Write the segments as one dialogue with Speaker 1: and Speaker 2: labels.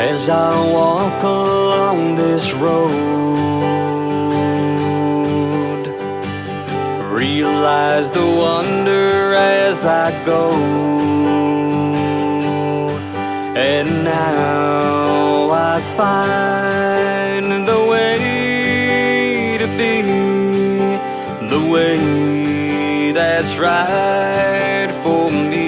Speaker 1: As I walk along this road, realize the wonder as I go. And now I find the way to be, the way that's right for me.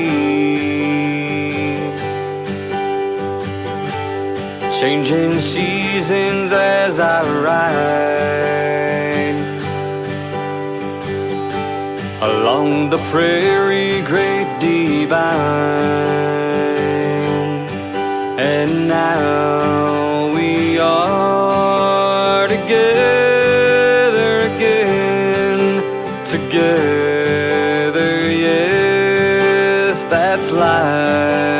Speaker 1: Changing seasons as I ride along the prairie great divine. And now we are together again, together, yes, that's life.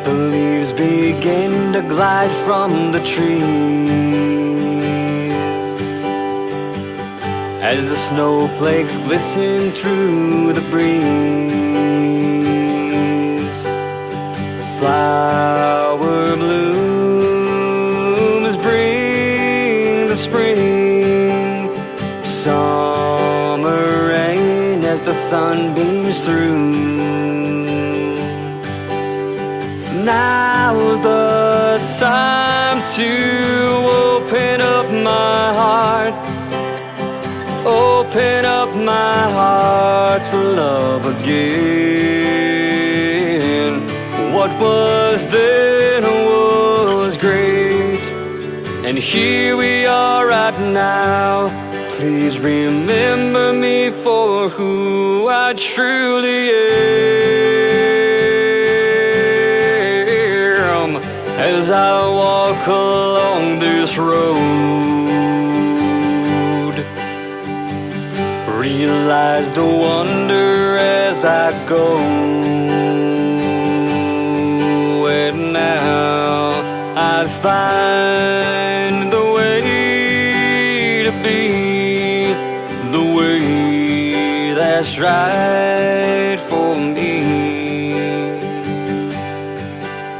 Speaker 1: The leaves begin to glide from the trees as the snowflakes glisten through the breeze. Flower blooms bring the spring, summer rain as the sun beams through. Now's the time to open up my heart, open up my heart to love again. What was then was great, and here we are right now. Please remember me for who I truly am. As I walk along this road, realize the wonder as I go. And now I find the way to be, the way that's right for me.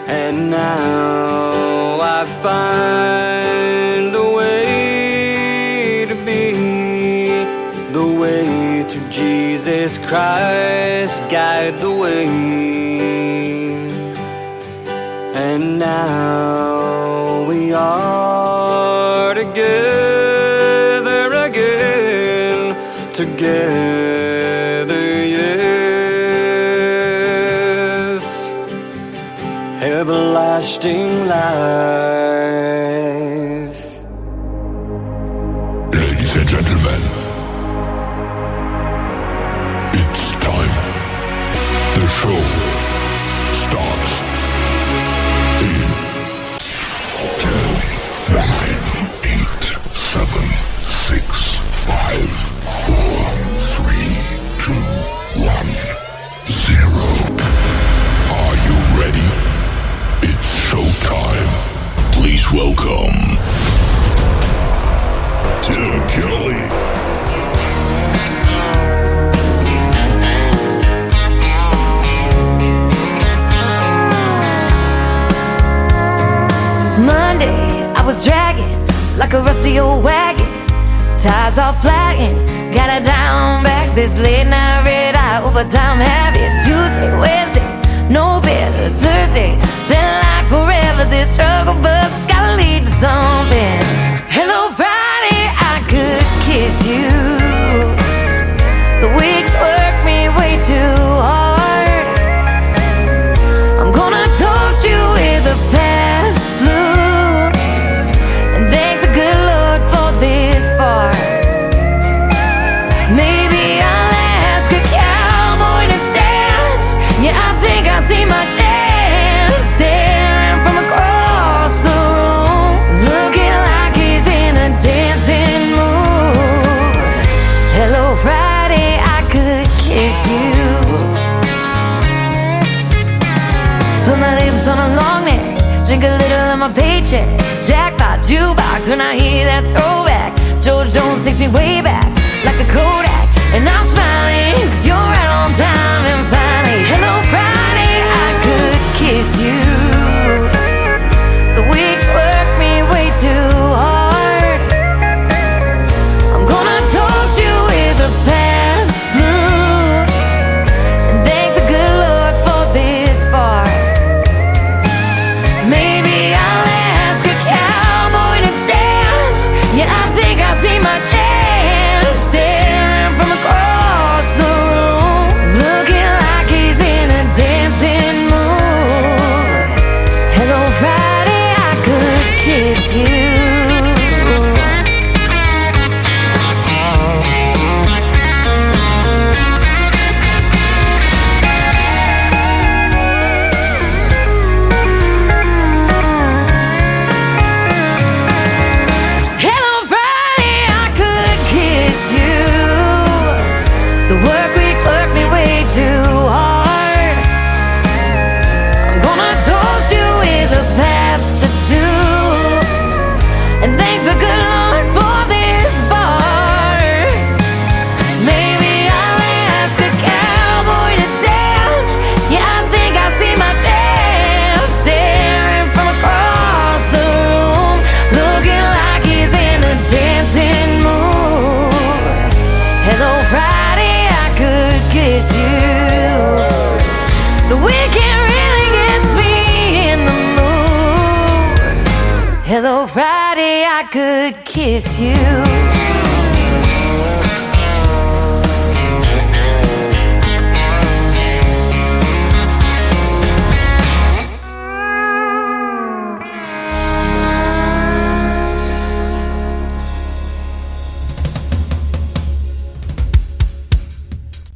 Speaker 1: And now I find the way to be, the way to Jesus Christ, guide the way. And now we are together again, together, yes, everlasting life.
Speaker 2: Ladies and gentlemen, it's time. The show starts in 10, 9, 8, 7, 6, 5, 4, 3, 2, 1, 0. Are you ready? It's showtime. Please welcome Tim Kelly.
Speaker 3: Monday, I was dragging like a rusty old wagon, tires all flagging, gotta down back this late night red eye overtime habit. Tuesday, Wednesday, no better. Thursday, felt like forever. This struggle bus gotta lead to something. Hello Friday, I could kiss you. The weeks work me way too hard. I'm gonna toast you with a past blue and thank the good Lord for this bar. Maybe I'll ask a cowboy to dance. Yeah, I think I see my chance, staring from across the room, looking like he's in a dancing mood. Hello Friday, I could kiss you. Put my lips on a long neck, drink a little of my paycheck. Jackpot jukebox when I hear that throwback. George Jones takes me way back like a Kodak, and I'm smiling 'cause you're right on time. And finally, hello Friday, I could kiss could kiss you.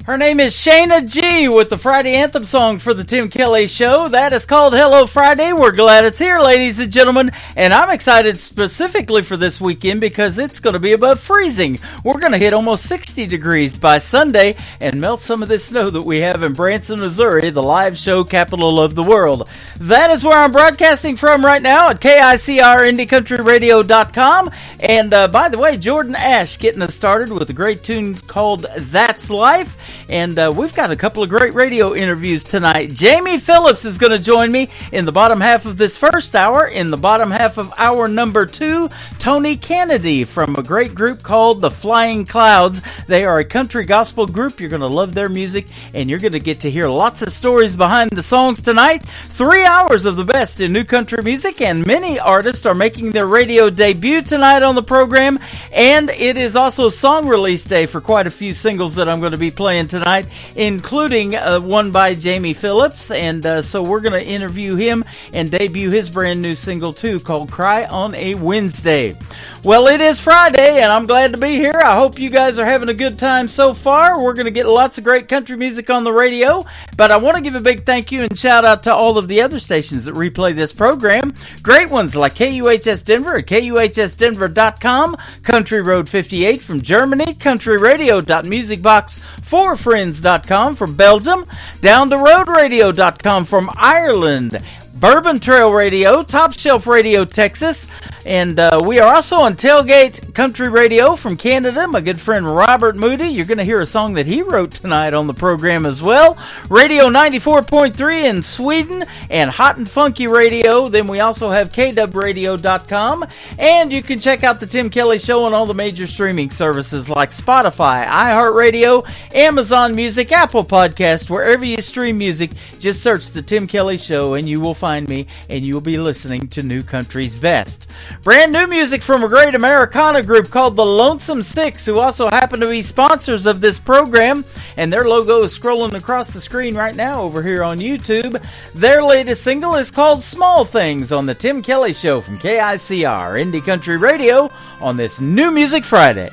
Speaker 4: Her name is Shayna G with the Friday anthem song for the Tim Kelly Show. That is called Hello Friday. We're glad it's here, ladies and gentlemen. And I'm excited specifically for this weekend because it's going to be above freezing. We're going to hit almost 60 degrees by Sunday and melt some of this snow that we have in Branson, Missouri, the live show capital of the world. That is where I'm broadcasting from right now at KICRIndieCountryRadio.com. And by the way, Jordan Ash getting us started with a great tune called That's Life. And we've got a couple of great radio interviews tonight. Jamie Phillips is going to join me in the bottom half of this first hour. In the bottom half of hour number 2, Tony Kennedy from a great group called The Flying Clouds. They are a country gospel group. You're going to love their music, and you're going to get to hear lots of stories behind the songs tonight. 3 hours of the best in new country music, and many artists are making their radio debut tonight on the program. And it is also song release day for quite a few singles that I'm going to be playing tonight, including one by Jamie Phillips, and so we're going to interview him and debut his brand new single too, called Cry on a Wednesday. Well, it is Friday, and I'm glad to be here. I hope you guys are having a good time so far. We're going to get lots of great country music on the radio, but I want to give a big thank you and shout out to all of the other stations that replay this program. Great ones like KUHS Denver at KUHSdenver.com, Country Road 58 from Germany, countryradio.musicbox4friends.com from Belgium, downtheroadradio.com from Ireland, Bourbon Trail Radio, Top Shelf Radio, Texas, and we are also on Tailgate Country Radio from Canada. My good friend Robert Moody, you're going to hear a song that he wrote tonight on the program as well. Radio 94.3 in Sweden, and Hot and Funky Radio. Then we also have KWradio.com, and you can check out the Tim Kelly Show on all the major streaming services like Spotify, iHeartRadio, Amazon Music, Apple Podcast, wherever you stream music. Just search the Tim Kelly Show and you will find me, and you'll be listening to New Country's Best. Brand new music from a great Americana group called the Lonesome Six, who also happen to be sponsors of this program, and their logo is scrolling across the screen right now over here on YouTube. Their latest single is called Small Things on the Tim Kelly Show from KICR Indie Country Radio on this New Music Friday.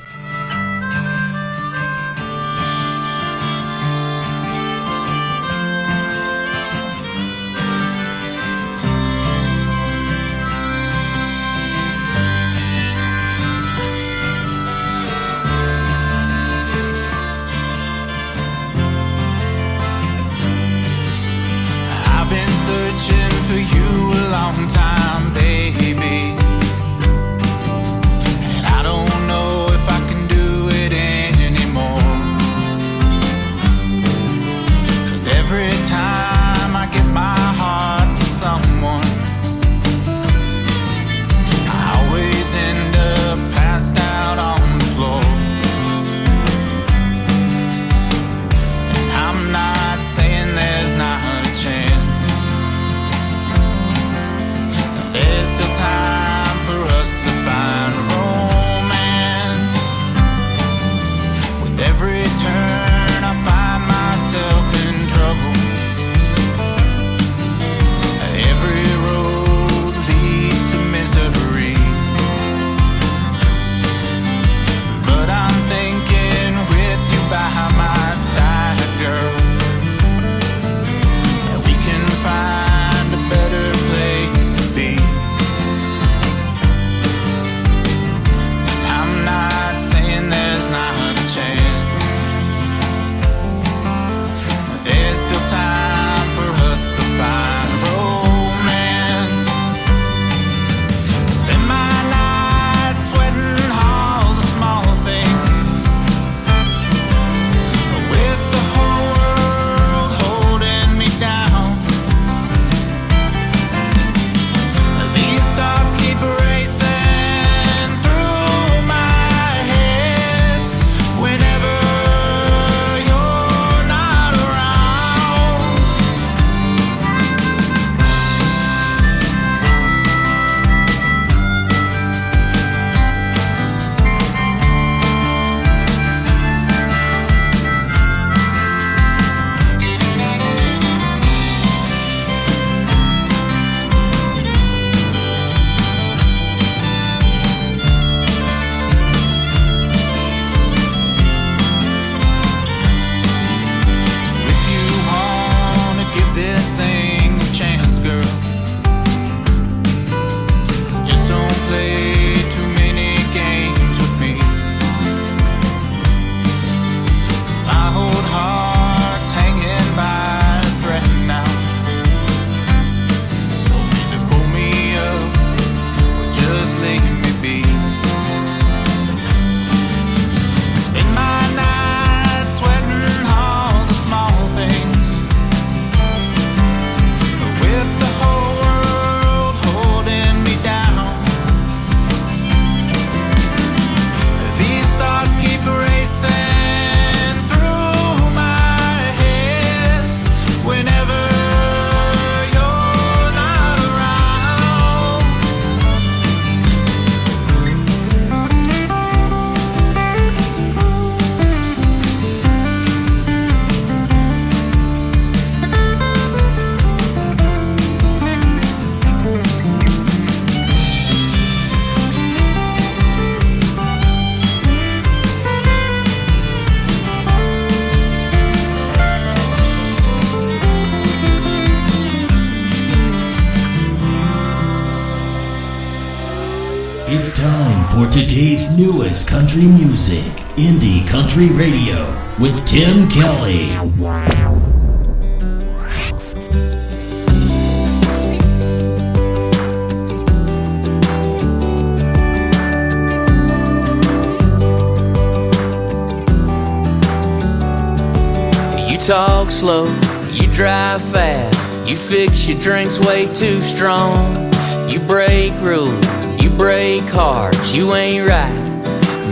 Speaker 5: For you a long time, baby, and I don't know if I can do it anymore, 'cause every time I give my heart to someone, I always end up passed out on the floor. I'm not saying there's not a chance,
Speaker 6: for today's newest country music, Indie Country Radio, with Tim Kelly.
Speaker 1: You talk slow, you drive fast, you fix your drinks way too strong. You break rules, you break hearts, you ain't right,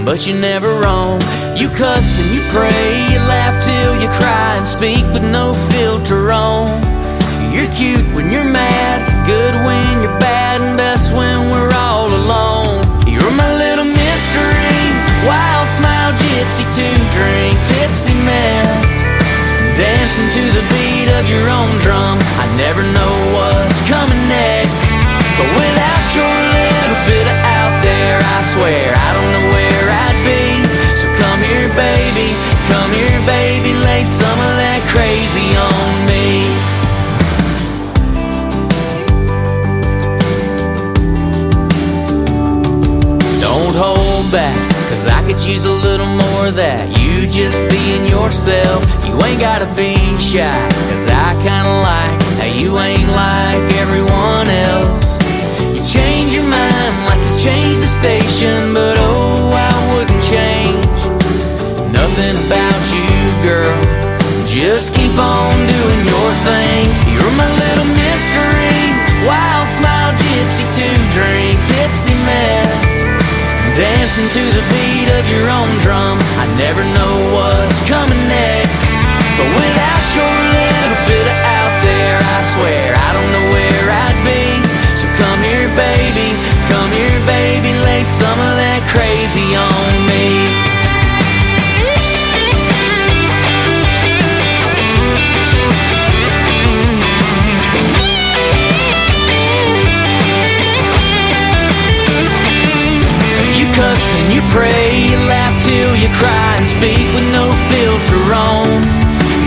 Speaker 1: but you're never wrong. You cuss and you pray, you laugh till you cry and speak with no filter on. You're cute when you're mad, good when you're bad, and best when we're all alone. You're my little mystery, wild smile gypsy, two-drink tipsy mess, dancing to the beat of your own drum. I never know what's coming next, but without your little bit of out there, I swear I don't know where I'd be. So come here, baby, lay some of that crazy on me. Don't hold back, cause I could use a little more of that. You just being yourself, you ain't gotta be shy, cause I kinda like how you ain't like everyone else. You change your mind like you changed the station, but oh, I wouldn't change nothing about you, girl. Just keep on doing your thing. You're my little mystery, wild smile gypsy, two-drink tipsy mess, dancing to the beat of your own drum. I never know what's coming next, but without your little bit of out there, I swear I don't know where I'd be. So come here, baby, lay some of that crazy on me. You cuss and you pray, you laugh till you cry and speak with no filter on.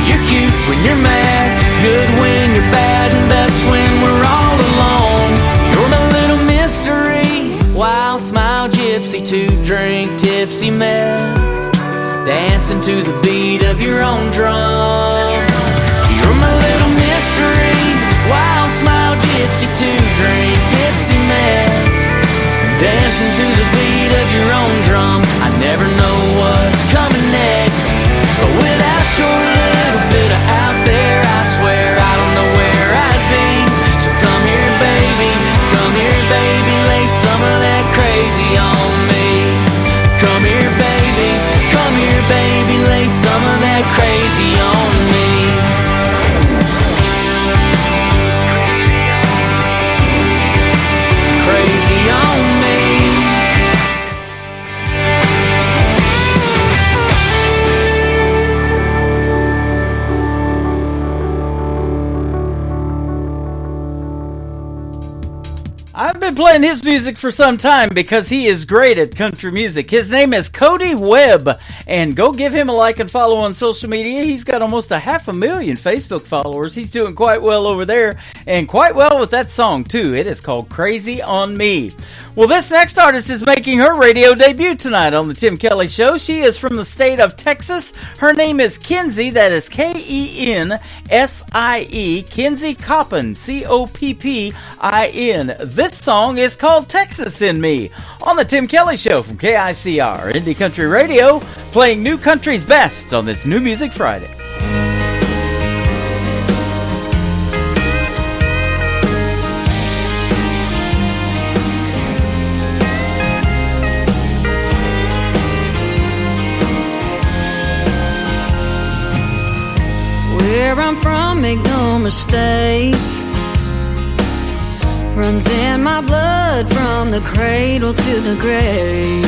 Speaker 1: You're cute when you're mad, good when you're bad, and best when we're all alone. You're my little mystery, wild smile gypsy, two-drink tipsy mess, dancing to the beat of your own drum. You're my little mystery, wild smile gypsy, two-drink tipsy mess, dancing to the beat of your own drum. I never know what's coming next, but without your little bit of out there, I swear I don't know where I'd be. So come here, baby, lay some of that crazy on me. Come here, baby, lay some of that crazy on me. Crazy on me.
Speaker 4: I've been playing his music for some time because he is great at country music. His name is Cody Webb, and go give him a like and follow on social media. He's got almost 500,000 Facebook followers. He's doing quite well over there, and quite well with that song too. It is called Crazy on Me. Well, this next artist is making her radio debut tonight on the Tim Kelly Show. She is from the state of Texas. Her name is Kenzie, that is Kensie, Kenzie Coppin, Coppin. This song is called Texas in Me on the Tim Kelly Show from KICR, Indie Country Radio, playing new country's best on this New Music Friday.
Speaker 7: Where I'm from, make no mistake, runs in my blood from the cradle to the grave.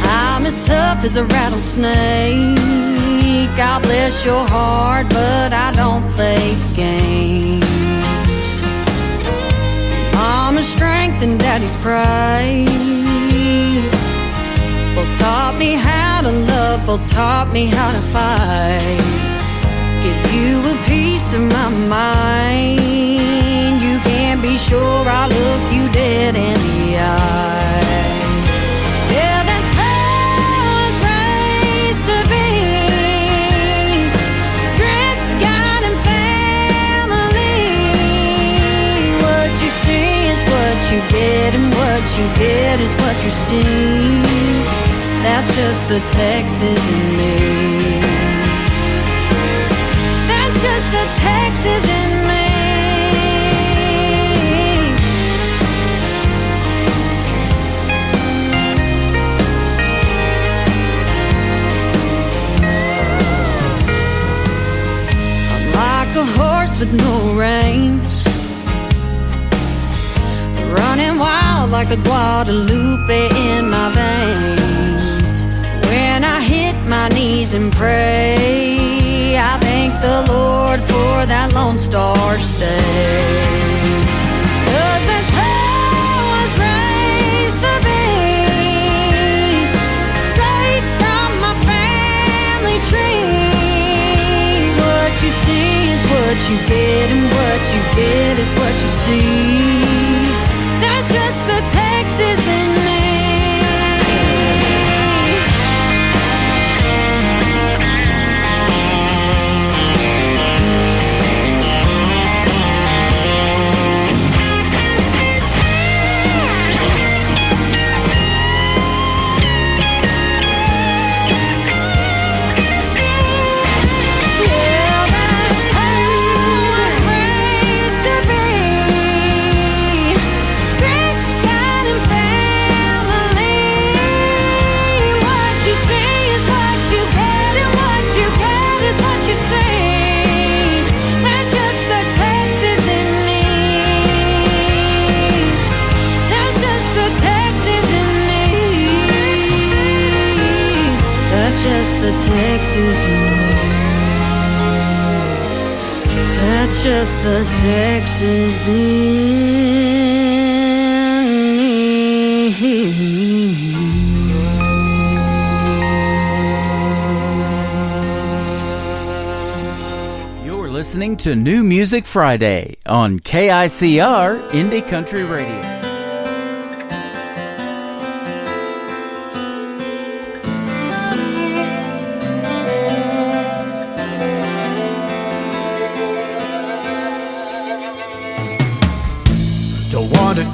Speaker 7: I'm as tough as a rattlesnake. God bless your heart, but I don't play games. Mama's strength and daddy's pride both taught me how to love, both taught me how to fight. Give you a piece of my mind, you can be sure I'll look you dead in the eye. see. That's just the Texas in me. That's just the Texas in me. I'm like a horse with no reins, running wild like the Guadalupe in my veins. When I hit my knees and pray, I thank the Lord for that Lone Star State. 'Cause that's how I was raised to be, straight from my family tree. What you see is what you get, and what you get is what you see. That's just the Texas in me. Just the Texas in me. That's just the Texas in me.
Speaker 4: You're listening to New Music Friday on KICR Indie Country Radio.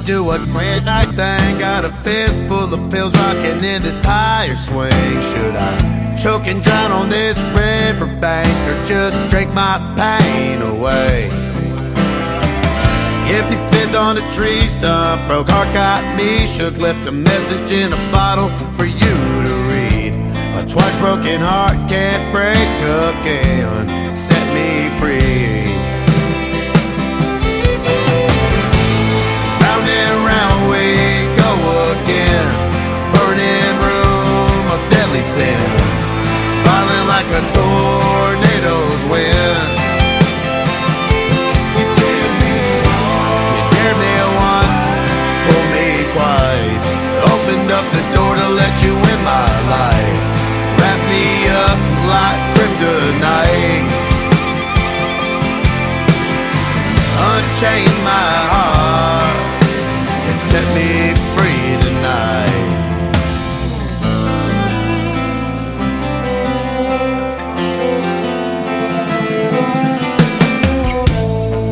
Speaker 8: Do a midnight thing, got a fist full of pills rocking in this tire swing. Should I choke and drown on this riverbank, or just drink my pain away? Empty fifth on a tree stump, broke heart got me shook, left a message in a bottle for you to read. A twice broken heart can't break again, set me free. Round we go again, burning room of deadly sin, violent like a tornado's wind. You dared me once, fooled me twice, opened up the door to let you in my life, wrapped me up like kryptonite, unchained my heart, set me free tonight.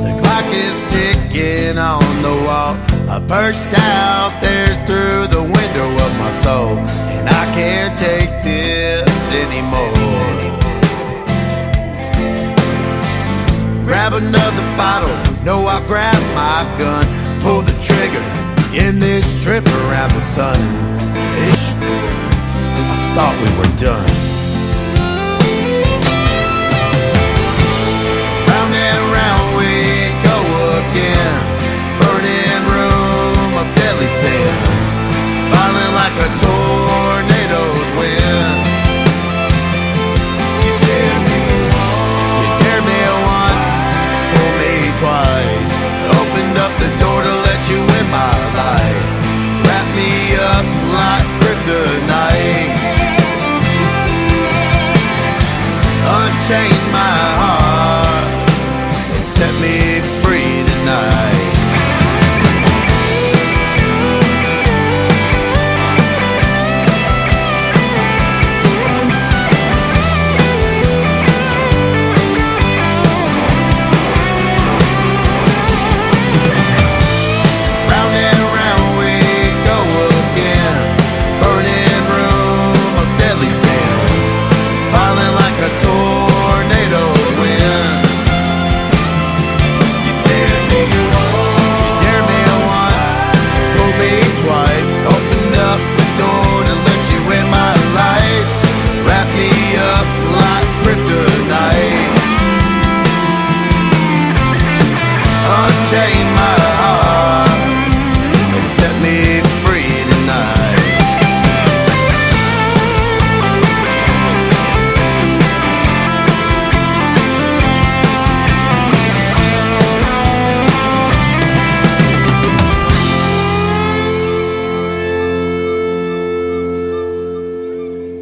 Speaker 8: The clock is ticking on the wall. I perched downstairs through the window of my soul, and I can't take this anymore. Grab another bottle, no, I'll grab my gun, pull the trigger in this trip around the sun. Ish, I thought we were done. Round and round we go again, burning room of deadly sin, violent like a tornado's wind. You dared me once, fooled me twice, opened up the door to let you in my life, wrap me up like kryptonite, unchained my heart, and set me free tonight.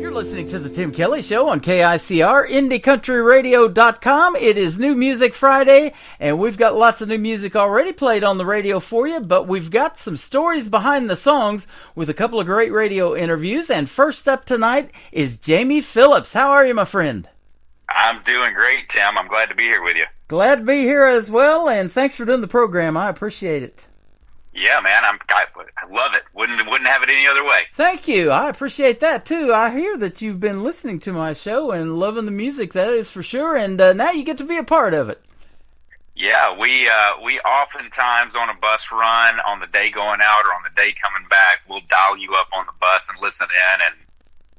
Speaker 4: You're listening to the Tim Kelly Show on KICR, IndieCountryRadio.com. It is New Music Friday, and we've got lots of new music already played on the radio for you, but we've got some stories behind the songs with a couple of great radio interviews. And first up tonight is Jamie Phillips. How are you, my friend?
Speaker 9: I'm doing great, Tim. I'm glad to be here with you.
Speaker 4: Glad to be here as well, and thanks for doing the program. I appreciate it.
Speaker 9: Yeah, man, I love it. Wouldn't have it any other way.
Speaker 4: Thank you. I appreciate that, too. I hear that you've been listening to my show and loving the music, that is for sure, and now you get to be a part of it.
Speaker 9: Yeah, we oftentimes on a bus run, on the day going out or on the day coming back, we'll dial you up on the bus and listen in, and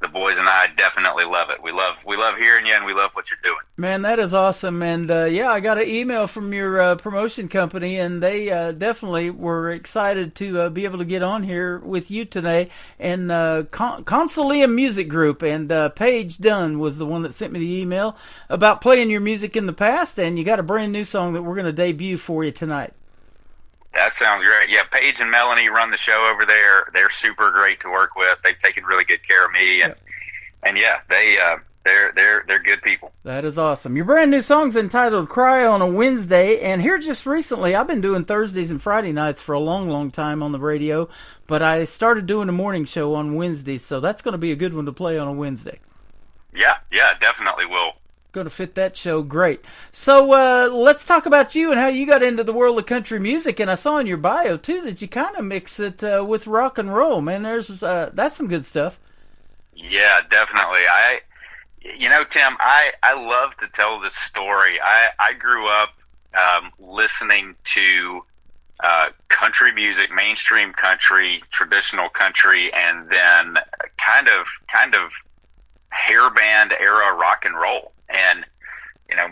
Speaker 9: the boys and I definitely love it. We love hearing you, and we love what you're doing.
Speaker 4: Man, that is awesome. And yeah, I got an email from your promotion company, and they definitely were excited to be able to get on here with you today. And Consoleum Music Group, and Paige Dunn was the one that sent me the email about playing your music in the past, and you got a brand new song that we're going to debut for you tonight.
Speaker 9: That sounds great. Yeah, Paige and Melanie run the show over there. They're super great to work with. They've taken really good care of me, and yeah, they're good people.
Speaker 4: That is awesome. Your brand new song's entitled "Cry on a Wednesday," and here just recently, I've been doing Thursdays and Friday nights for a long time on the radio, but I started doing a morning show on Wednesdays, so that's going to be a good one to play on a Wednesday.
Speaker 9: Yeah, definitely will.
Speaker 4: Going to fit that show great. So let's talk about you and how you got into the world of country music. And I saw in your bio too that you kind of mix it with rock and roll. Man, that's some good stuff.
Speaker 9: Yeah, definitely. Tim, I love to tell this story. I grew up listening to country music, mainstream country, traditional country, and then kind of hair band era rock and roll. And,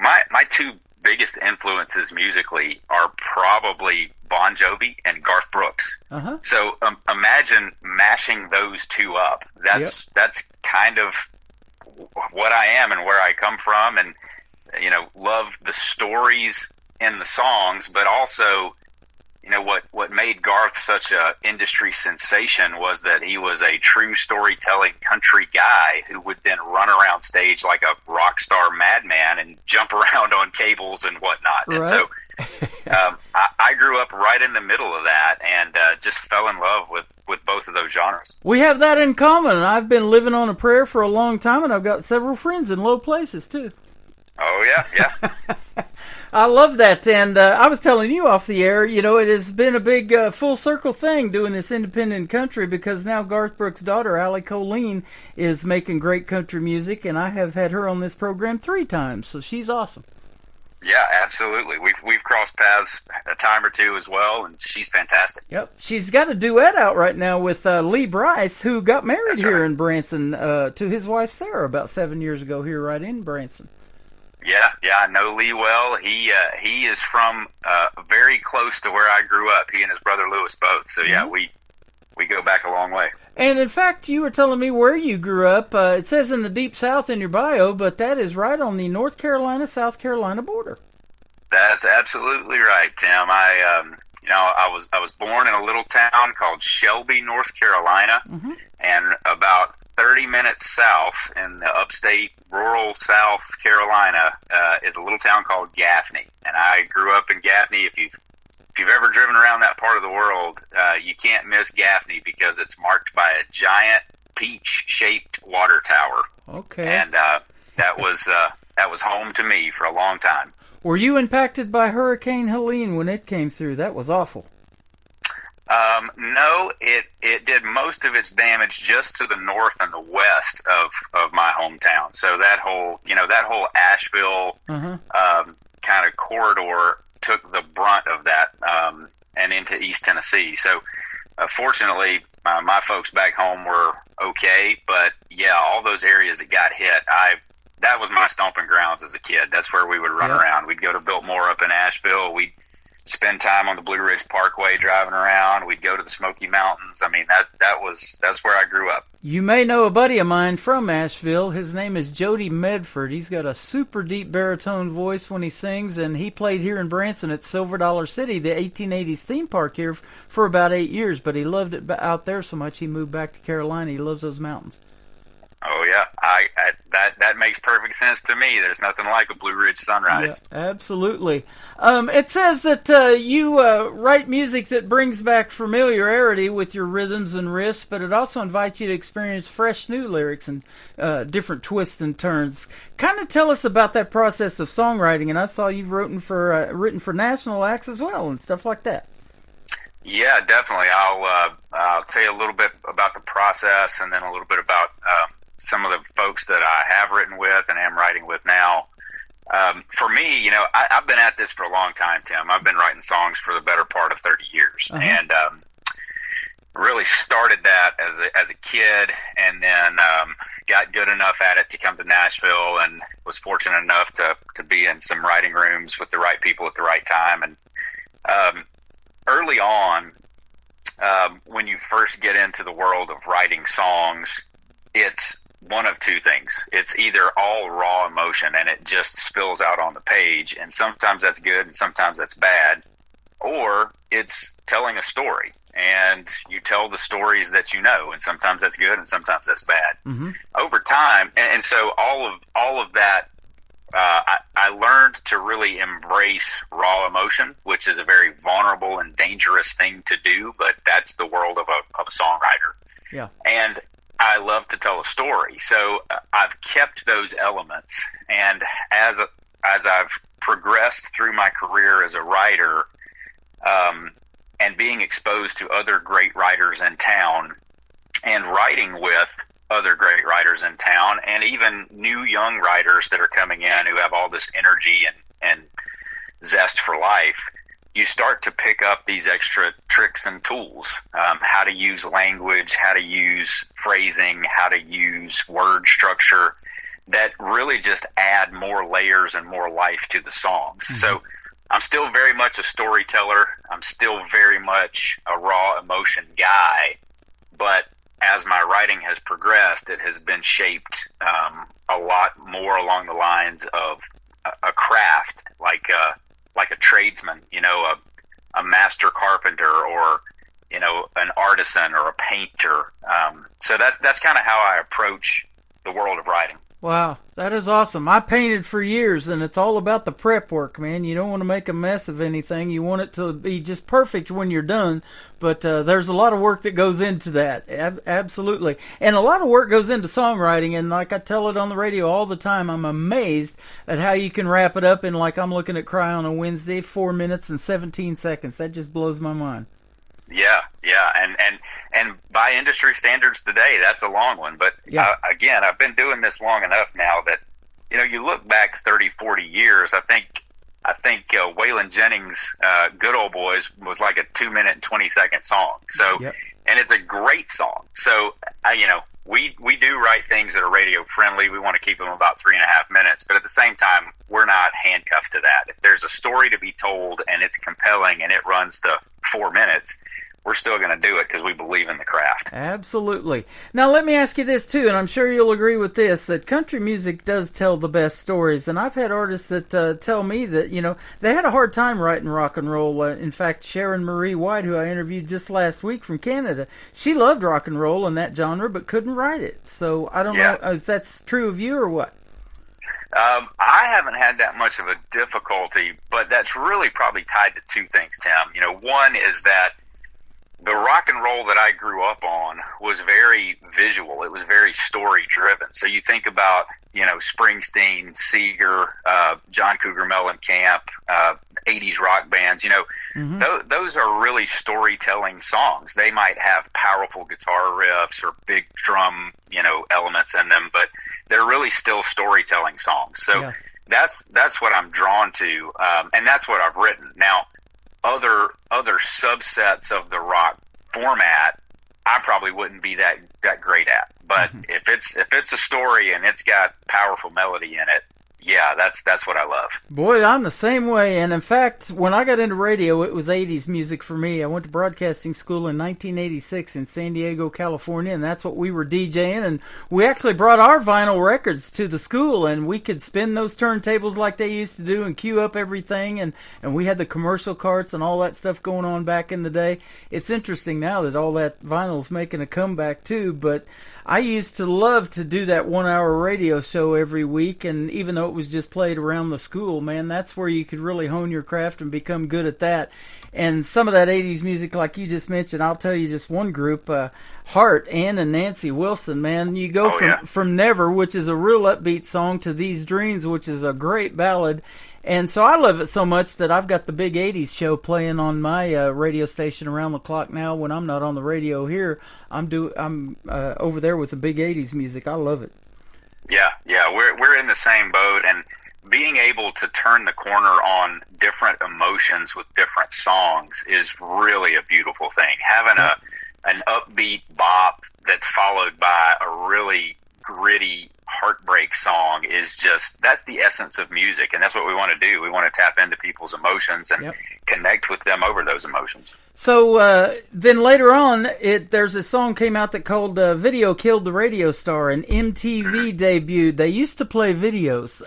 Speaker 9: my two biggest influences musically are probably Bon Jovi and Garth Brooks.
Speaker 4: Uh-huh.
Speaker 9: So imagine mashing those two up. That's kind of what I am and where I come from, and, love the stories in the songs, but also, what made Garth such a industry sensation was that he was a true storytelling country guy who would then run around stage like a rock star madman and jump around on cables and whatnot.
Speaker 4: Right.
Speaker 9: And so I grew up right in the middle of that and just fell in love with both of those genres.
Speaker 4: We have that in common. I've been living on a prayer for a long time, and I've got several friends in low places too.
Speaker 9: Oh, yeah.
Speaker 4: I love that, and I was telling you off the air, it has been a big full circle thing doing this independent country, because now Garth Brooks' daughter, Allie Colleen, is making great country music, and I have had her on this program 3 times, so she's awesome.
Speaker 9: Yeah, absolutely. We've crossed paths a time or two as well, and she's fantastic.
Speaker 4: Yep. She's got a duet out right now with Lee Brice, who got married here in Branson to his wife Sarah about 7 years ago here right in Branson.
Speaker 9: Yeah, I know Lee well. He is from very close to where I grew up. He and his brother Lewis both. So yeah, we go back a long way.
Speaker 4: And in fact, you were telling me where you grew up. It says in the Deep South in your bio, but that is right on the North Carolina-South Carolina border.
Speaker 9: That's absolutely right, Tim. I was born in a little town called Shelby, North Carolina, and about 30 minutes south in the upstate rural South Carolina is a little town called Gaffney, and I grew up in Gaffney. If you've ever driven around that part of the world, you can't miss Gaffney because it's marked by a giant peach-shaped water tower.
Speaker 4: Okay,
Speaker 9: and that was home to me for a long time.
Speaker 4: Were you impacted by Hurricane Helene when it came through? That was awful.
Speaker 9: No, it did most of its damage just to the north and the west of my hometown. So that whole Asheville kind of corridor took the brunt of that, and into East Tennessee. So fortunately, my folks back home were okay. But yeah, all those areas that got hit, that was my stomping grounds as a kid. That's where we would run around. We'd go to Biltmore up in Asheville. We'd spend time on the Blue Ridge Parkway driving around. We'd go to the Smoky Mountains. I mean, that's where I grew up.
Speaker 4: You may know a buddy of mine from Asheville. His name is Jody Medford. He's got a super deep baritone voice when he sings, and he played here in Branson at Silver Dollar City, the 1880s theme park here, for about 8 years, but he loved it out there so much he moved back to Carolina. He loves those mountains.
Speaker 9: Oh, yeah. that makes perfect sense to me. There's nothing like a Blue Ridge sunrise.
Speaker 4: Yeah, absolutely. It says that you write music that brings back familiarity with your rhythms and riffs, but it also invites you to experience fresh new lyrics and different twists and turns. Kind of tell us about that process of songwriting. And I saw you've written for national acts as well and stuff like that.
Speaker 9: Yeah, definitely. I'll tell you a little bit about the process, and then a little bit about some of the folks that I have written with and am writing with now. For me, you know, I've been at this for a long time, Tim. I've been writing songs for the better part of 30 years, and really started that as a kid, and then got good enough at it to come to Nashville, and was fortunate enough to be in some writing rooms with the right people at the right time. And early on, when you first get into the world of writing songs, it's one of two things. It's either all raw emotion and it just spills out on the page, and sometimes that's good and sometimes that's bad, or it's telling a story and you tell the stories that you know, and sometimes that's good and sometimes that's bad. Mm-hmm. Over time, and so all of that, I learned to really embrace raw emotion, which is a very vulnerable and dangerous thing to do, but that's the world of a songwriter. Yeah. And I love to tell a story. So I've kept those elements. And as I've progressed through my career as a writer, and being exposed to other great writers in town and writing with other great writers in town, and even new young writers that are coming in who have all this energy and zest for life, you start to pick up these extra tricks and tools, how to use language, how to use phrasing, how to use word structure that really just add more layers and more life to the songs. Mm-hmm. So I'm still very much a storyteller. I'm still very much a raw emotion guy, but as my writing has progressed, it has been shaped a lot more along the lines of a craft, like a tradesman, you know, a master carpenter, or, you know, an artisan or a painter. So that's kind of how I approach the world of writing.
Speaker 4: Wow, that is awesome. I painted for years, and it's all about the prep work, man. You don't want to make a mess of anything. You want it to be just perfect when you're done, but there's a lot of work that goes into that. Absolutely. And a lot of work goes into songwriting, and like I tell it on the radio all the time, I'm amazed at how you can wrap it up in, like I'm looking at Cry on a Wednesday, 4 minutes and 17 seconds. That just blows my mind.
Speaker 9: Yeah, and by industry standards today, that's a long one. But again, I've been doing this long enough now that, you know, you look back 30, 40 years. I think Waylon Jennings' "Good Old Boys" was like a 2 minute and 20-second song. So, and it's a great song. So, you know, we do write things that are radio friendly. We want to keep them about 3.5 minutes, but at the same time, we're not handcuffed to that. If there's a story to be told and it's compelling and it runs to 4 minutes, we're still going to do it because we believe in the craft.
Speaker 4: Absolutely. Now, let me ask you this, too, and I'm sure you'll agree with this, that country music does tell the best stories. And I've had artists that tell me that, you know, they had a hard time writing rock and roll. In fact, Sharon Marie White, who I interviewed just last week from Canada, she loved rock and roll and that genre, but couldn't write it. So I don't know if that's true of you or what.
Speaker 9: I haven't had that much of a difficulty, but that's really probably tied to two things, Tim. You know, one is that the rock and roll that I grew up on was very visual. It was very story driven. So you think about, you know, Springsteen, Seeger, John Cougar Mellencamp, 80s rock bands, you know, those are really storytelling songs. They might have powerful guitar riffs or big drum, you know, elements in them, but they're really still storytelling songs. So that's what I'm drawn to. And that's what I've written. Now, other subsets of the rock format, I probably wouldn't be that great at. But if it's a story and it's got powerful melody in it, yeah, that's what I love.
Speaker 4: Boy, I'm the same way. And in fact, when I got into radio, it was 80s music for me. I went to broadcasting school in 1986 in San Diego, California, and that's what we were DJing. And we actually brought our vinyl records to the school, and we could spin those turntables like they used to do and cue up everything. And we had the commercial carts and all that stuff going on back in the day. It's interesting now that all that vinyl's making a comeback too, but I used to love to do that 1 hour radio show every week, and even though it was just played around the school, man, that's where you could really hone your craft and become good at that. And some of that 80s music, like you just mentioned, I'll tell you just one group, Heart, Ann and Nancy Wilson, man. You go from Never, which is a real upbeat song, to These Dreams, which is a great ballad. And so I love it so much that I've got the big 80s show playing on my radio station around the clock now. When I'm not on the radio here, I'm over there with the big 80s music. I love it.
Speaker 9: Yeah, we're in the same boat, and being able to turn the corner on different emotions with different songs is really a beautiful thing. Having an upbeat bop that's followed by a really gritty heartbreak song is that's the essence of music, and that's what we want to do. We want to tap into people's emotions and connect with them over those emotions.
Speaker 4: So then later on, there's a song came out that called Video Killed the Radio Star, and MTV debuted. They used to play videos.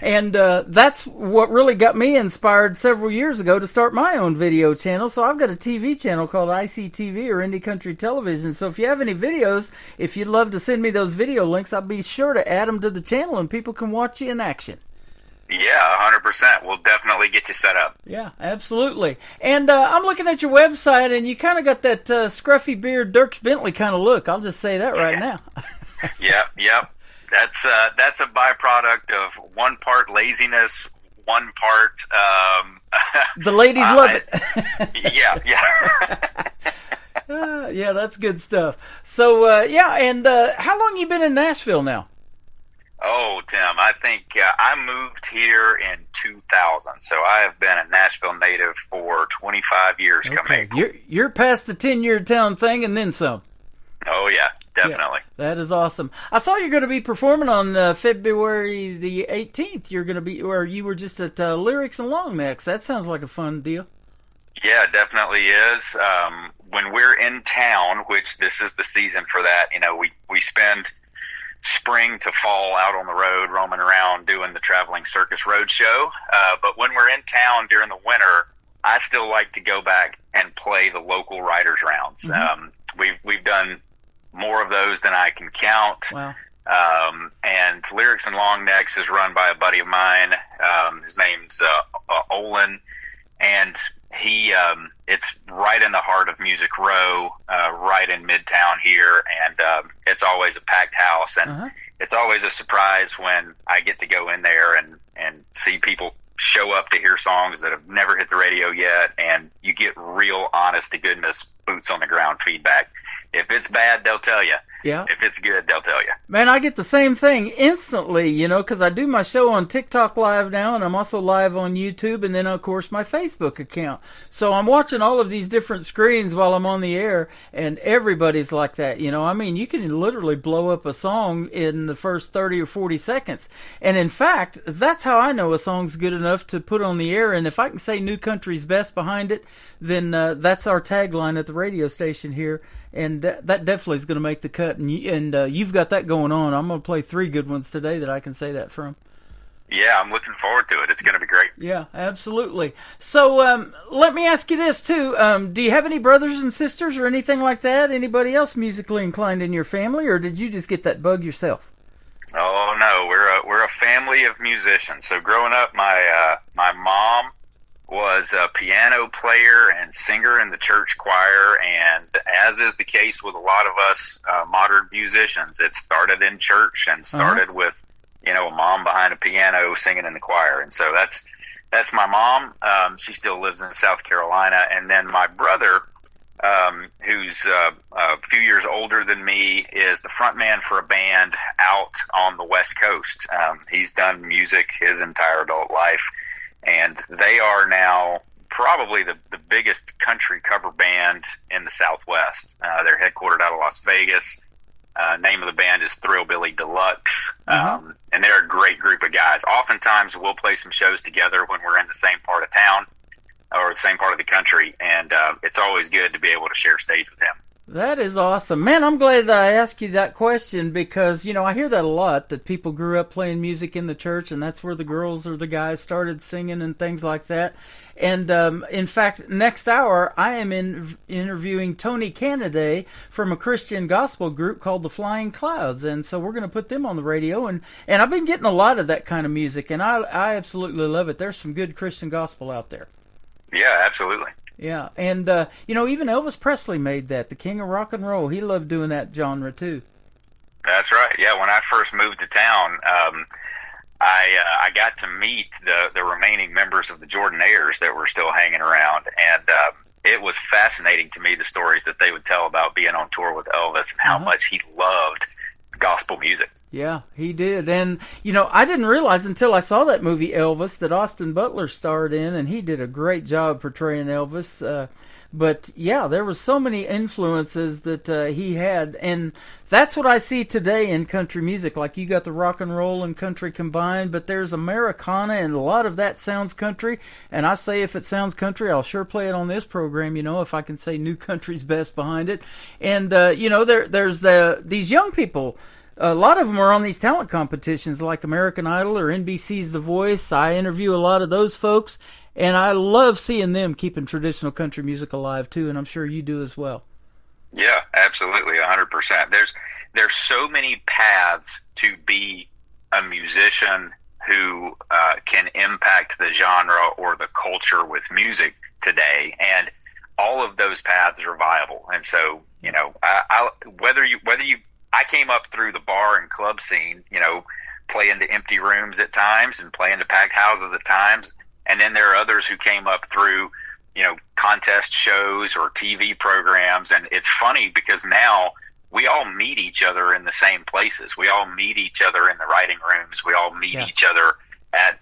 Speaker 4: And that's what really got me inspired several years ago to start my own video channel. So I've got a TV channel called ICTV, or Indie Country Television. So if you have any videos, if you'd love to send me those video links, I'll be sure to add them to the channel and people can watch you in action.
Speaker 9: Yeah, 100%. We'll definitely get you set up.
Speaker 4: Yeah, absolutely. And I'm looking at your website, and you kind of got that scruffy beard, Dierks Bentley kind of look. I'll just say that right now.
Speaker 9: Yep. That's a byproduct of one part laziness, one part...
Speaker 4: the ladies love it.
Speaker 9: Yeah.
Speaker 4: Yeah, that's good stuff. So, and how long you been in Nashville now?
Speaker 9: Oh, Tim, I think I moved here in 2000, so I have been a Nashville native for 25 years coming April.
Speaker 4: You're past the 10-year town thing and then some.
Speaker 9: Oh, yeah, definitely.
Speaker 4: Yeah, that is awesome. I saw you're going to be performing on February the 18th. You're going to be, or you were just at Lyrics and Long Necks. That sounds like a fun deal.
Speaker 9: Yeah, it definitely is. When we're in town, which this is the season for that, we spend spring to fall out on the road, roaming around, doing the traveling circus road show. But when we're in town during the winter, I still like to go back and play the local writers rounds. Mm-hmm. We've done more of those than I can count.
Speaker 4: Wow.
Speaker 9: And Lyrics and Long Necks is run by a buddy of mine. His name's Olin, and it's right in the heart of Music Row, right in Midtown here, and it's always a packed house, and it's always a surprise when I get to go in there and see people show up to hear songs that have never hit the radio yet, and you get real honest-to-goodness, boots-on-the-ground feedback. If it's bad, they'll tell you.
Speaker 4: Yeah.
Speaker 9: If it's good, they'll tell you.
Speaker 4: Man, I get the same thing instantly, because I do my show on TikTok Live now, and I'm also live on YouTube, and then, of course, my Facebook account. So I'm watching all of these different screens while I'm on the air, and everybody's like that, I mean, you can literally blow up a song in the first 30 or 40 seconds. And, in fact, that's how I know a song's good enough to put on the air, and if I can say New Country's Best behind it, then that's our tagline at the radio station here. And that definitely is going to make the cut. And you've got that going on. I'm going to play 3 good ones today that I can say that from.
Speaker 9: Yeah, I'm looking forward to it. It's going to be great.
Speaker 4: Yeah, absolutely. So let me ask you this, too. Do you have any brothers and sisters or anything like that? Anybody else musically inclined in your family? Or did you just get that bug yourself?
Speaker 9: Oh, no. We're a family of musicians. So growing up, my mom was a piano player and singer in the church choir, and as is the case with a lot of us modern musicians, it started in church and started with a mom behind a piano singing in the choir. And so that's my mom. She still lives in South Carolina. And then my brother, who's a few years older than me, is the front man for a band out on the West Coast. He's done music his entire adult life. And they are now probably the biggest country cover band in the Southwest. They're headquartered out of Las Vegas. Name of the band is Thrillbilly Deluxe. And they're a great group of guys. Oftentimes we'll play some shows together when we're in the same part of town or the same part of the country. And it's always good to be able to share stage with them.
Speaker 4: That is awesome. Man, I'm glad that I asked you that question because, you know, I hear that a lot, that people grew up playing music in the church and that's where the girls or the guys started singing and things like that. And in fact, next hour, I am interviewing Tony Canaday from a Christian gospel group called the Flying Clouds. And so we're going to put them on the radio. And I've been getting a lot of that kind of music, and I absolutely love it. There's some good Christian gospel out there.
Speaker 9: Yeah, absolutely.
Speaker 4: Yeah, and, you know, even Elvis Presley made that, the king of rock and roll. He loved doing that genre, too.
Speaker 9: That's right. Yeah, when I first moved to town, I got to meet the remaining members of the Jordanaires that were still hanging around, and it was fascinating to me, the stories that they would tell about being on tour with Elvis and how much he loved gospel music.
Speaker 4: Yeah, he did. And, you know, I didn't realize until I saw that movie Elvis that Austin Butler starred in, and he did a great job portraying Elvis. But, yeah, there were so many influences that he had. And that's what I see today in country music. Like, you got the rock and roll and country combined, but there's Americana, and a lot of that sounds country. And I say if it sounds country, I'll sure play it on this program, you know, if I can say new country's best behind it. And, you know, there's these young people. A lot of them are on these talent competitions like American Idol or NBC's The Voice. I interview a lot of those folks, and I love seeing them keeping traditional country music alive, too, and I'm sure you do as well.
Speaker 9: Yeah, absolutely, 100%. There's so many paths to be a musician who can impact the genre or the culture with music today, and all of those paths are viable. And so, you know, I came up through the bar and club scene, you know, playing to empty rooms at times and playing to packed houses at times. And then there are others who came up through, you know, contest shows or TV programs. And it's funny because now we all meet each other in the same places. We all meet each other in the writing rooms. We all meet each other at,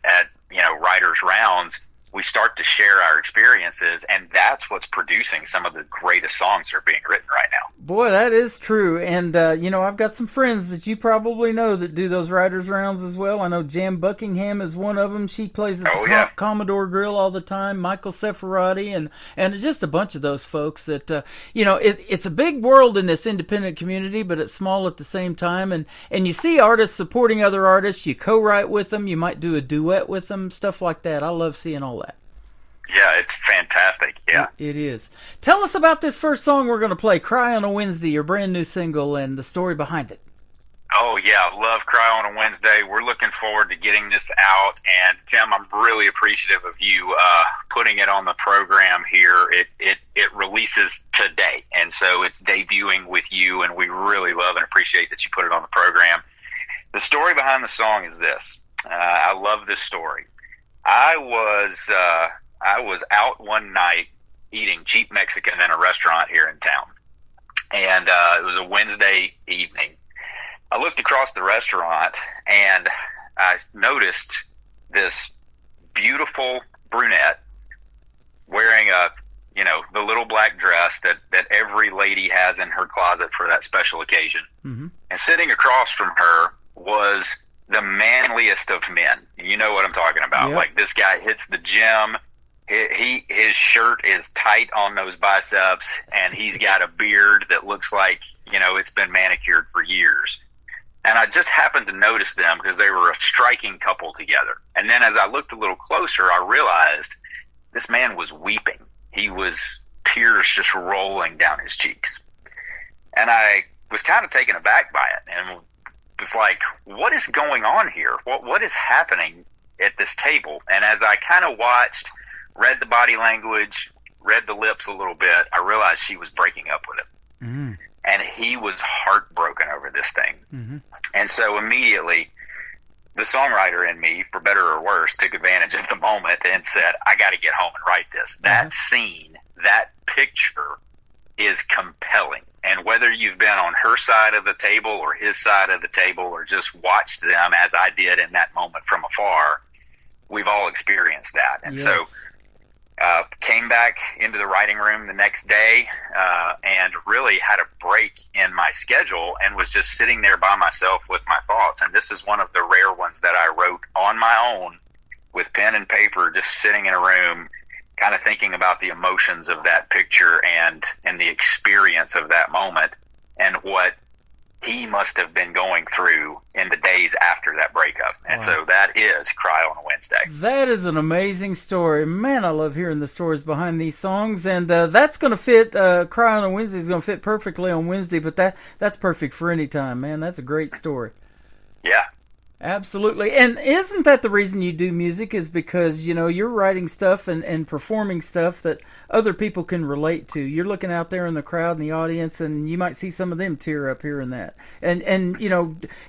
Speaker 9: you know, writers' rounds. We start to share our experiences, and that's what's producing some of the greatest songs that are being written right now.
Speaker 4: Boy, that is true. And, you know, I've got some friends that you probably know that do those writers' rounds as well. I know Jan Buckingham is one of them. She plays at the Commodore Grill all the time. Michael Sepharadi and just a bunch of those folks that, you know, it's a big world in this independent community, but it's small at the same time. And you see artists supporting other artists. You co-write with them. You might do a duet with them, stuff like that. I love seeing all that.
Speaker 9: Yeah, it's fantastic. Yeah.
Speaker 4: It is. Tell us about this first song we're going to play, Cry on a Wednesday, your brand new single, and the story behind it.
Speaker 9: Oh, yeah. Love Cry on a Wednesday. We're looking forward to getting this out. And, Tim, I'm really appreciative of you putting it on the program here. It releases today, and so it's debuting with you, and we really love and appreciate that you put it on the program. The story behind the song is this. I love this story. I was out one night eating cheap Mexican in a restaurant here in town. And it was a Wednesday evening. I looked across the restaurant and I noticed this beautiful brunette wearing the little black dress that every lady has in her closet for that special occasion. Mm-hmm. And sitting across from her was the manliest of men. You know what I'm talking about. Yep. Like, this guy hits the gym. His shirt is tight on those biceps, and he's got a beard that looks like, you know, it's been manicured for years. And I just happened to notice them because they were a striking couple together. And then as I looked a little closer, I realized this man was weeping. He was tears just rolling down his cheeks. And I was kind of taken aback by it and was like, what is going on here? What is happening at this table? And as I kind of watched, read the body language, read the lips a little bit, I realized she was breaking up with him. Mm-hmm. And he was heartbroken over this thing. Mm-hmm. And so immediately, the songwriter in me, for better or worse, took advantage of the moment and said, I got to get home and write this. Mm-hmm. That scene, that picture is compelling. And whether you've been on her side of the table or his side of the table or just watched them as I did in that moment from afar, we've all experienced that. And so came back into the writing room the next day and really had a break in my schedule and was just sitting there by myself with my thoughts. And this is one of the rare ones that I wrote on my own with pen and paper, just sitting in a room kind of thinking about the emotions of that picture and the experience of that moment and what he must have been going through in the days after that breakup. And so that is Cry on a Wednesday.
Speaker 4: That is an amazing story. Man, I love hearing the stories behind these songs. And that's going to fit, Cry on a Wednesday is going to fit perfectly on Wednesday, but that's perfect for any time, man. That's a great story.
Speaker 9: Yeah.
Speaker 4: Absolutely. And isn't that the reason you do music, is because, you're writing stuff and performing stuff that other people can relate to. You're looking out there in the crowd and the audience, and you might see some of them tear up hearing that. And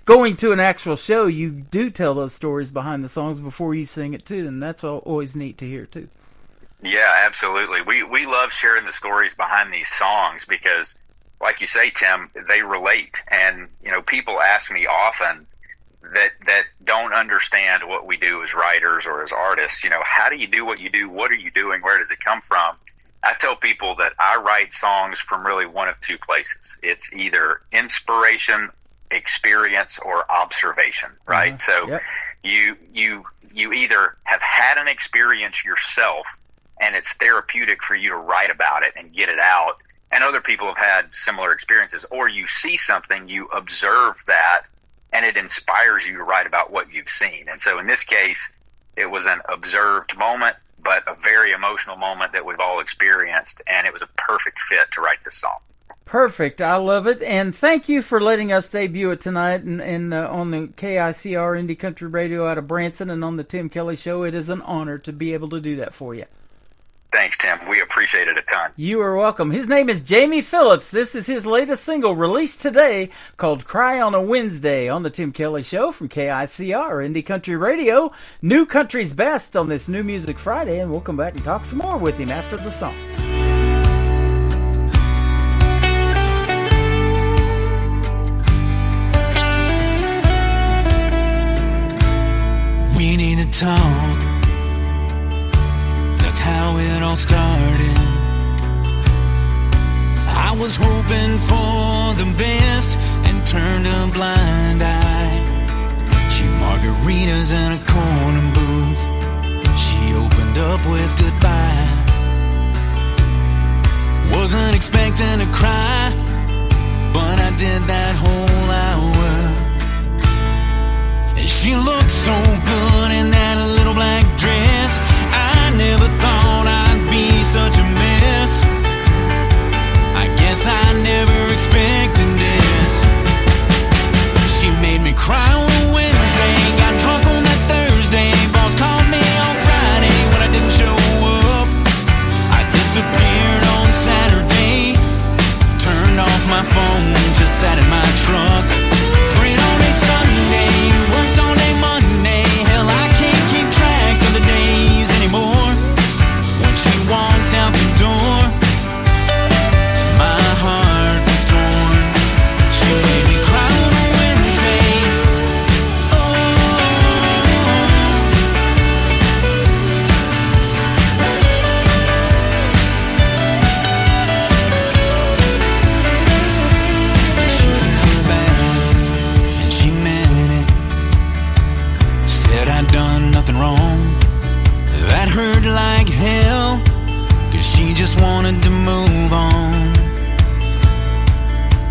Speaker 4: going to an actual show, you do tell those stories behind the songs before you sing it, too, and that's always neat to hear, too.
Speaker 9: Yeah, absolutely. We love sharing the stories behind these songs because, like you say, Tim, they relate. And, people ask me often, that don't understand what we do as writers or as artists. How do you do what you do? What are you doing? Where does it come from? I tell people that I write songs from really one of two places. It's either inspiration, experience, or observation, right? So
Speaker 4: yep.
Speaker 9: you either have had an experience yourself and it's therapeutic for you to write about it and get it out, and other people have had similar experiences, or you see something, you observe that, and it inspires you to write about what you've seen. And so in this case, it was an observed moment, but a very emotional moment that we've all experienced, and it was a perfect fit to write this song.
Speaker 4: Perfect. I love it. And thank you for letting us debut it tonight and on the KICR Indie Country Radio out of Branson and on the Tim Kelly Show. It is an honor to be able to do that for you.
Speaker 9: Thanks, Tim. We appreciate it a ton.
Speaker 4: You are welcome. His name is Jamie Phillips. This is his latest single released today called Cry on a Wednesday on the Tim Kelly Show from KICR Indie Country Radio. New Country's Best on this New Music Friday, and we'll come back and talk some more with him after the song.
Speaker 5: We need to talk. That's how it all started. I was hoping for the best and turned a blind eye. Cheap margaritas in a corner booth. She opened up with goodbye. Wasn't expecting to cry, but I did that whole hour. She looked so good in that little black dress. I never thought I'd be such a mess. I guess I never expected this. She made me cry on a Wednesday, got drunk on that Thursday. Boss called me on Friday when I didn't show up. I disappeared on Saturday, turned off my phone, just sat in my truck. Prayed on a Sunday, worked on a Monday. Hell, I can't keep track of the days anymore. When she walked out the door, my heart was torn. She made me cry on a Wednesday. She felt bad and she meant it. Said I'd done nothing wrong. That hurt like hell, 'cause she just wanted to move on.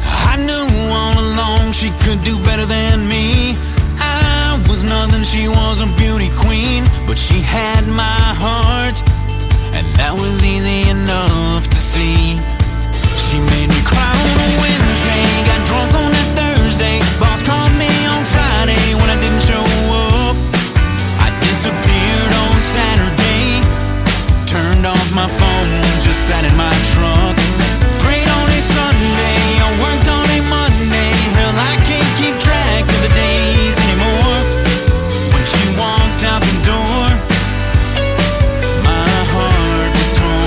Speaker 5: I knew all along she could do better than me. I was nothing, she was a beauty queen, but she had my heart, and that was easy enough to see. She made me cry on a Wednesday, got drunk on that Thursday. Boss called me on Friday when I didn't show up. I disappeared on Saturday, turned off my phone, just sat in my truck. Prayed on a Sunday, I worked on a Monday. Hell, I can't keep track of the days anymore. When she walked out the door, my heart was torn.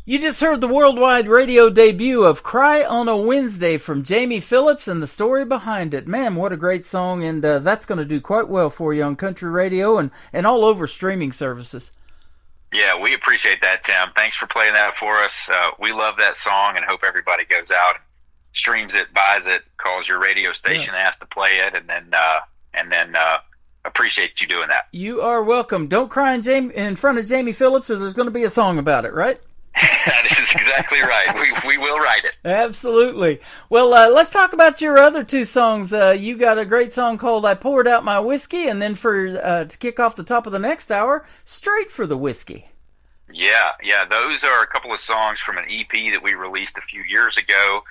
Speaker 4: You just heard the worldwide radio debut of Cry on a Wednesday from Jamie Phillips and the story behind it. Man, what a great song, and that's going to do quite well for you on country radio and all over streaming services.
Speaker 9: Yeah, we appreciate that, Tim. Thanks for playing that for us. We love that song and hope everybody goes out, streams it, buys it, calls your radio station, asks to play it, and then appreciate you doing that.
Speaker 4: You are welcome. Don't cry in front of Jamie Phillips, or there's going to be a song about it, right?
Speaker 9: That is exactly right. We will write it.
Speaker 4: Absolutely. Well, let's talk about your other two songs. You got a great song called I Poured Out My Whiskey, and then to kick off the top of the next hour, Straight for the Whiskey.
Speaker 9: Yeah. Those are a couple of songs from an EP that we released a few years ago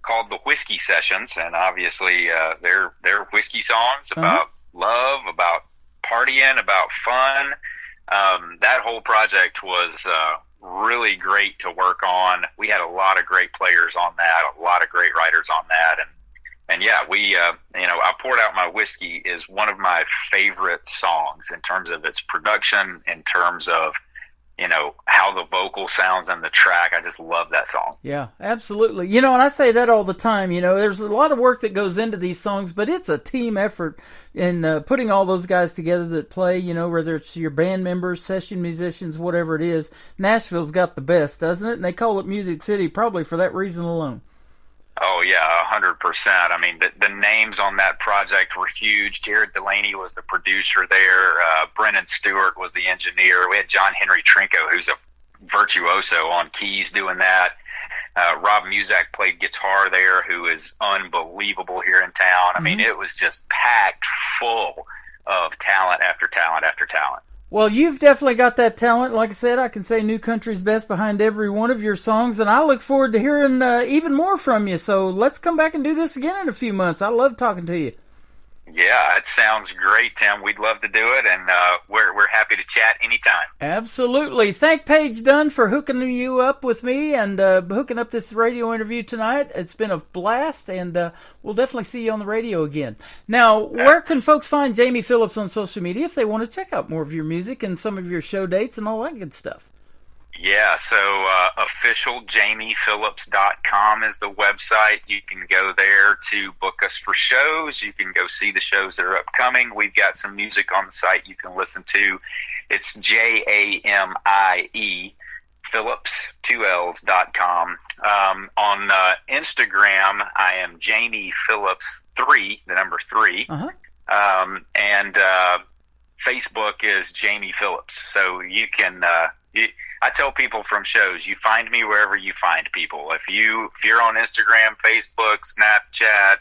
Speaker 9: called The Whiskey Sessions, and obviously they're whiskey songs about love, about partying, about fun. That whole project was really great to work on. We had a lot of great players on that, a lot of great writers on that, and yeah, we I Poured Out My Whiskey is one of my favorite songs in terms of its production, in terms of how the vocal sounds on the track. I just love that song.
Speaker 4: Yeah, absolutely. And I say that all the time. There's a lot of work that goes into these songs, but it's a team effort in putting all those guys together that play, whether it's your band members, session musicians, whatever it is. Nashville's got the best, doesn't it? And they call it Music City probably for that reason alone.
Speaker 9: Oh, yeah, 100%. I mean, the names on that project were huge. Jared Delaney was the producer there. Brennan Stewart was the engineer. We had John Henry Trinko, who's a virtuoso on keys doing that. Rob Muzak played guitar there, who is unbelievable here in town. I mean, it was just packed full of talent after talent after talent.
Speaker 4: Well, you've definitely got that talent. Like I said, I can say New Country's best behind every one of your songs, and I look forward to hearing even more from you. So let's come back and do this again in a few months. I love talking to you.
Speaker 9: Yeah, it sounds great, Tim. We'd love to do it, and we're happy to chat anytime.
Speaker 4: Absolutely. Thank Paige Dunn for hooking you up with me and hooking up this radio interview tonight. It's been a blast, and we'll definitely see you on the radio again. Now, where can folks find Jamie Phillips on social media if they want to check out more of your music and some of your show dates and all that good stuff?
Speaker 9: Yeah, so officialjamiephillips.com is the website. You can go there to book us for shows. You can go see the shows that are upcoming. We've got some music on the site you can listen to. It's JAMIE Phillips, 2Ls.com. On Instagram, I am Jamie Phillips 3, the number 3. And Facebook is Jamie Phillips. So you can... I tell people from shows, you find me wherever you find people. If you're on Instagram, Facebook, Snapchat,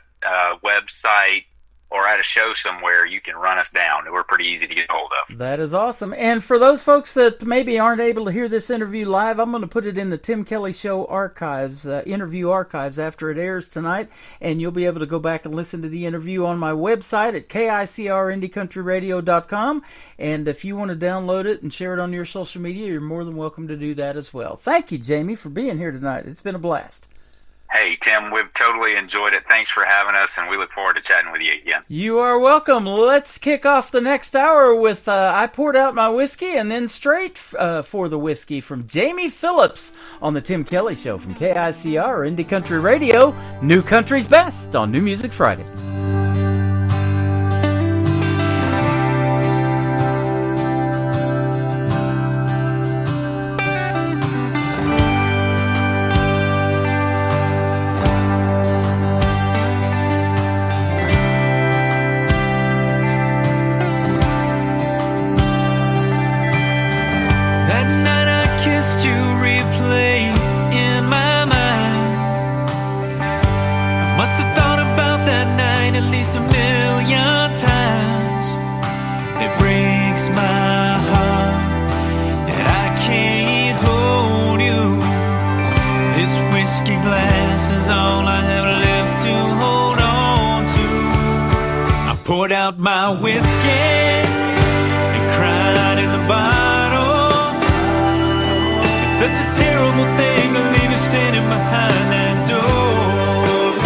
Speaker 9: website, or at a show somewhere, you can run us down. We're pretty easy to get hold of.
Speaker 4: That is awesome. And for those folks that maybe aren't able to hear this interview live, I'm going to put it in the Tim Kelly Show archives, interview archives after it airs tonight, and you'll be able to go back and listen to the interview on my website at KICRIndieCountryRadio.com. And if you want to download it and share it on your social media, you're more than welcome to do that as well. Thank you, Jamie, for being here tonight. It's been a blast.
Speaker 9: Hey, Tim, we've totally enjoyed it. Thanks for having us, and we look forward to chatting with you again.
Speaker 4: You are welcome. Let's kick off the next hour with I Poured Out My Whiskey, and then Straight for the Whiskey from Jamie Phillips on the Tim Kelly Show from KICR Indie Country Radio, New Country's Best on New Music Friday.
Speaker 5: Poured out my whiskey and cried in the bottle. It's such a terrible thing to leave you standing behind that door.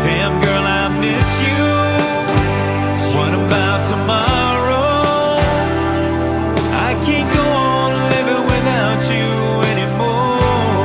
Speaker 5: Damn girl, I miss you. What about tomorrow? I can't go on living without you anymore.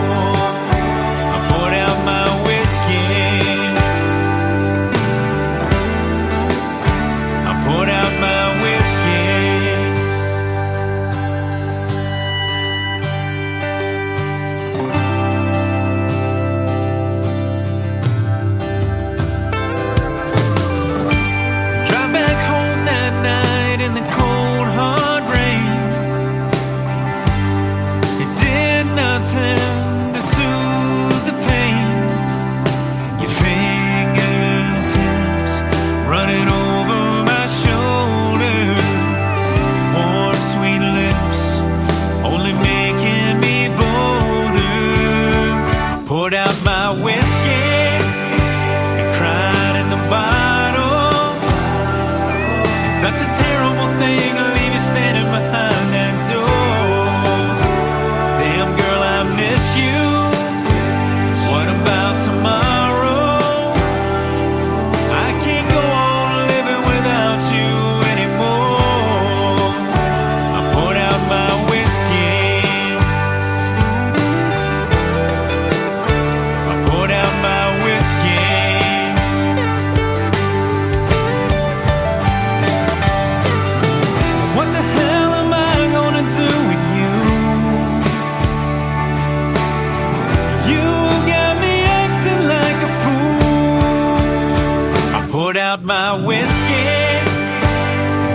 Speaker 5: out my whiskey.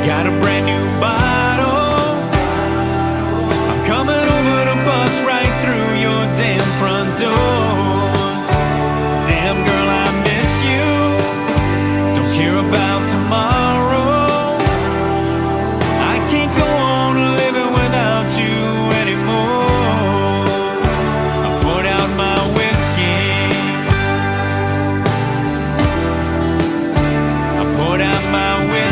Speaker 5: Got a brand new bottle. I'm coming over to bust right through your damn front door. Damn girl, I miss you. Don't care about tomorrow. I can't go on living without you anymore. I put out my whiskey. I put out my whiskey.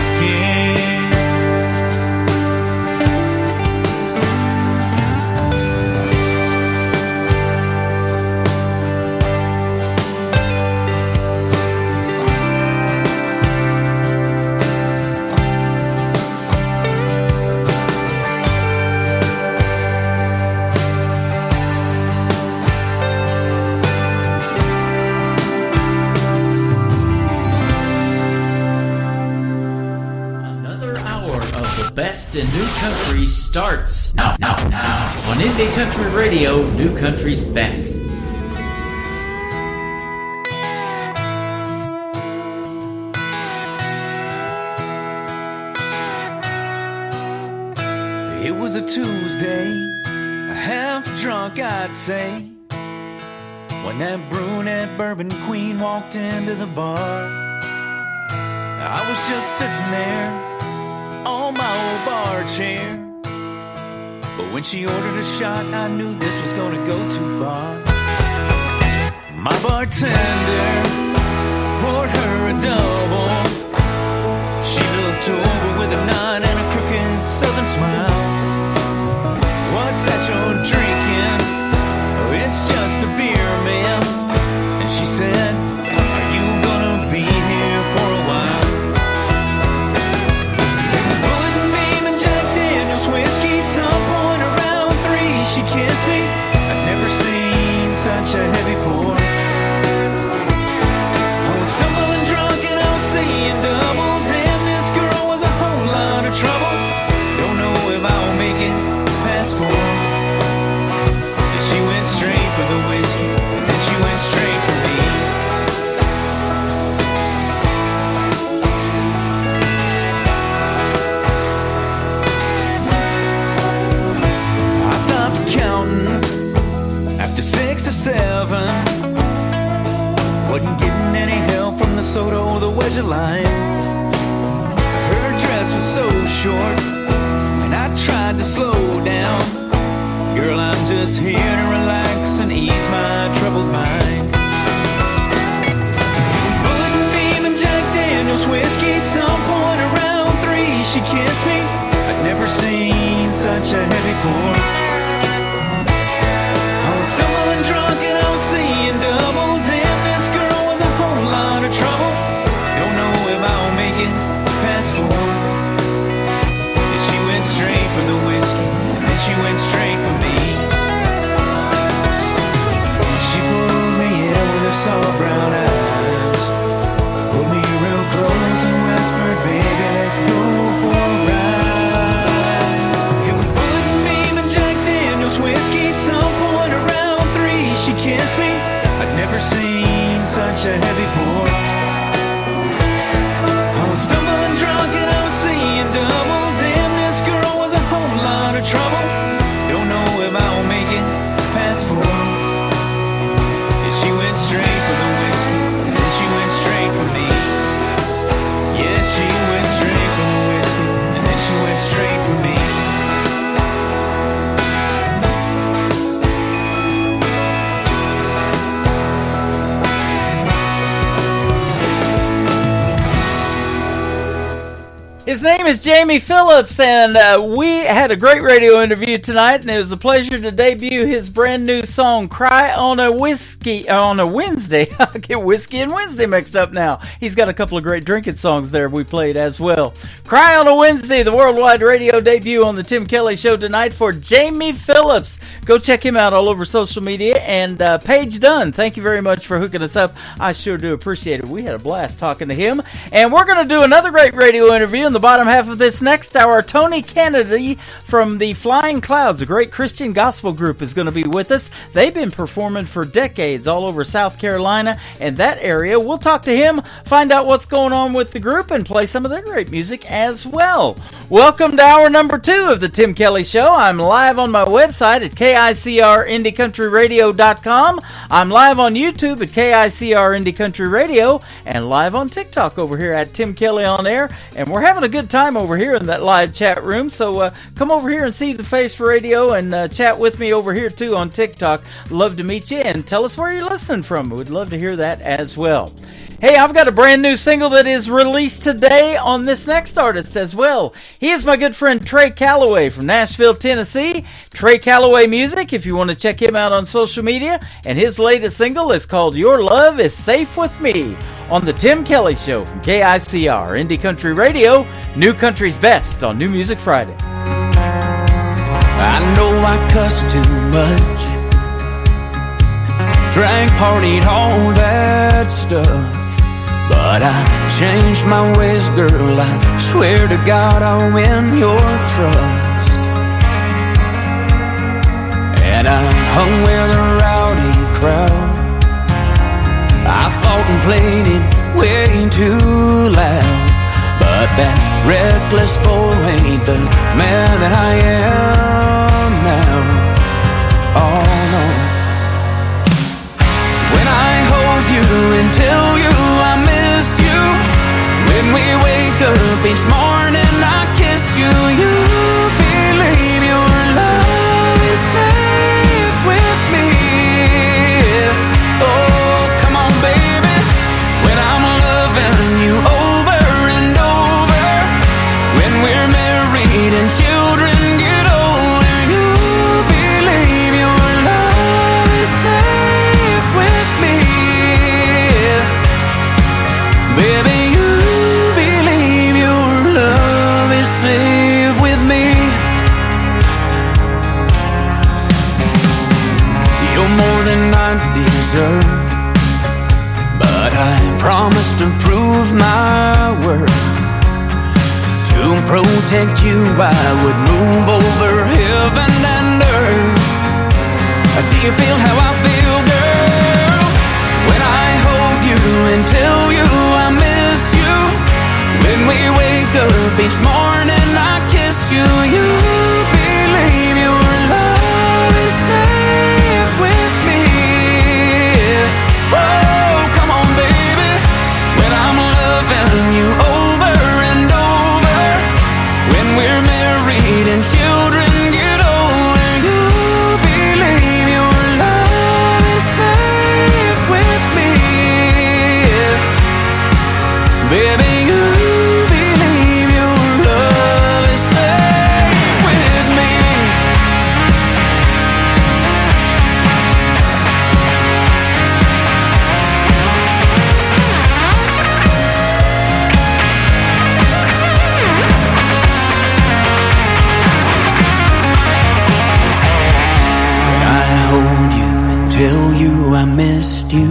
Speaker 4: Another hour of the best in new country starts now on Indie Country Radio, New Country's best.
Speaker 5: It was a Tuesday, a half drunk I'd say, when that brunette bourbon queen walked into the bar. I was just sitting there on my old bar chair, but when she ordered a shot, I knew this was gonna go too far. My bartender poured her a double. She looked over with a nod and a crooked southern smile. What's that you're drinking? Oh, it's just a beer, ma'am. And she said, are you gonna be here for a while? It was Bullet and Beam and Jack Daniels whiskey. Some point around 3, she kissed me. I'd never seen such a heavy pour. I was stumbling drunk and I was seeing double. Damn, this girl was a whole lot of trouble. Don't know if I'll make it past 4. And she went straight for the whiskey, and then she went straight for me. I stopped counting after 6 or 7. Wasn't getting any help from the soda or the wedge of lime. Her dress was so short, and I tried to slow down. Girl, I'm just here to relax and ease my troubled mind. It was Bullet and Beam and Jack Daniels whiskey. Some point around 3, she kissed me. I'd never seen such a heavy pour. I was stumbling drunk and I was seeing double. Damn, this girl was a whole lot of trouble. Don't know if I'll make it past 4. And she went straight for the whiskey, and then she went straight for me. She pulled me in with her soft brown eyes, pulled me real close and whispered, baby, let's go for a ride. It was Bullet and Beam and Jack Daniels whiskey. Some point around 3, she kissed me. I'd never seen such a heavy pour. I was stumbling drunk and I was seeing double. Damn, this girl was a whole lot of trouble. Don't know if I'll make it past 4. And she went straight for the whiskey, and then she went straight for me. Yeah, she went straight for the whiskey, and then she went straight for me.
Speaker 4: His name is Jamie Phillips, and we had a great radio interview tonight, and it was a pleasure to debut his brand new song, Cry on a Whiskey, on a Wednesday. I get Whiskey and Wednesday mixed up now. He's got a couple of great drinking songs there we played as well. Cry on a Wednesday, the worldwide radio debut on the Tim Kelly Show tonight for Jamie Phillips. Go check him out all over social media. And Paige Dunn, thank you very much for hooking us up. I sure do appreciate it. We had a blast talking to him. And we're going to do another great radio interview in the the bottom half of this next hour, Tony Kennedy from the Flying Clouds, a great Christian gospel group, is going to be with us. They've been performing for decades all over South Carolina and that area. We'll talk to him, find out what's going on with the group, and play some of their great music as well. Welcome to hour number 2 of the Tim Kelly Show. I'm live on my website at KICRIndieCountryRadio.com. I'm live on YouTube at KICR Indie Country Radio, and live on TikTok over here at Tim Kelly on Air. And we're having a good time over here in that live chat room, so come over here and see the face for radio and chat with me over here too on TikTok. Love to meet you, and tell us where you're listening from. We'd love to hear that as well. Hey, I've got a brand new single that is released today on this next artist as well. He is my good friend Trey Calloway from Nashville, Tennessee. Trey Calloway Music, if you want to check him out on social media. And his latest single is called Your Love Is Safe With Me on The Tim Kelly Show from KICR Indie Country Radio, New Country's Best on New Music Friday.
Speaker 5: I know I cussed too much, drank, partied, all that stuff, but I changed my ways, girl. I swear to God I'll win your trust. And I hung with a rowdy crowd. I fought and played it way too loud, but that reckless boy ain't the man that I am now. Oh no. When I hold you and tell you I miss you, when we wake up each morning I kiss you, you believe your love is safe with me. Oh, come on baby, when I'm loving you over and over, when we're married and children get older, you believe your love is safe with me. Baby, you believe your love is safe with me. You're more than I deserve, but I promise to prove my worth. To protect you I would move over heaven and earth. Do you feel how I feel, girl? When I hold you and tell you I miss you, when we wake up each morning I kiss you, you believe your love is safe with me. Oh, come on baby, when I'm loving you over and over, when we're married and children get older, you believe your love is safe with me. Baby, you believe your love is safe with me. When I hold you and tell you I missed you,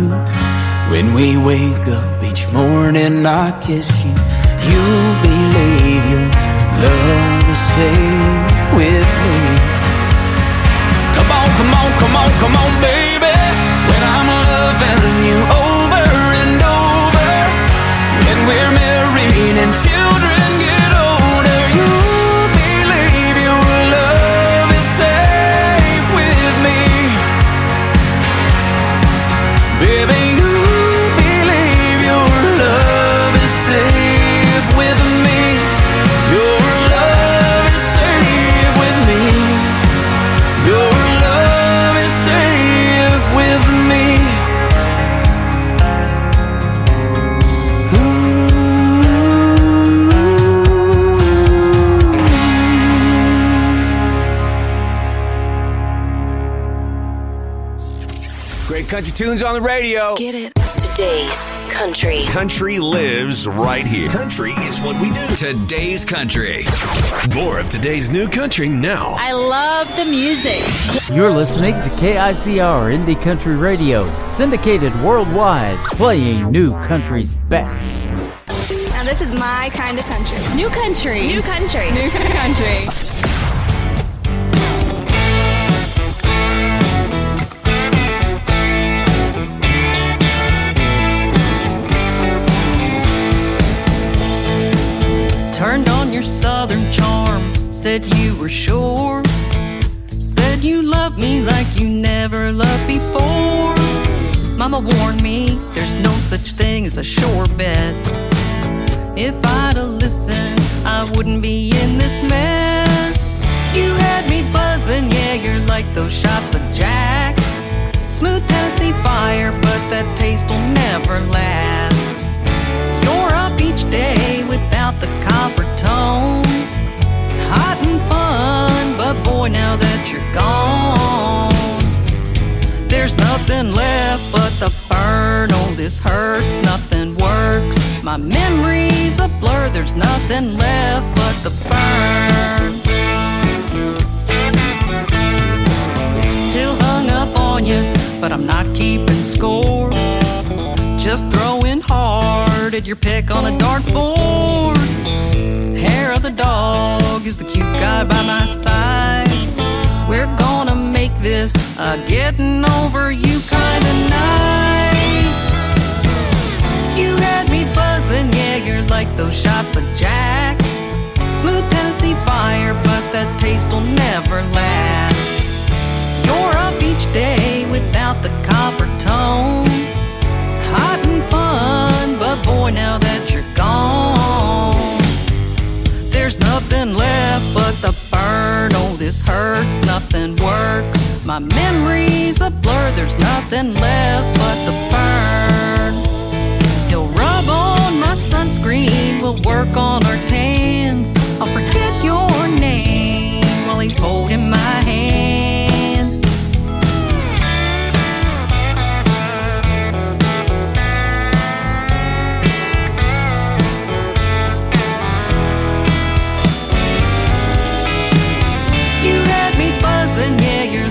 Speaker 5: when we wake up each morning I kiss you, you believe your love is safe with me. Come on, come on, come on, come on, baby, when I'm loving you over and over, when we're married and children get older, you believe your love is safe with me. Baby, you believe your love is safe with me. Your love is safe with me. Your love is safe with me.
Speaker 10: Great country tunes on the radio.
Speaker 11: Get it? Today's country.
Speaker 10: Country lives right here. Country is what we do.
Speaker 12: Today's country. More of today's new country now.
Speaker 7: I love the music.
Speaker 4: You're listening to KICR Indie Country Radio, syndicated worldwide, playing New Country's best.
Speaker 3: I
Speaker 13: this is my kind of country.
Speaker 14: New country.
Speaker 13: New country.
Speaker 14: New country.
Speaker 15: Turned on your southern charm, said you were sure, said you loved me like you never loved before. Mama warned me there's no such thing as a sure bet. If I'd have listened, I wouldn't be in this mess. You had me buzzing, yeah, you're like those shots of Jack. Smooth Tennessee fire, but that taste will never last. You're up each day without the copper tone. Hot and fun, but boy, now that you're gone, there's nothing left but the burn. Oh, this hurts, nothing works. My memory's a blur, there's nothing left but the burn. Still hung up on you, but I'm not keeping score. Just throwing hard at your pick on a dartboard. Hair of the dog is the cute guy by my side. We're gonna make this a getting over you kind of night. You had me buzzing, yeah, you're like those shots of Jack. Smooth Tennessee fire, but that taste will never last. You're up each day without the copper tone. Hot and fun, but boy, now that you're gone, there's nothing left but the burn. Oh, this hurts, nothing works. My memory's a blur, there's nothing left but the burn. He'll rub on my sunscreen, we'll work on our tans. I'll forget your name while he's holding my hand.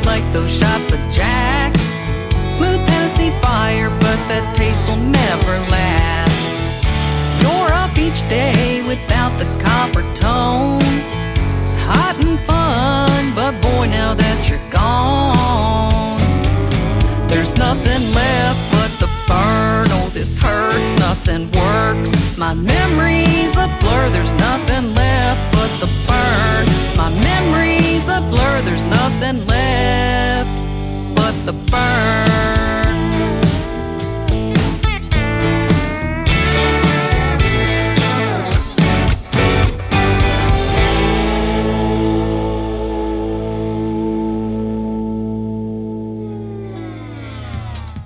Speaker 15: Like those shots of Jack. Smooth Tennessee fire, but that taste will never last. You're up each day without the copper tone. Hot and fun, but boy, now that you're gone, there's nothing left but the burn. Oh, this hurts, nothing works. My memory's a blur, there's nothing left but the burn. My memory's a blur, there's nothing left but the burn.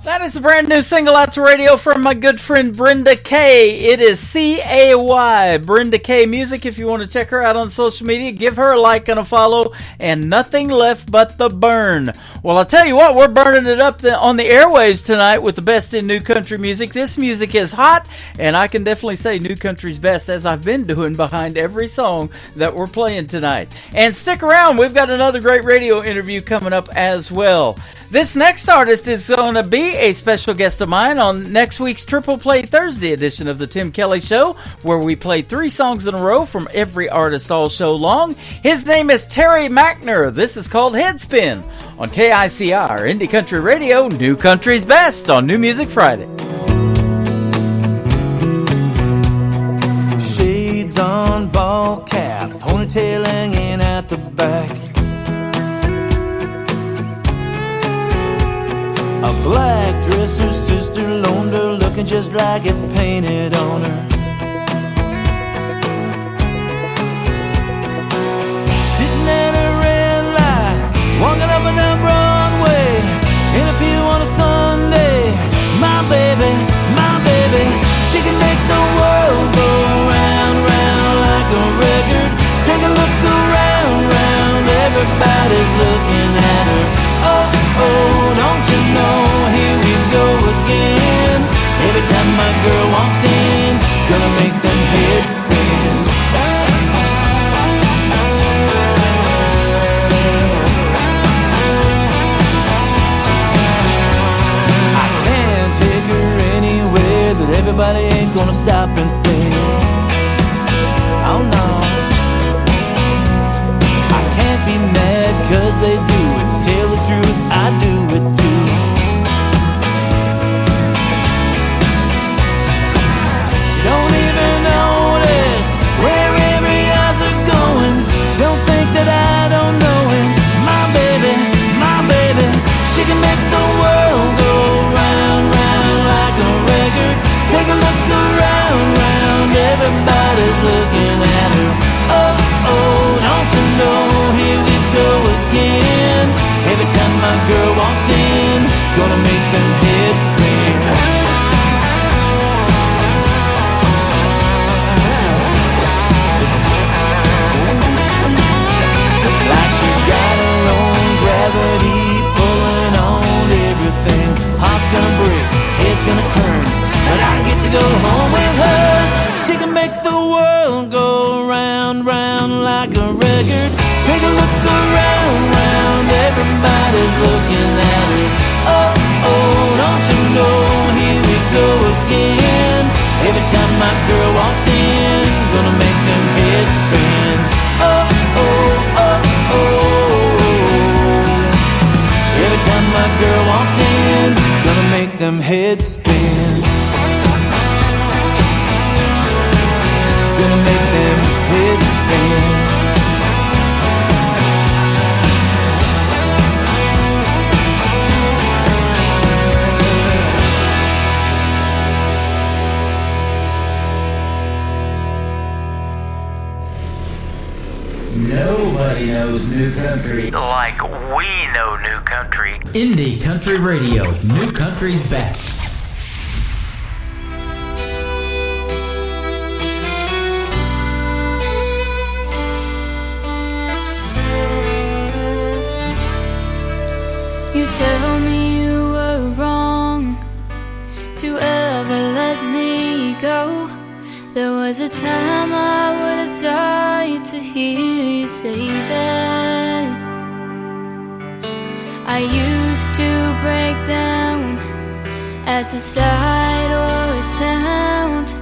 Speaker 4: That is a brand new single out to radio from my good friend Brenda Kay. It is C-A-Y, Brenda Kay Music. If you want to check her out on social media, give her a like and a follow, and nothing left but the burn. Well, I'll tell you what, we're burning it up on the airwaves tonight with the best in new country music. This music is hot, and I can definitely say new country's best, as I've been doing behind every song that we're playing tonight. And stick around, we've got another great radio interview coming up as well. This next artist is going to be a special guest of mine on next week's Triple Play Thursday edition of the Tim Kelly Show, where we play 3 songs in a row from every artist all show long. His name is Terry Mackner. This is called Headspin on KICR, Indie Country Radio, New Country's Best on New Music Friday.
Speaker 16: Shades on, ball cap, ponytail hanging out the back. A black dress her sister loaned her, looking just like it's painted on her. Sitting at a red light, walking up and down Broadway, in a pew on a Sunday. My baby, she can make the world go round, round like a record. Take a look around, round, everybody's looking at her. Oh, don't you know, here we go again. Every time my girl walks in, gonna make them heads spin. I can't take her anywhere that everybody ain't gonna stop and stare. my girl walks in, gonna make them heads spin. It's like she's got her own gravity pulling on everything. Heart's gonna break, head's gonna turn, but I get to go home with her. She can make the world go round, round like a record. Take a look around, round, everybody's looking at her. Oh, oh, don't you know, here we go again. Every time my girl walks in, gonna make them heads spin. Oh, oh, oh, oh. Every time my girl walks in, gonna make them heads spin. Gonna make them heads spin.
Speaker 6: Nobody knows new country
Speaker 14: like we know new country.
Speaker 6: Indie Country Radio, new country's best.
Speaker 7: You tell me you were wrong to ever let me go. There was a time I would have died to hear you say that. I used to break down at the sight or a sound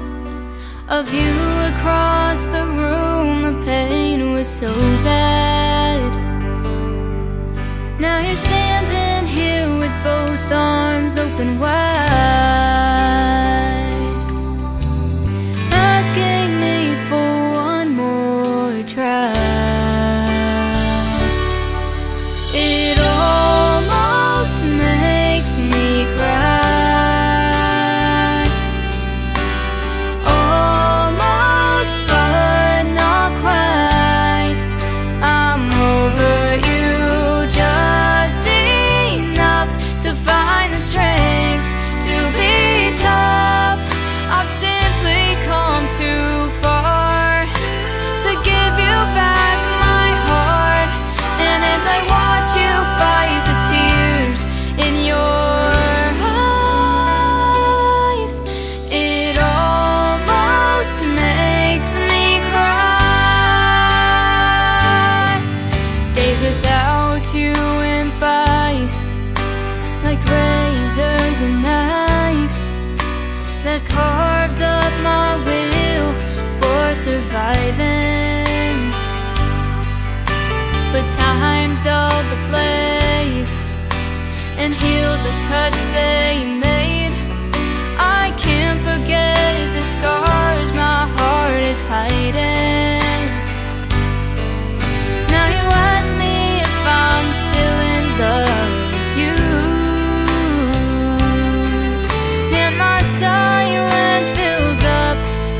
Speaker 7: of you across the room. The pain was so bad. Now you're standing here with both arms open wide, asking me for one more try. It almost makes me cry, almost but not quite. I'm over you just enough to find the strength to be tough. I've simply come too far to give you back my heart. And as I watch you fight the tears in your eyes, it almost makes me cry. Days without you went by like razors and knives that carved up my will for surviving. But time dulled the blades and healed the cuts they made. I can't forget the scars my heart is hiding. Now you ask me if I'm still in love with you, and my silence fills up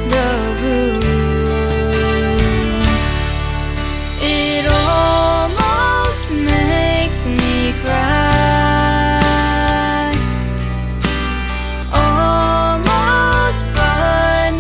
Speaker 7: the room. It almost makes me cry, almost but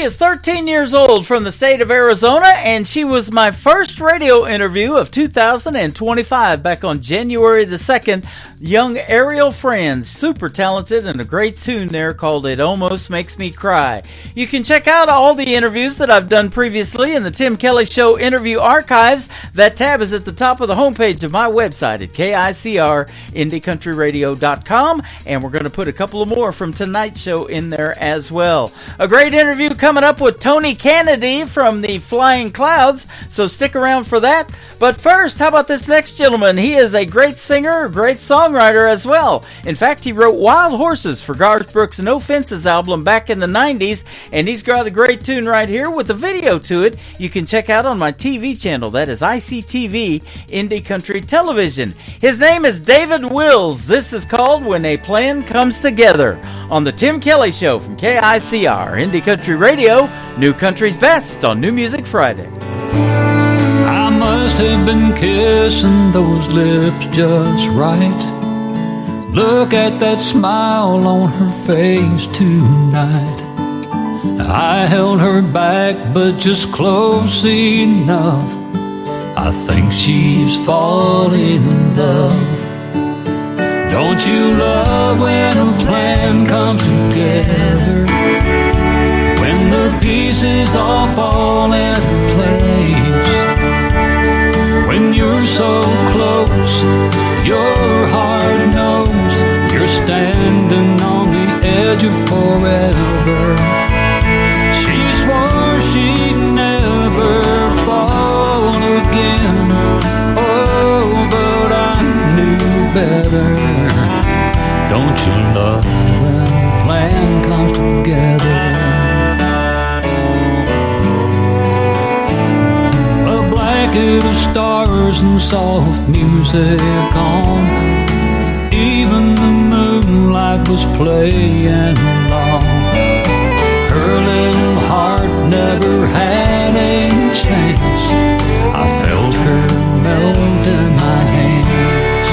Speaker 4: is 13 years old from the state of Arizona, and she was my first radio interview of 2025 back on January the 2nd. Young Ariel Franz, super talented and a great tune there called It Almost Makes Me Cry. You can check out all the interviews that I've done previously in the Tim Kelly Show interview archives. That tab is at the top of the homepage of my website at KICR-IndieCountryRadio.com, and we're going to put a couple of more from tonight's show in there as well. A great interview coming up with Tony Kennedy from the Flying Clouds, so stick around for that. But first, how about this next gentleman? He is a great singer, a great songwriter as well. In fact, he wrote Wild Horses for Garth Brooks' No Fences album back in the 90s, and he's got a great tune right here with a video to it you can check out on my TV channel. That is ICTV, Indie Country Television. His name is David Wills. This is called When a Plan Comes Together on the Tim Kelly Show from KICR, Indie Country Radio, New Country's Best on New Music Friday.
Speaker 17: I must have been kissing those lips just right. Look at that smile on her face tonight. I held her back, but just close enough. I think she's falling in love. Don't you love when a plan comes together? When the pieces all fall into place. When you're so close, your heart knows you're standing on the edge of forever. She swore she'd never fall again. Oh, but I knew better. Don't you love when a plan comes together? Of stars and soft music on. Even the moonlight was playing along. Her little heart never had a chance. I felt her melt in my hands.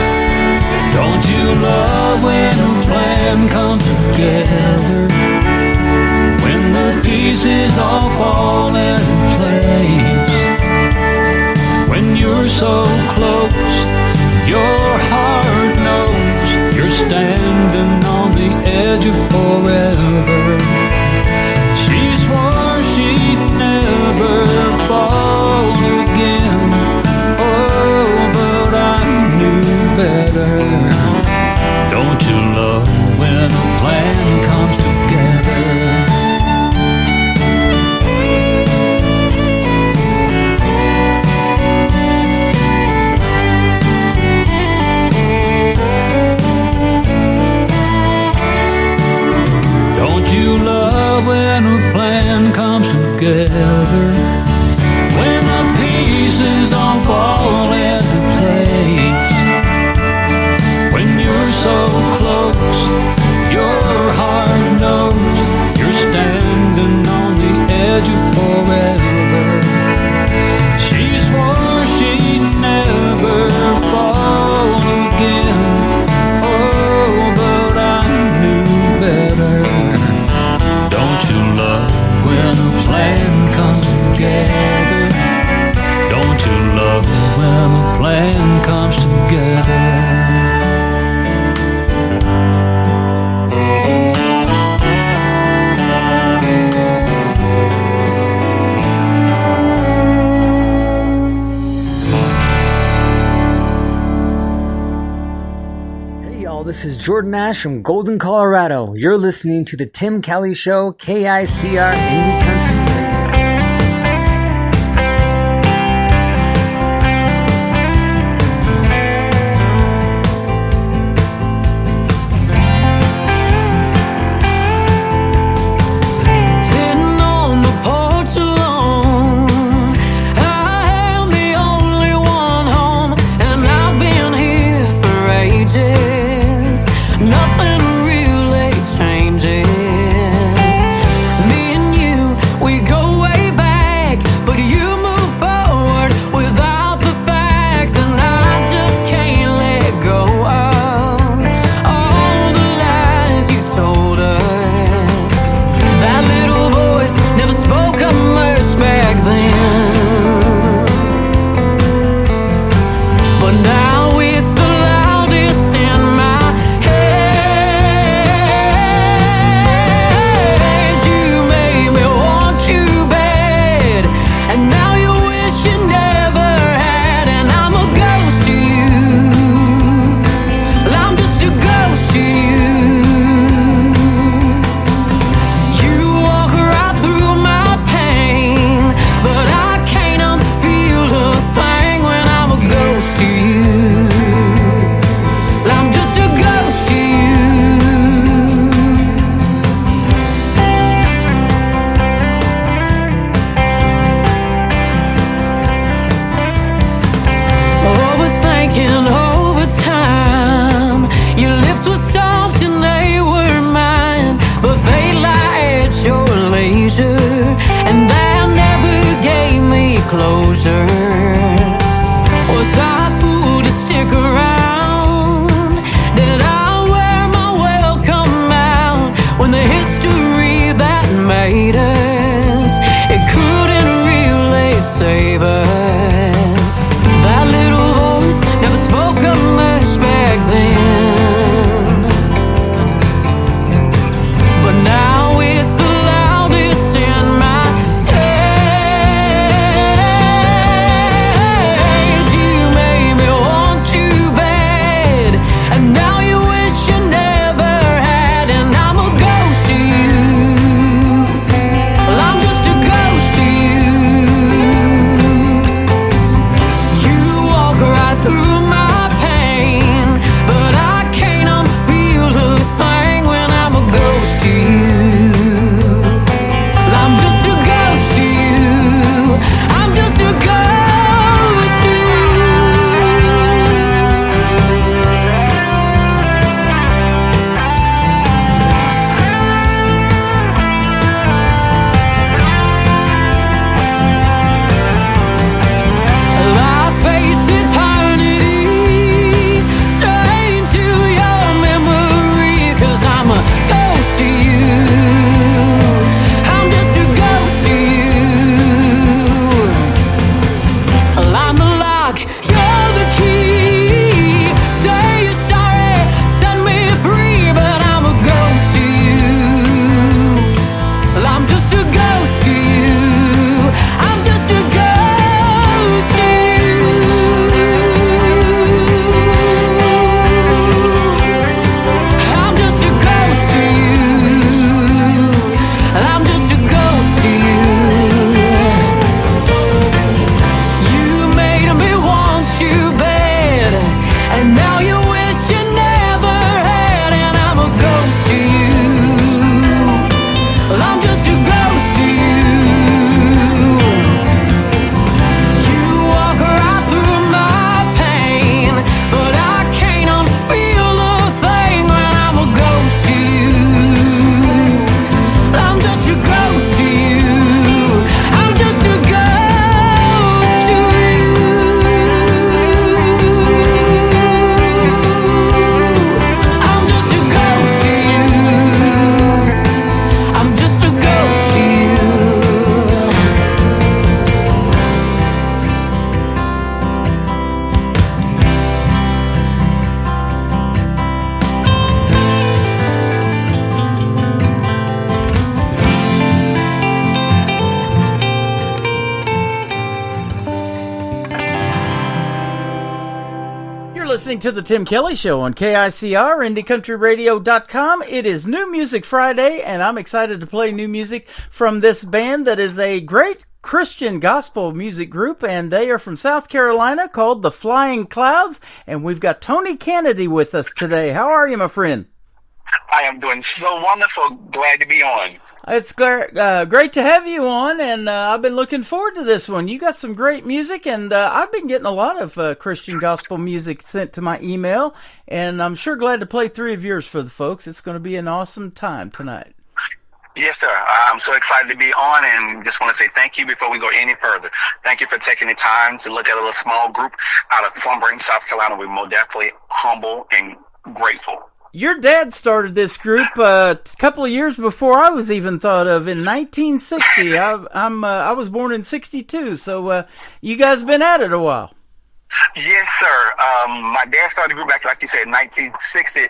Speaker 17: Don't you love when a plan comes together? When the pieces all fall into place. When you're so close, your heart knows you're standing on the edge of forever. She swore she'd never fall again. Oh, but I knew better. Don't you love when a plan comes together? When a plan comes together, when the pieces all fall into place, when you're so close, your heart knows you're standing on the edge of forever. She swore she'd never fall again. Oh, but I knew better. Don't you love when a plan comes together? Don't you love when a plan comes together?
Speaker 18: This is Jordan Ash from Golden, Colorado. You're listening to The Tim Kelly Show, KICR Indie Country Radio.
Speaker 16: Sitting on the porch alone, I am the only one home, and I've been here for ages. Nothing really changes. Me and you, we
Speaker 15: closure. Was I fool to stick around? Did I wear my welcome out when the history that made us, it couldn't really save us? That little voice never spoke up much back then, but now it's the loudest in my head. You made me want you bad, and now you wish you never had. And I'm a ghost to you. Well, I'm just a ghost to you. You walk right through my pain, but I can't unfeel a thing when I'm a ghost to you. Well, I'm just a ghost to you. I'm just a ghost to you. I face eternity, chained to your memory, 'cause I'm a ghost to you. I'm just a ghost to you. Well, I'm the lock, you're the key. Say you're sorry, set me free, but I'm a ghost to you. Well, I'm just a ghost to you. I'm just a ghost to you. I'm just a ghost to you. I'm just a ghost to you. You made me want you bad, and now you wish you never had. And I'm a ghost to you. Well, I'm just a ghost to you. You walk right through my pain, but I can't unfeel a thing when I'm a ghost to you. I'm just a ghost to you. I'm just a ghost to you. I'm just a ghost to you. I'm just a ghost to you.
Speaker 4: You're listening to the Tim Kelly Show on KICR, IndieCountryRadio.com. It is New Music Friday, and I'm excited to play new music from this band that is a great Christian gospel music group, and they are from South Carolina, called the Flying Clouds, and we've got Tony Kennedy with us today. How are you, my friend?
Speaker 19: I am doing so wonderful. Glad to be on.
Speaker 4: It's great to have you on, and I've been looking forward to this one. You got some great music, and I've been getting a lot of Christian gospel music sent to my email, and I'm sure glad to play 3 of yours for the folks. It's going to be an awesome time tonight.
Speaker 19: Yes, sir. I'm so excited to be on, and just want to say thank you before we go any further. Thank you for taking the time to look at a little small group out of Flumberton, South Carolina. We're most definitely humble and grateful.
Speaker 4: Your dad started this group a couple of years before I was even thought of, in 1960. I was born in 62, so you guys been at it a while.
Speaker 19: Yes, sir. My dad started the group back, like you said, 1960.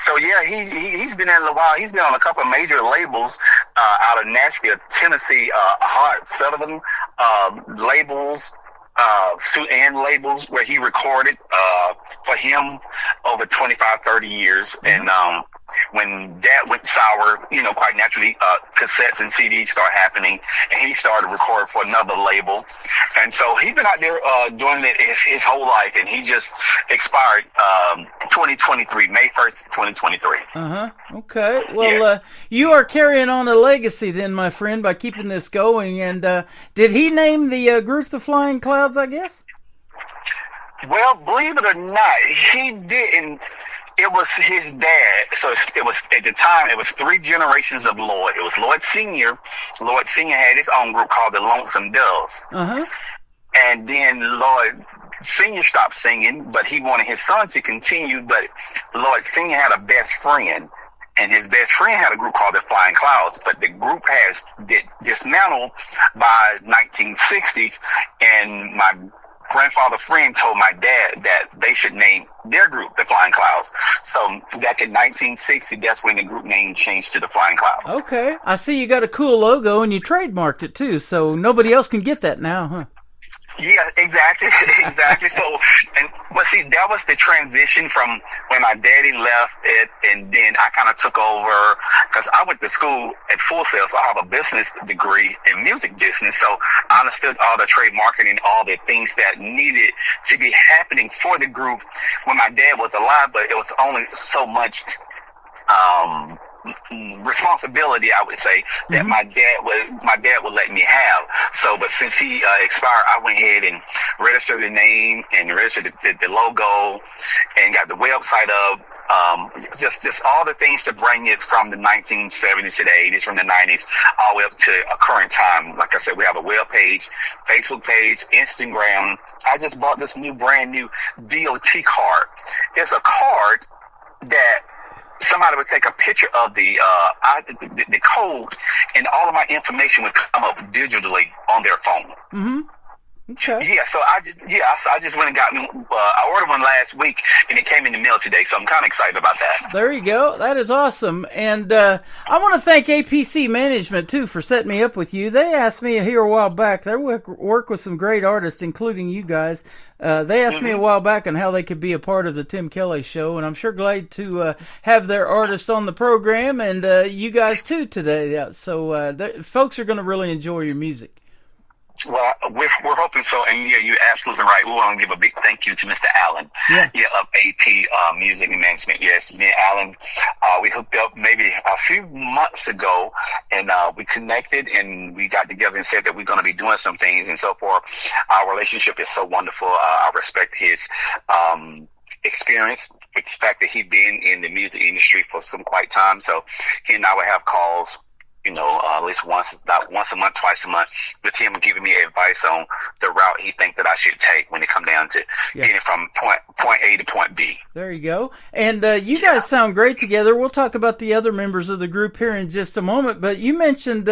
Speaker 19: So yeah, he's been at it a while. He's been on a couple of major labels out of Nashville, Tennessee, Hart Sullivan labels. Suit and labels, where he recorded for him over 25, 30 years. And when Dad went sour, quite naturally, cassettes and CDs started happening, and he started recording for another label. And so he's been out there doing it his whole life, and he just expired 2023, May 1st, 2023.
Speaker 4: Okay. Well, you are carrying on a legacy then, my friend, by keeping this going. And did he name the group the Flying Clouds, I guess?
Speaker 19: Well, believe it or not, he didn't. It was his dad. So it was, at the time, it was 3 generations of Lloyd. It was Lloyd Sr. Lloyd Sr. had his own group called the Lonesome Doves.
Speaker 4: Uh-huh.
Speaker 19: And then Lloyd Sr. stopped singing, but he wanted his son to continue. But Lloyd Sr. had a best friend, and his best friend had a group called the Flying Clouds. But the group has dismantled by 1960s, and my grandfather friend told my dad that they should name their group the Flying Clouds. So back in 1960, that's when the group name changed to the Flying Clouds.
Speaker 4: Okay. I see you got a cool logo and you trademarked it too, so nobody else can get that now, huh?
Speaker 19: Yeah, exactly, exactly. So, but see, that was the transition from when my daddy left it, and then I kind of took over, because I went to school at Full Sail, so I have a business degree in music business. So I understood all the trade marketing, all the things that needed to be happening for the group when my dad was alive, but it was only so much responsibility, I would say, that my dad would let me have. So, but since he expired, I went ahead and registered the name and registered the logo and got the website up. Just all the things to bring it from the 1970s to the 80s, from the 90s, all the way up to a current time. Like I said, we have a web page, Facebook page, Instagram. I just bought this brand new DOT card. It's a card that somebody would take a picture of the code, and all of my information would come up digitally on their phone.
Speaker 4: Mm-hmm. Okay.
Speaker 19: Yeah, so I just went and got me. I ordered one last week, and it came in the mail today. So I'm kind of excited about that.
Speaker 4: There you go. That is awesome. And I want to thank APC Management too for setting me up with you. They asked me here a while back. They work with some great artists, including you guys. They asked me a while back on how they could be a part of the Tim Kelly Show, and I'm sure glad to have their artist on the program, and you guys too today. Yeah, so folks are going to really enjoy your music.
Speaker 19: Well, we're hoping so, and yeah, you're absolutely right. We want to give a big thank you to Mr. Allen, of AP Music and Management. Yes, me and Allen, we hooked up maybe a few months ago, and we connected, and we got together and said that we're going to be doing some things and so forth. Our relationship is so wonderful. I respect his experience, with the fact that he'd been in the music industry for some quite time. So he and I would have calls, at least once a month, twice a month, with him giving me advice on the route he thinks that I should take when it come down to getting from point A to point B.
Speaker 4: There you go. And you guys sound great together. We'll talk about the other members of the group here in just a moment, but you mentioned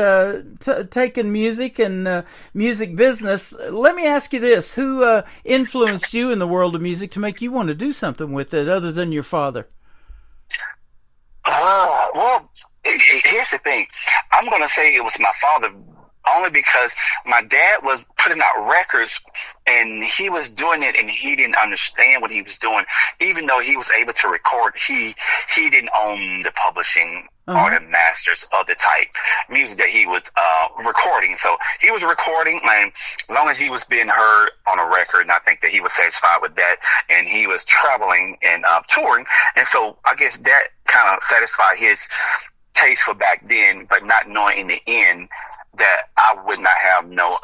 Speaker 4: taking music and music business. Let me ask you this. Who influenced you in the world of music to make you want to do something with it other than your father?
Speaker 19: Well, here's the thing. I'm going to say it was my father, only because my dad was putting out records, and he was doing it, and he didn't understand what he was doing. Even though he was able to record, he didn't own the publishing or the masters of the type music that he was recording. So he was recording, and as long as he was being heard on a record, and I think that he was satisfied with that, and he was traveling and touring, and so I guess that kind of satisfied his taste for back then, but not knowing in the end that I would not have no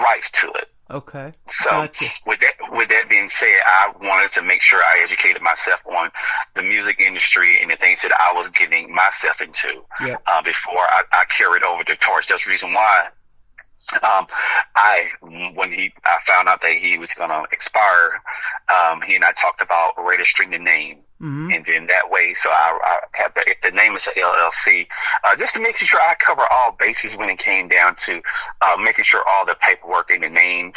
Speaker 19: rights to it.
Speaker 4: Okay.
Speaker 19: So
Speaker 4: gotcha.
Speaker 19: with that being said, I wanted to make sure I educated myself on the music industry and the things that I was getting myself into before I carried over the torch. That's the reason why when I found out that he was going to expire, he and I talked about registering the name. Mm-hmm. And then that way, so I have if the name is an LLC, just to make sure I cover all bases when it came down to making sure all the paperwork in the name,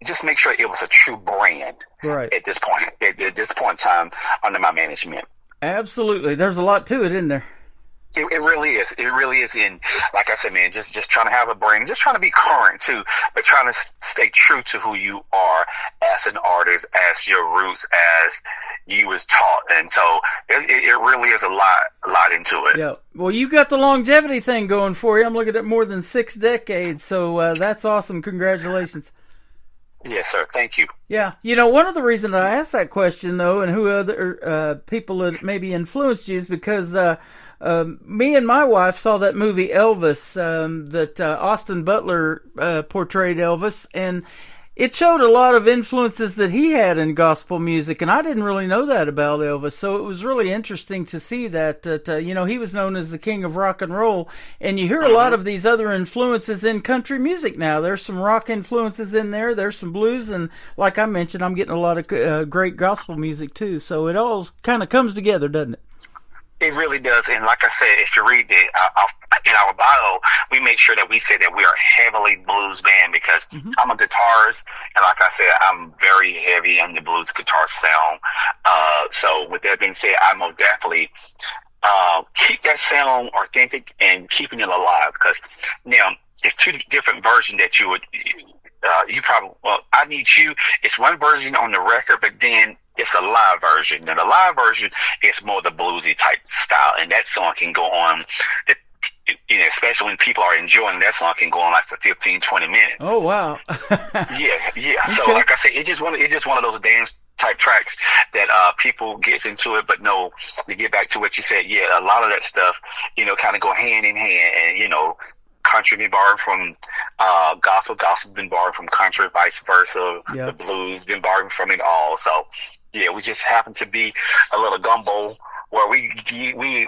Speaker 19: just make sure it was a true brand.
Speaker 4: Right.
Speaker 19: At this point in time, under my management.
Speaker 4: Absolutely, there's a lot to it, isn't there?
Speaker 19: It really is. It really is. And like I said, man, just trying to have a brain, just trying to be current too, but trying to stay true to who you are as an artist, as your roots, as you was taught. And so it really is a lot into it.
Speaker 4: Yeah. Well, you got the longevity thing going for you. I'm looking at more than 6 decades. So that's awesome. Congratulations.
Speaker 19: Yes, sir. Thank you.
Speaker 4: Yeah. One of the reasons I asked that question, though, and who other people that maybe influenced you is because me and my wife saw that movie Elvis that Austin Butler portrayed Elvis, and it showed a lot of influences that he had in gospel music, and I didn't really know that about Elvis. So it was really interesting to see that, you know, he was known as the king of rock and roll, and you hear a lot of these other influences in country music now. There's some rock influences in there, there's some blues, and like I mentioned, I'm getting a lot of great gospel music too. So it all kind of comes together, doesn't it?
Speaker 19: It really does, and like I said, if you read in our bio, we make sure that we say that we are heavily blues band because I'm a guitarist, and like I said, I'm very heavy on the blues guitar sound. So with that being said, I most definitely keep that sound authentic and keeping it alive because now it's two different versions that you would. You probably I Need You. It's one version on the record, but then it's a live version. And the live version is more the bluesy type style, and that song can go on. You know, especially when people are enjoying that song, can go on like for 15, 20 minutes.
Speaker 4: Oh wow!
Speaker 19: yeah.
Speaker 4: Okay.
Speaker 19: So like I said, it's just one of those dance type tracks that people gets into it. But no, to get back to what you said, yeah, a lot of that stuff, you know, kind of go hand in hand, and you know. Country been borrowed from gospel been borrowed from country, vice versa.
Speaker 4: Yeah.
Speaker 19: The blues been borrowed from it all. So yeah, we just happen to be a little gumbo where we're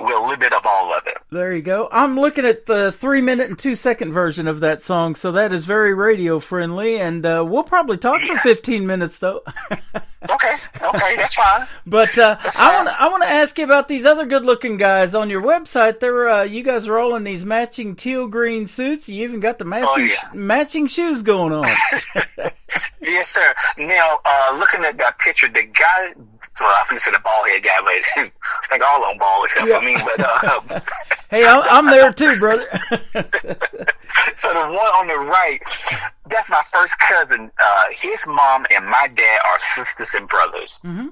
Speaker 19: a little bit of all of it.
Speaker 4: There you go. I'm looking at the 3-minute and 2-second version of that song, so that is very radio friendly, and we'll probably talk for 15 minutes though.
Speaker 19: Okay, that's fine.
Speaker 4: But I want to ask you about these other good-looking guys on your website. They're you guys are all in these matching teal green suits. You even got the matching shoes going on.
Speaker 19: Yes, sir. Now, looking at that picture, the guy. Well, I think it's the bald head guy, but I think all of them bald except for me. But
Speaker 4: hey, I'm there too, brother.
Speaker 19: So the one on the right, that's my first cousin. His mom and my dad are sisters and brothers. Mm-hmm.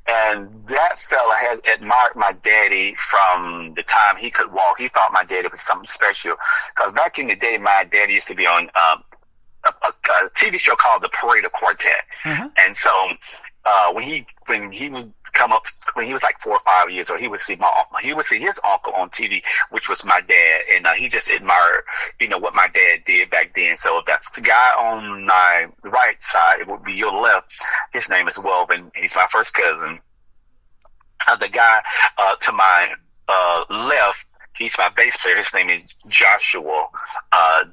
Speaker 19: And that fella has admired my daddy from the time he could walk. He thought my daddy was something special. Because back in the day, my daddy used to be on a TV show called The Parade Quartet. Mm-hmm. And so when he would come up, when he was like 4 or 5 years old, he would see his uncle on TV, which was my dad, and he just admired, you know, what my dad did back then. So that's the guy on my right side. It would be your left. His name is Welvin. He's my first cousin. The guy to my left, he's my bass player. His name is Joshua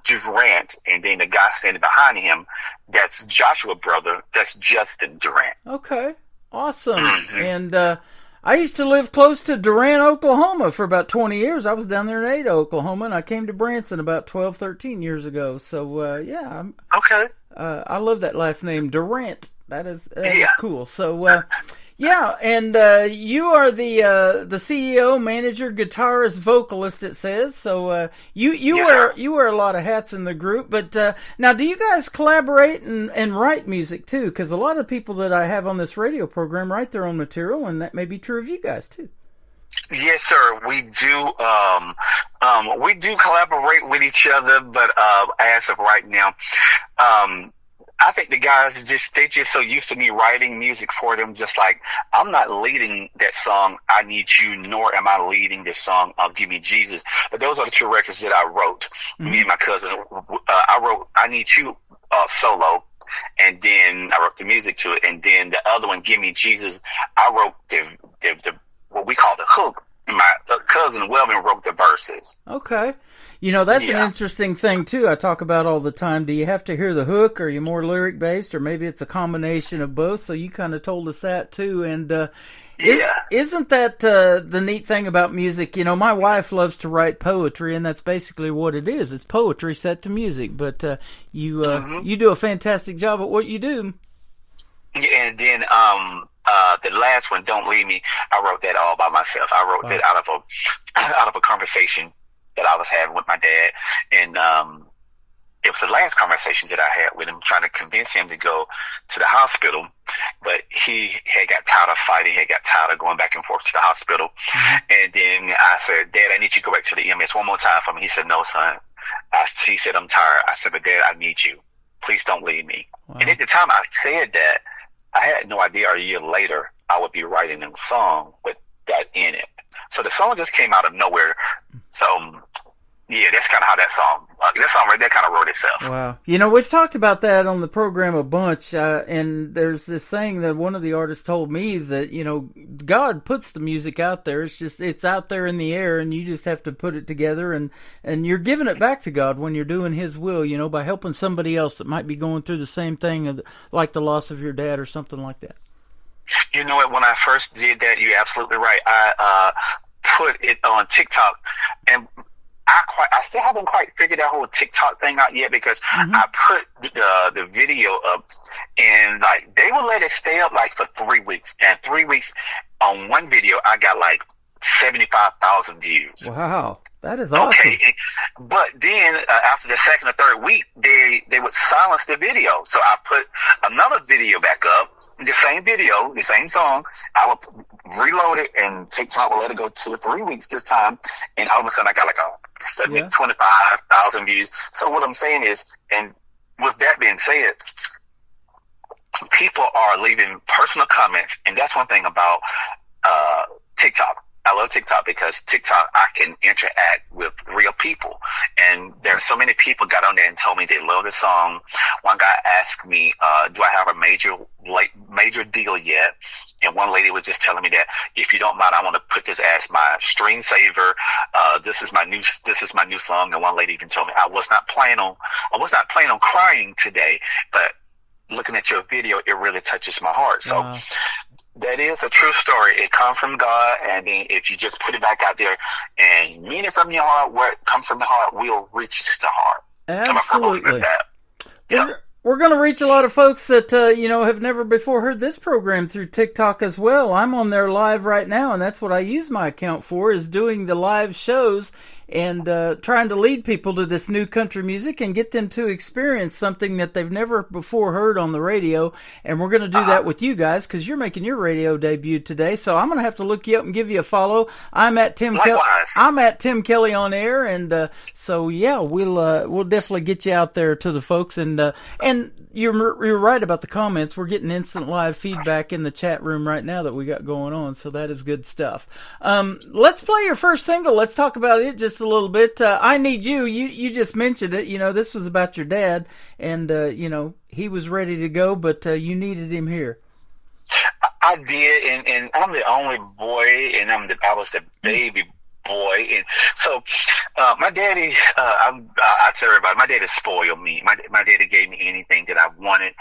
Speaker 19: Durant. And then the guy standing behind him, that's Joshua's brother. That's Justin Durant.
Speaker 4: Okay. Awesome. Mm-hmm. And I used to live close to Durant, Oklahoma for about 20 years. I was down there in Ada, Oklahoma, and I came to Branson about 12, 13 years ago. So, yeah.
Speaker 19: Okay.
Speaker 4: I love that last name, Durant. That is cool. So, yeah, and you are the CEO, manager, guitarist, vocalist. It says so. You wear a lot of hats in the group. But now, do you guys collaborate and write music too? Because a lot of people that I have on this radio program write their own material, and that may be true of you guys too.
Speaker 19: Yes, sir. We do. We do collaborate with each other, but as of right now, I think the guys they're just so used to me writing music for them. Just like I'm not leading that song, I Need You, nor am I leading this song, Give Me Jesus. But those are the two records that I wrote. Mm-hmm. Me and my cousin, I wrote I Need You solo, and then I wrote the music to it. And then the other one, Give Me Jesus, I wrote the what we call the hook. My cousin Welvin wrote the verses.
Speaker 4: Okay. You know, that's an interesting thing, too, I talk about all the time. Do you have to hear the hook, or are you more lyric-based, or maybe it's a combination of both? So you kind of told us that, too. And isn't that the neat thing about music? You know, my wife loves to write poetry, and that's basically what it is. It's poetry set to music. But you do a fantastic job at what you do.
Speaker 19: Yeah, and then the last one, Don't Leave Me, I wrote that all by myself. I wrote that out of a conversation that I was having with my dad, and it was the last conversation that I had with him, trying to convince him to go to the hospital, but he had got tired of fighting, he had got tired of going back and forth to the hospital. Mm-hmm. And then I said, Dad, I need you to go back to the EMS one more time for me. He said, no, son. He said, I'm tired. I said, but Dad, I need you. Please don't leave me. Wow. And at the time I said that, I had no idea a year later I would be writing a song with that in it. So the song just came out of nowhere. So yeah, that's kind of how that song right there kind of wrote itself.
Speaker 4: Wow. You know, we've talked about that on the program a bunch, and there's this saying that one of the artists told me that, you know, God puts the music out there. It's out there in the air, and you just have to put it together, and you're giving it back to God when you're doing His will, you know, by helping somebody else that might be going through the same thing, like the loss of your dad or something like that.
Speaker 19: You know what? When I first did that, you're absolutely right. I put it on TikTok, and I still haven't quite figured that whole TikTok thing out yet, because I put the video up, and like they would let it stay up like for 3 weeks, and 3 weeks on one video I got like 75,000 views.
Speaker 4: Wow, that is awesome.
Speaker 19: Okay, but then after the second or third week, they would silence the video, so I put another video back up. The same video, the same song. I would reload it, and TikTok will let it go 2 or 3 weeks this time, and all of a sudden I got like 25,000 views. So what I'm saying is, and with that being said, people are leaving personal comments, and that's one thing about TikTok. I love TikTok because TikTok, I can interact with real people. And there's so many people got on there and told me they love the song. One guy asked me, do I have a major deal yet? And one lady was just telling me that, if you don't mind, I want to put this as my screensaver. This is my new song. And one lady even told me I was not planning on crying today, but looking at your video, it really touches my heart. So that is a true story. It comes from God, and then if you just put it back out there and mean it from your heart, what comes from the heart will reach the heart.
Speaker 4: Absolutely. We're going to reach a lot of folks that, have never before heard this program through TikTok as well. I'm on there live right now, and that's what I use my account for, is doing the live shows and trying to lead people to this new country music and get them to experience something that they've never before heard on the radio. And we're going to do that with you guys, because you're making your radio debut today. So I'm going to have to look you up and give you a follow. I'm at Tim Kelly on air, and so yeah, we'll definitely get you out there to the folks. And you're right about the comments. We're getting instant live feedback in the chat room right now that we got going on, so that is good stuff. Let's play your first single. Let's talk about it just a little bit. I Need You. You just mentioned it. You know, this was about your dad, and he was ready to go, but you needed him here.
Speaker 19: I did, and I'm the only boy, and I was the baby boy, and so my daddy, I tell everybody, my daddy spoiled me. My daddy gave me anything that I wanted.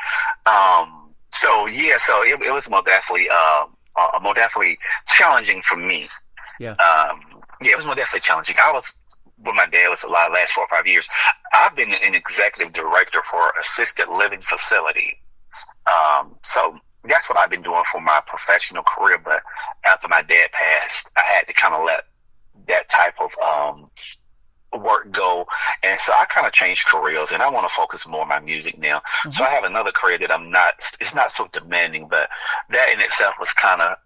Speaker 19: So it was more definitely challenging for me.
Speaker 4: Yeah.
Speaker 19: It was more definitely challenging. I was with my dad was alive last 4 or 5 years. I've been an executive director for assisted living facility. So that's what I've been doing for my professional career. But after my dad passed, I had to kind of let that type of work go. And so I kind of changed careers, and I want to focus more on my music now. Mm-hmm. So I have another career that it's not so demanding, but that in itself was kind of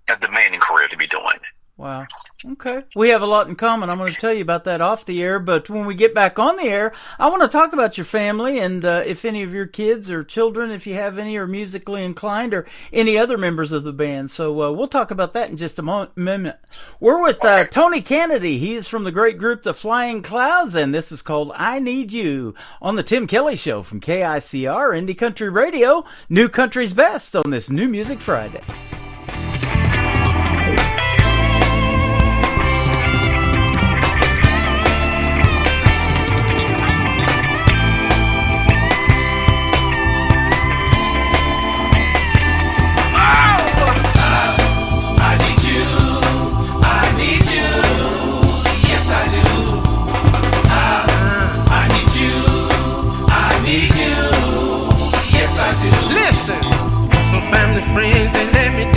Speaker 19: a demanding career to be doing.
Speaker 4: Wow. Okay. We have a lot in common. I'm going to tell you about that off the air, but when we get back on the air, I want to talk about your family and if any of your kids or children, if you have any, are musically inclined, or any other members of the band. So we'll talk about that in just a minute. We're with Tony Kennedy. He is from the great group The Flying Clouds, and this is called I Need You on the Tim Kelly Show from KICR Indie Country Radio, New Country's Best, on this New Music Friday.
Speaker 20: Listen, some family friends, they let me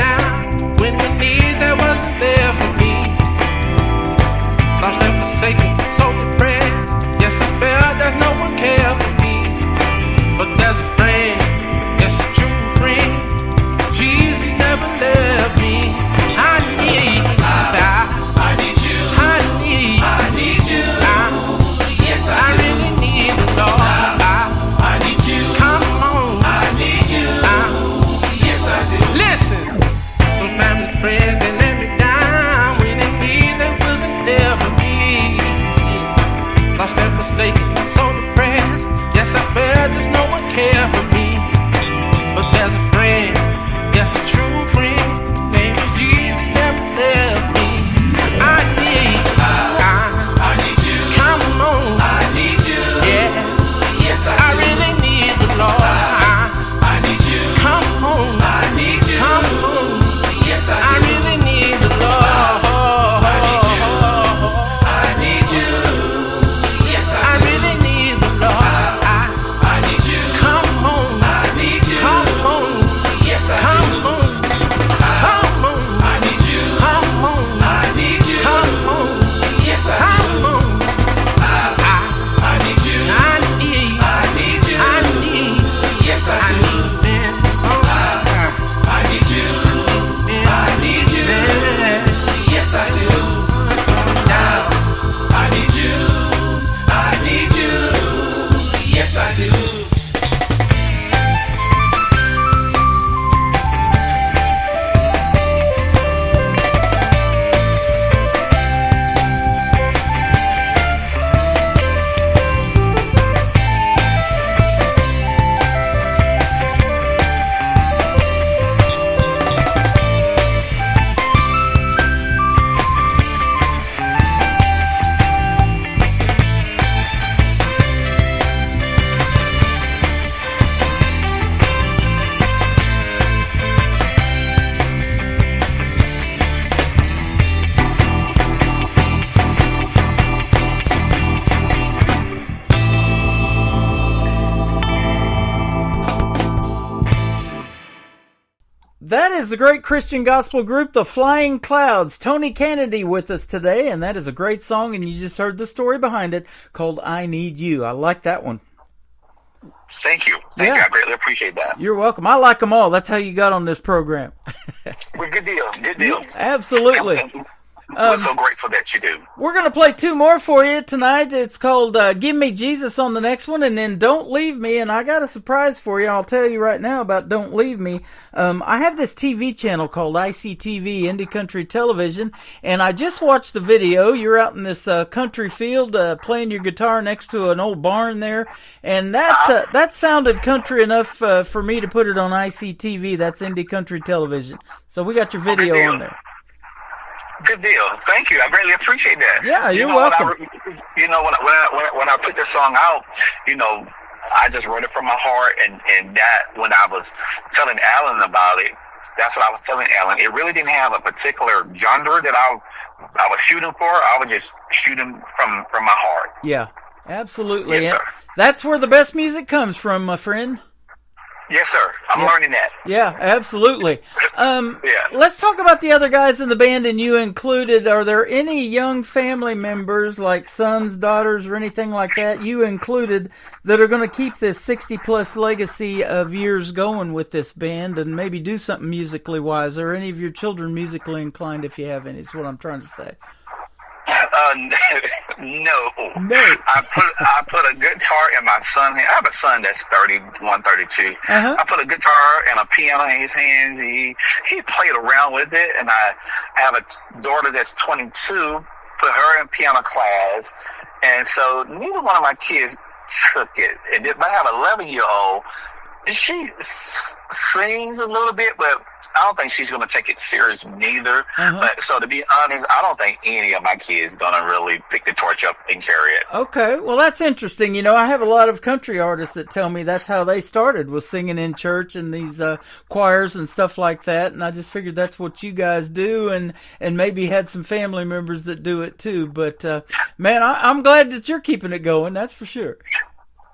Speaker 4: That is the great Christian gospel group, The Flying Clouds. Tony Kennedy with us today, and that is a great song, and you just heard the story behind it called I Need You. I like that one.
Speaker 19: Thank you. Thank you. I greatly appreciate that.
Speaker 4: You're welcome. I like them all. That's how you got on this program.
Speaker 19: Well, good deal. Good deal.
Speaker 4: Absolutely.
Speaker 19: We're so grateful that you do.
Speaker 4: We're going to play two more for you tonight. It's called Give Me Jesus on the next one, and then Don't Leave Me. And I got a surprise for you. I'll tell you right now about Don't Leave Me. I have this TV channel called ICTV, Indie Country Television, and I just watched the video. You're out in this country field playing your guitar next to an old barn there, and that sounded country enough for me to put it on ICTV. That's Indie Country Television. So we got your video on there.
Speaker 19: Good deal. Thank you. I greatly appreciate that.
Speaker 4: Yeah, you're welcome.
Speaker 19: When I put this song out, I just wrote it from my heart, and that when I was telling Alan about it, that's what I was telling Alan. It really didn't have a particular genre that I was shooting for. I was just shooting from my heart.
Speaker 4: Yeah, absolutely.
Speaker 19: Yes, sir.
Speaker 4: That's where the best music comes from, my friend.
Speaker 19: Yes, sir. I'm learning that.
Speaker 4: Yeah, absolutely.
Speaker 19: Yeah.
Speaker 4: Let's talk about the other guys in the band, and you included. Are there any young family members, like sons, daughters, or anything like that, you included, that are going to keep this 60-plus legacy of years going with this band and maybe do something musically wise? Are any of your children musically inclined, if you have any, is what I'm trying to say?
Speaker 19: No. I put a guitar in my son's hand. I have a son that's 31, 32. I put a guitar and a piano in his hands. He played around with it, and I have a daughter that's 22. Put her in piano class, and so neither one of my kids took it. But I have an 11-year-old. She sings a little bit, but I don't think she's going to take it serious neither. But so to be honest, I don't think any of my kids going to really pick the torch up and carry it.
Speaker 4: Okay, well that's interesting. I have a lot of country artists that tell me that's how they started, was singing in church and these choirs and stuff like that. And I just figured that's what you guys do, and maybe had some family members that do it too. But man, I'm glad that you're keeping it going. That's for sure.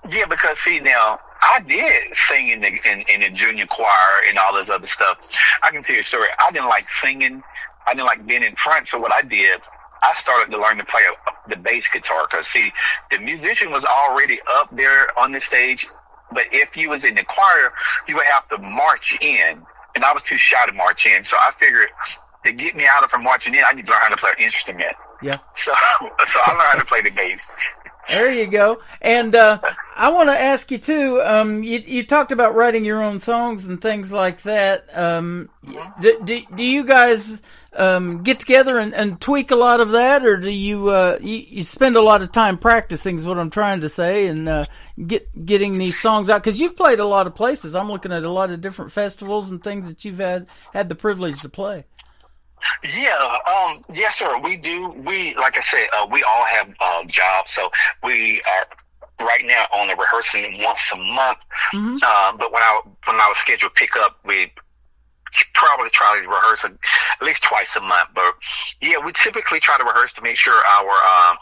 Speaker 19: Yeah, because see now, I did sing in the junior choir and all this other stuff. I can tell you a story. I didn't like singing. I didn't like being in front. So what I did, I started to learn to play the bass guitar. Because see, the musician was already up there on the stage. But if you was in the choir, you would have to march in. And I was too shy to march in. So I figured to get me out of from marching in, I need to learn how to play an instrument.
Speaker 4: Yeah.
Speaker 19: So I learned how to play the bass.
Speaker 4: There you go. And I want to ask you, too, you talked about writing your own songs and things like that. Do you guys get together and tweak a lot of that, or do you spend a lot of time practicing, is what I'm trying to say, and getting these songs out? Because you've played a lot of places. I'm looking at a lot of different festivals and things that you've had the privilege to play.
Speaker 19: Yeah, yes, sir. We do. Like I said, we all have jobs, so we are right now only rehearsing once a month. But when I was scheduled to pick up, we probably try to rehearse at least twice a month. But yeah, we typically try to rehearse to make sure our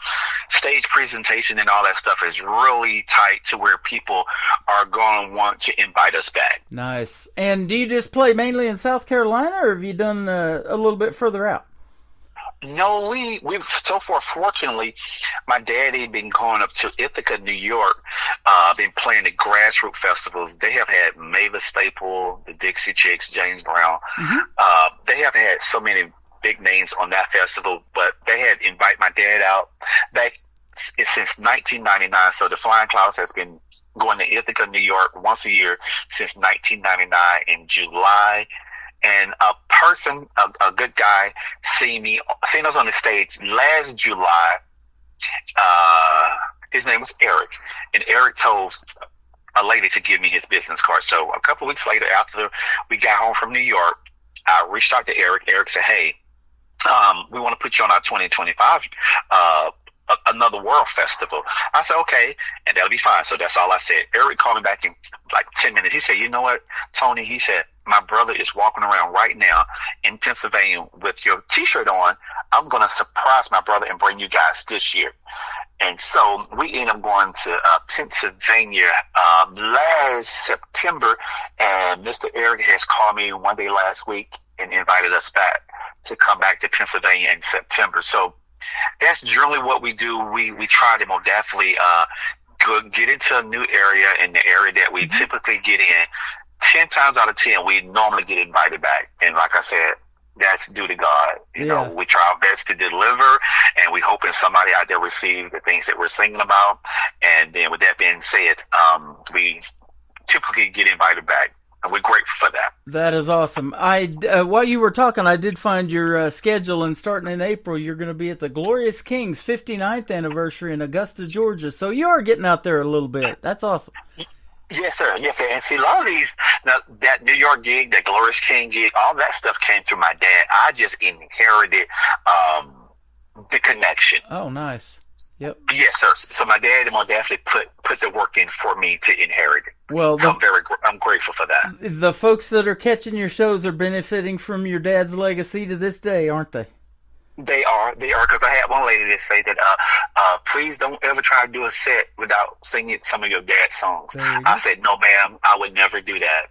Speaker 19: stage presentation and all that stuff is really tight to where people are going to want to invite us back.
Speaker 4: Nice. And do you just play mainly in South Carolina, or have you done a little bit further out?
Speaker 19: No, we've so far, fortunately, my daddy been going up to Ithaca, New York, been playing at grassroots festivals. They have had Mavis Staple, the Dixie Chicks, James Brown. They have had so many big names on that festival, but they had invited my dad out back since 1999. So the Flying Clouds has been going to Ithaca, New York once a year since 1999 in July. And a good guy, seen us on the stage last July. His name was Eric, and Eric told a lady to give me his business card. So a couple of weeks later, after we got home from New York, I reached out to Eric. Eric said, "Hey, we want to put you on our 2025 another world festival." I said, "Okay," and that'll be fine. So that's all I said. Eric called me back in like 10 minutes. He said, "You know what, Tony?" He said, "My brother is walking around right now in Pennsylvania with your T-shirt on. I'm going to surprise my brother and bring you guys this year. And so we ended up going to Pennsylvania last September, and Mr. Eric has called me one day last week and invited us back to come back to Pennsylvania in September. So that's generally what we do. We try to more definitely get into a new area, in the area that we typically get in. 10 times out of 10, we normally get invited back. And like I said, that's due to God. You know, we try our best to deliver, and we hoping somebody out there receive the things that we're singing about. And then with that being said, we typically get invited back, and we're grateful for that.
Speaker 4: That is awesome. While you were talking, I did find your schedule, and starting in April, you're going to be at the Glorious Kings 59th anniversary in Augusta, Georgia. So you are getting out there a little bit. That's awesome.
Speaker 19: Yes, sir. Yes, sir. And see, a lot of these, that New York gig, that Glorious King gig, all that stuff came through my dad. I just inherited the connection.
Speaker 4: Oh, nice. Yep.
Speaker 19: Yes, sir. So my dad most definitely put the work in for me to inherit it.
Speaker 4: Well,
Speaker 19: so I'm grateful for that.
Speaker 4: The folks that are catching your shows are benefiting from your dad's legacy to this day, aren't they?
Speaker 19: They are, because I had one lady that say that, please don't ever try to do a set without singing some of your dad's songs. I said, no, ma'am, I would never do that.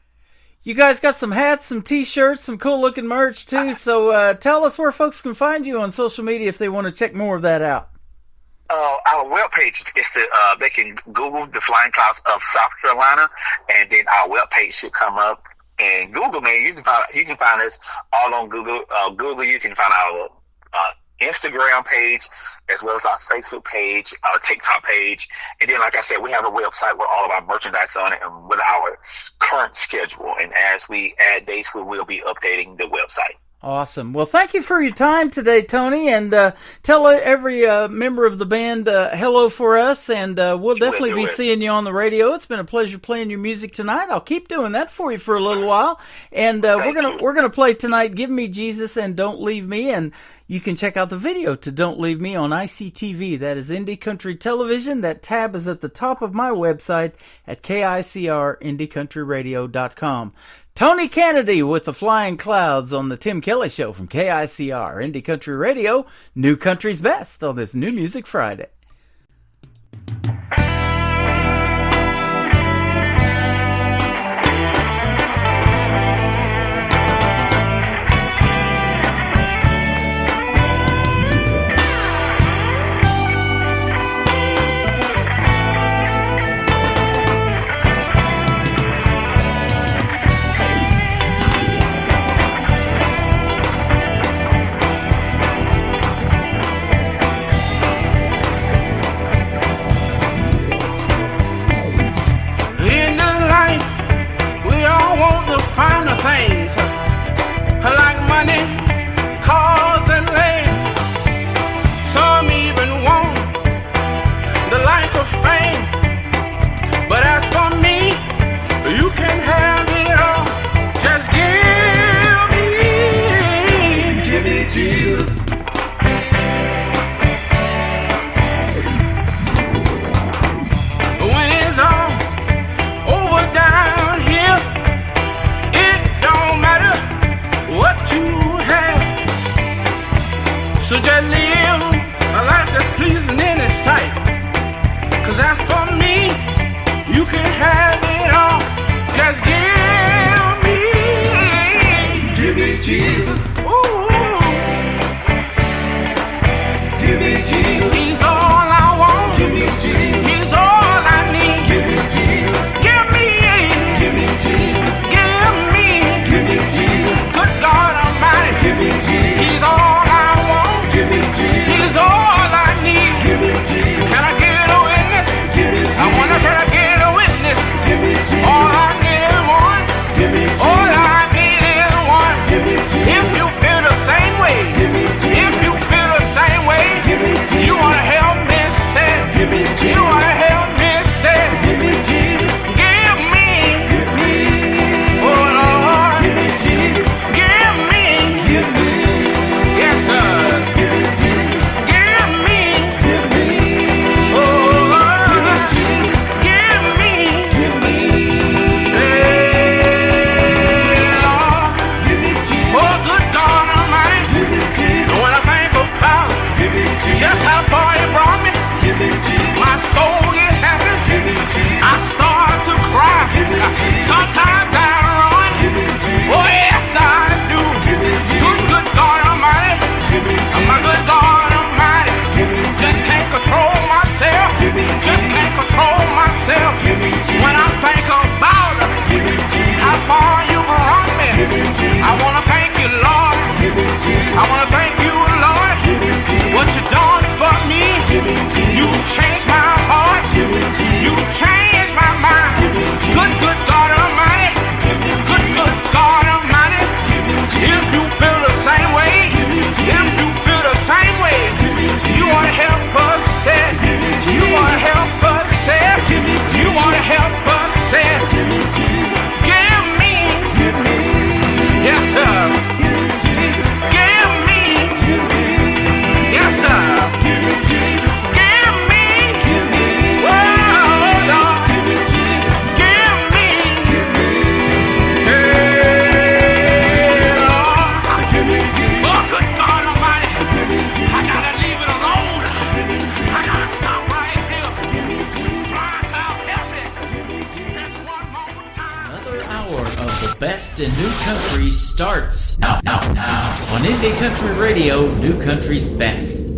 Speaker 4: You guys got some hats, some T-shirts, some cool-looking merch, too, so tell us where folks can find you on social media if they want to check more of that out.
Speaker 19: Our webpage is they can Google the Flying Clouds of South Carolina, and then our webpage should come up. And Google, man, you can find us all on Google. Google, you can find our Instagram page, as well as our Facebook page, our TikTok page. And then, like I said, we have a website with all of our merchandise on it and with our current schedule. And as we add dates, we will be updating the website.
Speaker 4: Awesome. Well, thank you for your time today, Tony, and tell every member of the band hello for us, and we'll definitely be seeing you on the radio. It's been a pleasure playing your music tonight. I'll keep doing that for you for a little while, and we're gonna play tonight Give Me Jesus and Don't Leave Me, and you can check out the video to Don't Leave Me on ICTV. That is Indie Country Television. That tab is at the top of my website at KICRIndieCountryRadio.com. Tony Kennedy with the Flying Clouds on the Tim Kelly Show from KICR Indie Country Radio, New Country's Best on this New Music Friday. hour of the best in new country starts now on Indie Country Radio, New Country's Best.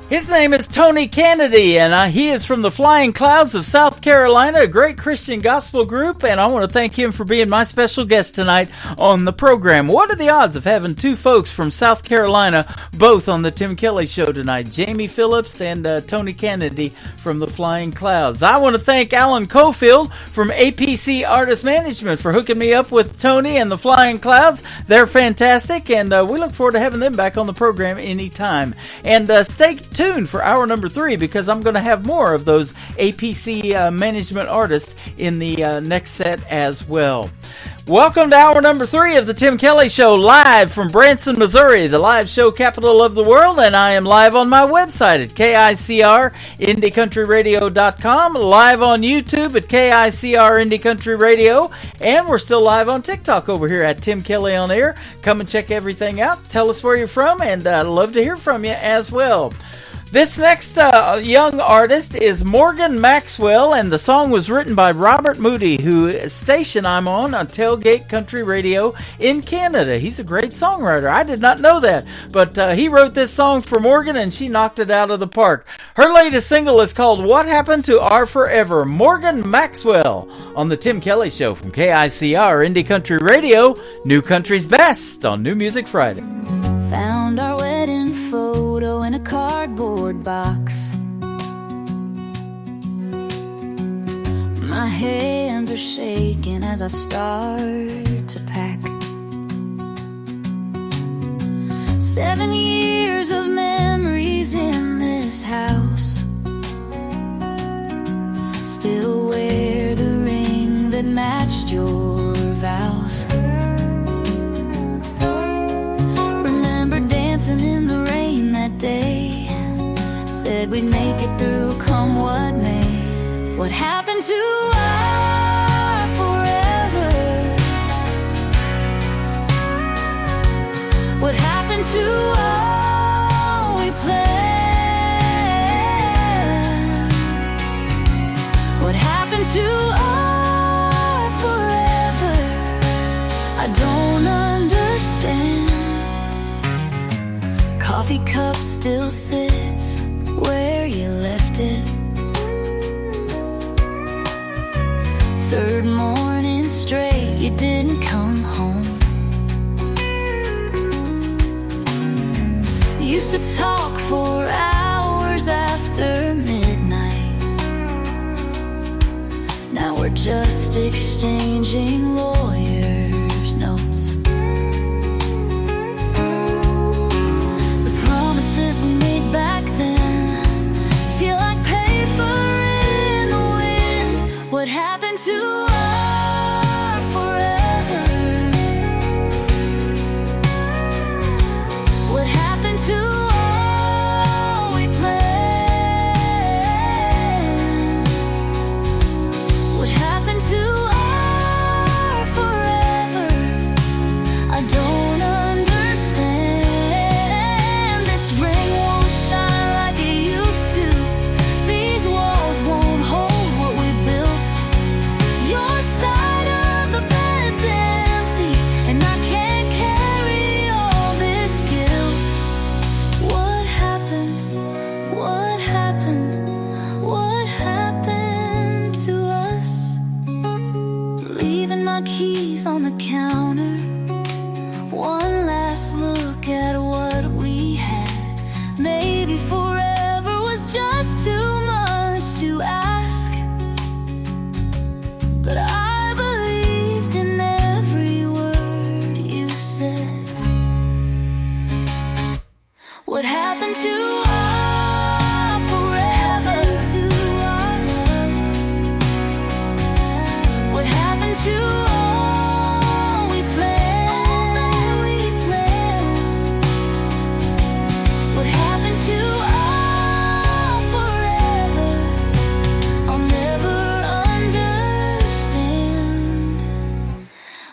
Speaker 4: His name is Tony Kennedy, and he is from the Flying Clouds of South Carolina, a great Christian gospel group, and I want to thank him for being my special guest tonight on the program. What are the odds of having two folks from South Carolina both on the Tim Kelly Show tonight? Jamie Phillips and Tony Kennedy from the Flying Clouds. I want to thank Alan Cofield from APC Artist Management for hooking me up with Tony and the Flying Clouds. They're fantastic, and we look forward to having them back on the program anytime. And stay tuned for hour number 3, because I'm going to have more of those APC management artists in the next set as well. Welcome to hour number 3 of the Tim Kelly Show, live from Branson, Missouri, the live show capital of the world, and I am live on my website at KICR, IndieCountryRadio.com, live on YouTube at KICR Indie Country Radio, and we're still live on TikTok over here at Tim Kelly On Air. Come and check everything out. Tell us where you're from, and I'd love to hear from you as well. This next young artist is Morgan Maxwell, and the song was written by Robert Moody, whose station I'm on Tailgate Country Radio in Canada. He's a great songwriter. I did not know that, but he wrote this song for Morgan, and she knocked it out of the park. Her latest single is called What Happened to Our Forever. Morgan Maxwell on the Tim Kelly Show from KICR Indie Country Radio, New Country's Best on New Music Friday.
Speaker 20: Found our wedding photo in a cardboard box. My hands are shaking as I start to pack. 7 years of memories in this house, still waiting that matched your vows. Remember dancing in the rain that day. Said we'd make it through come what may. What happened to our forever? What happened to all we planned? What happened to our forever? I don't understand. Coffee cup still sits where you left it. Third morning straight, you didn't come home. Used to talk for hours after midnight. Now we're just exchanging lawyers' notes. The promises we made back then feel like paper in the wind. What happened to our forever? What happened to all we planned? What happened to our forever? I don't understand. This ring won't shine like it used to. These walls won't hold what we built. Your side of the bed's empty, and I can't carry all this guilt. What happened? What happened? What happened to us? Leaving my keys on the counter. One last look at what we had. Maybe forever was just too much to ask. But I believed in every word you said. What happened to our forever? What happened to all we planned? What happened to our forever? I'll never understand.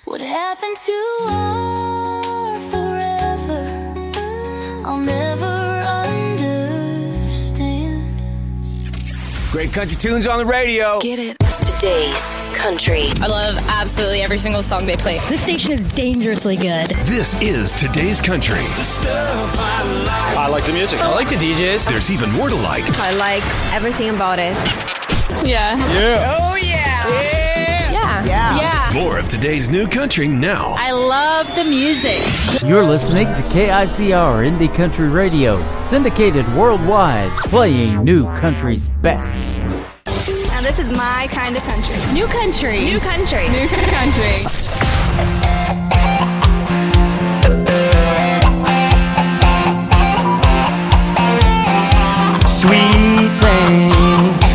Speaker 20: What happened to our forever? I'll never understand.
Speaker 10: Great country tunes on the radio.
Speaker 11: Get it. Today's country.
Speaker 21: I love absolutely every single song they play.
Speaker 22: This station is dangerously good.
Speaker 12: This is Today's Country.
Speaker 23: I like the music.
Speaker 12: I like the DJs. There's even more to like.
Speaker 24: I like everything about it.
Speaker 21: Yeah.
Speaker 12: Yeah.
Speaker 21: Oh, yeah. Yeah.
Speaker 12: More of today's new country now.
Speaker 21: I love the music.
Speaker 4: You're listening to KICR Indie Country Radio, syndicated worldwide, playing new country's best.
Speaker 13: Now this is my kind of country.
Speaker 22: New country.
Speaker 13: New country.
Speaker 21: New country.
Speaker 25: Sweet thing,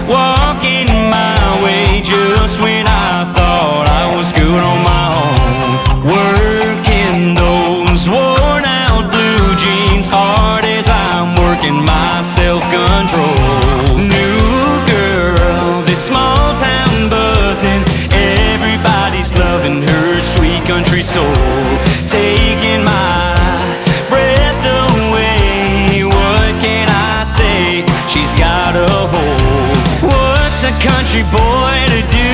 Speaker 25: walking my way just when I thought I was good on my own. Working those worn out blue jeans hard as I'm working my self-control. New girl, this small town buzzing, everybody's loving her sweet country soul. Taking my breath away, what can I say? She's got a hold. What's a country boy to do?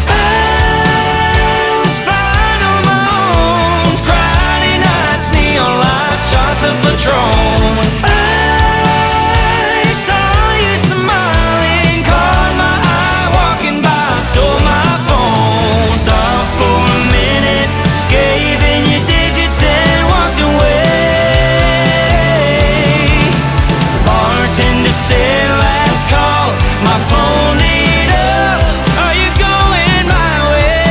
Speaker 25: I was flying on my own. Friday nights, neon lights, shots of Patron. I saw you smiling, caught my eye walking by, stole my phone. Stopped for a minute, gave in your digits, then walked away. Bartender said last call, my phone lit up. Are you going my way?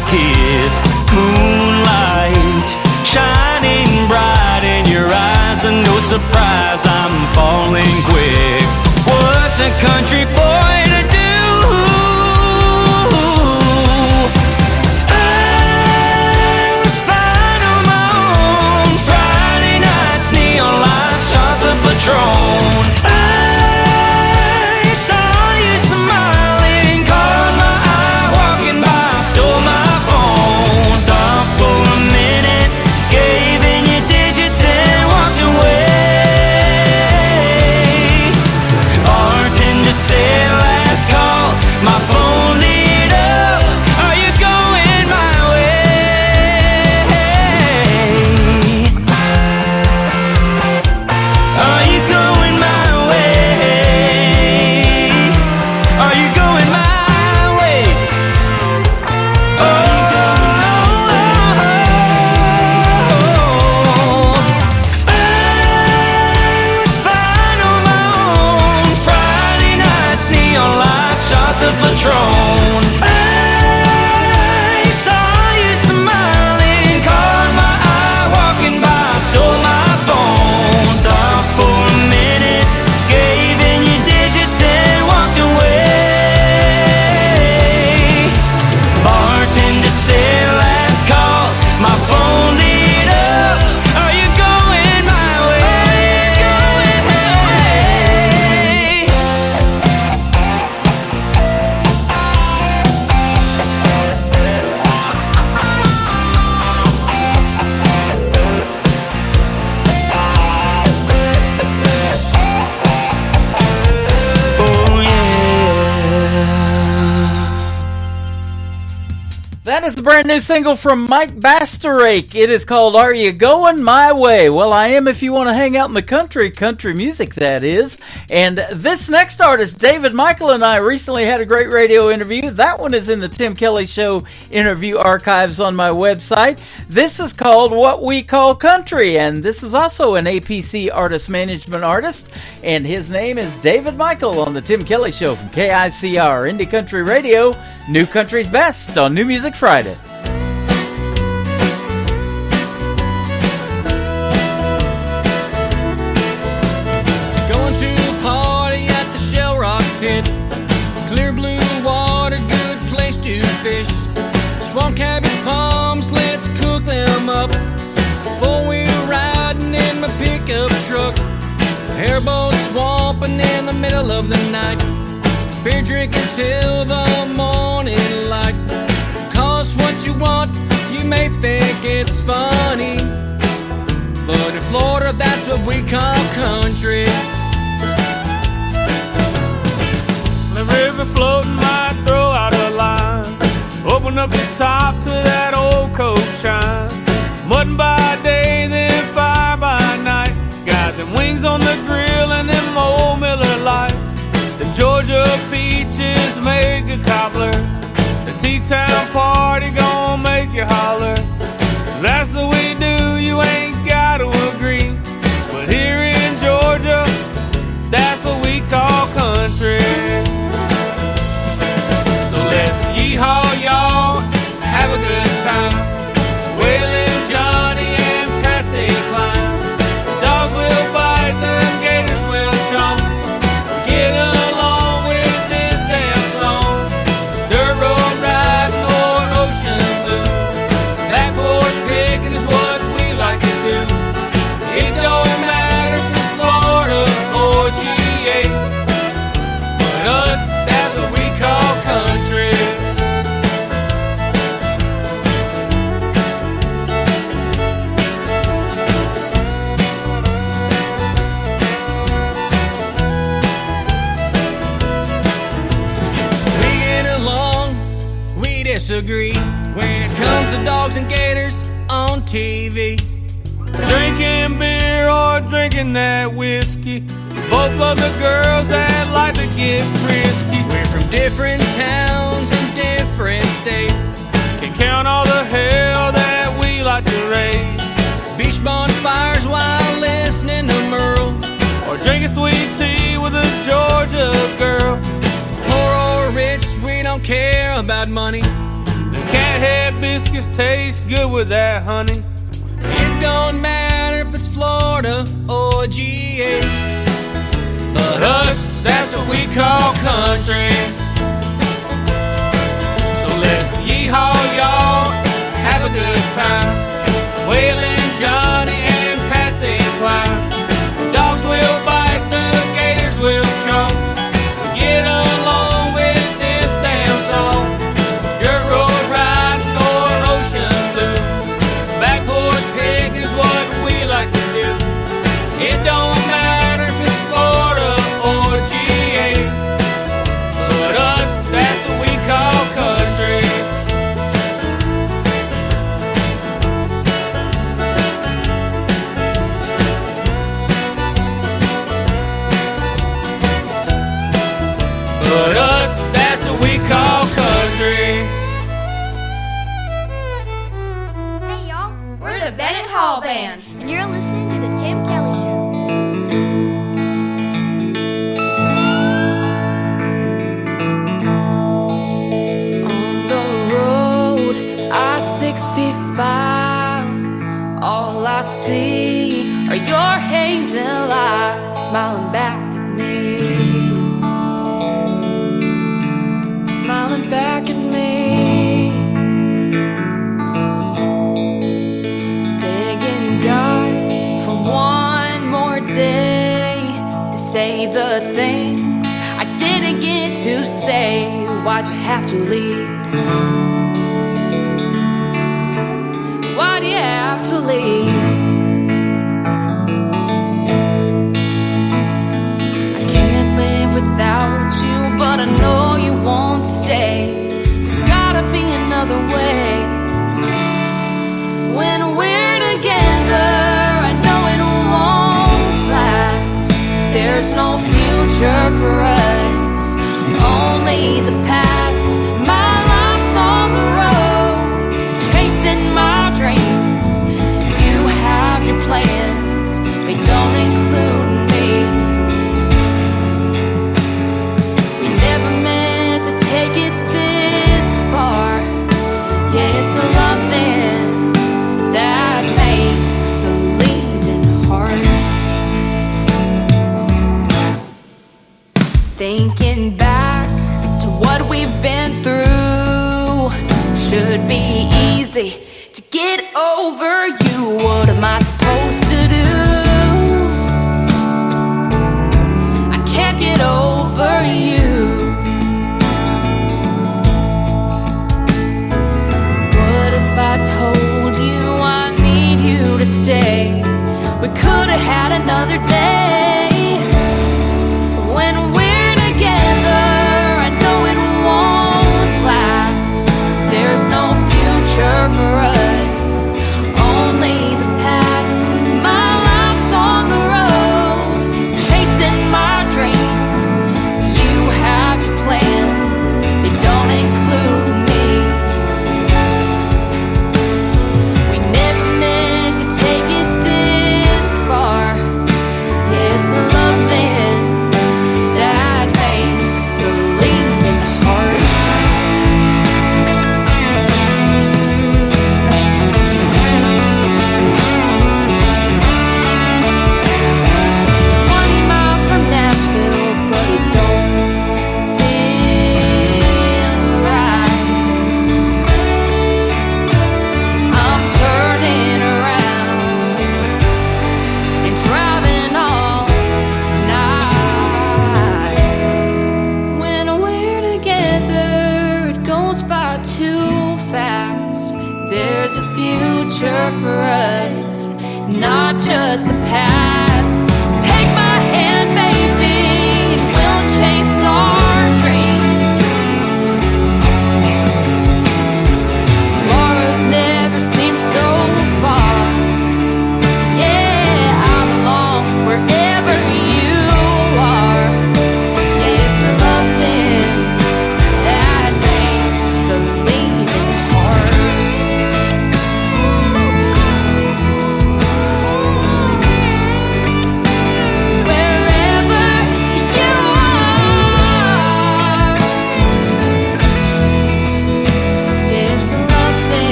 Speaker 25: a kiss. Moonlight shining bright in your eyes, and no surprise, I'm falling quick. What's a country boy to do? I was fine on my own. Friday nights, neon lights, shots of Patron. I saw you smiling, caught my eye walking by, stole my phone. Stopped for a minute, gave in your digits, then walked away. Bartender said last call, my phone lit up. Are you going my way? Are you going my way? Are you going my way? Are you going my way? I was fine on my own. Friday nights, neon lights, shots of Patron. I saw you smiling, caught my eye walking by, stole my phone. Stopped for a minute, gave in your digits, then walked away. Bartender said last call, my phone lit up. Are you going my way? Are you going my way? Oh yeah.
Speaker 4: That is the brand new single from Mike Basterake. It is called Are You Going My Way? Well, I am if you want to hang out in the country music, that is. And this next artist, David Michael, and I recently had a great radio interview. That one is in the Tim Kelly Show interview archives on my website. This is called What We Call Country, and this is also an APC artist management artist, and his name is David Michael on the Tim Kelly Show from KICR, Indie Country Radio, New Country's Best on New Music Friday.
Speaker 1: Going to a party at the Shell Rock Pit. Clear blue water, good place to fish. Swamp cabbage palms, let's cook them up. Four-wheel riding in my pickup truck. Airboat swamping in the middle of the night. Beer drinking till the morning light. Cost what you want, you may think it's funny, but in Florida that's what we call country.
Speaker 2: The river floating might throw out a line. Open up the top to that old coke shine. Mudding by day, then fire by night. Got them wings on the grill and them old Miller Lights. The Georgia peaches make a cobbler. The T-Town party gon' make you holler. That's what we do, you ain't gotta agree. But here in Georgia, that's what we call country. So let's yeehaw y'all, have a good time. Waylon Johnny and Patsy Cline. Dogs will bite, the gators will chomp. Get along with this damn song. Dirt road riding or ocean blue. Black horse picking is what we like to do. It don't matter if it's Florida or GA. But us, that's what we call country. We get along, we disagree when it comes to dogs and gators on TV. Drinking beer or drinking that whiskey. Both love the girls that like to get frisky.
Speaker 1: We're from different towns and different states.
Speaker 2: Can count all the hell that we like to raise.
Speaker 1: Beach bonfires while listening to Merle.
Speaker 2: Or drinking sweet tea with a Georgia girl.
Speaker 1: Poor or rich, we don't care about money.
Speaker 2: The Can't have biscuits taste good with that honey.
Speaker 1: It don't matter if it's Florida or GA, but us, that's what we call country. So let's yeehaw, y'all, have a good time. Waylon, Johnny, and Patsy Cline. Dogs will bite, the gators will chomp. Get along with this damn song. Dirt road riding or ocean blue. Back porch pig is what we like to do. It don't matter if it's Florida or GA, but us, that's what we call country. But us, that's what we call country.
Speaker 3: Hey y'all, we're the Bennett Hall Band, and you're listening to the Tim Kelly Show.
Speaker 5: On the road, I-65, all I see are your hazel eyes smiling back at me. Smiling back at me, begging God for one more day to say the things I didn't get to say. Why'd you have to leave? Why'd you have to leave? I can't live without you, but I know you won't stay. There's gotta be another way. When we're together, I know it won't last. There's no future for us, only the past. My life's on the road, chasing my dreams. You have your plans, they don't include me. We never meant to take it this far. Yeah, it's a loving that makes a leaving hard. Thinking back to what we've been through, should be easy to get over you. What am I supposed to do? I can't get over you. What if I told you I need you to stay? We could have had another day. When we're together, I know it won't last. There's no future for us, only the past. My life's on the road, chasing my dreams. You have your plans, they don't include me. We never meant to take it this far. Yes, loving that makes a leaving hard. 20 miles from Nashville, but it don't feel right. I'm turning around and driving all night. When we're together, it goes by too fast. There's a future for us, not just the past. Take my hand, baby, and we'll chase our dreams. Tomorrow's never seemed so far. Yeah, I belong wherever you are. Yeah, it's the loving that makes the leaving hard.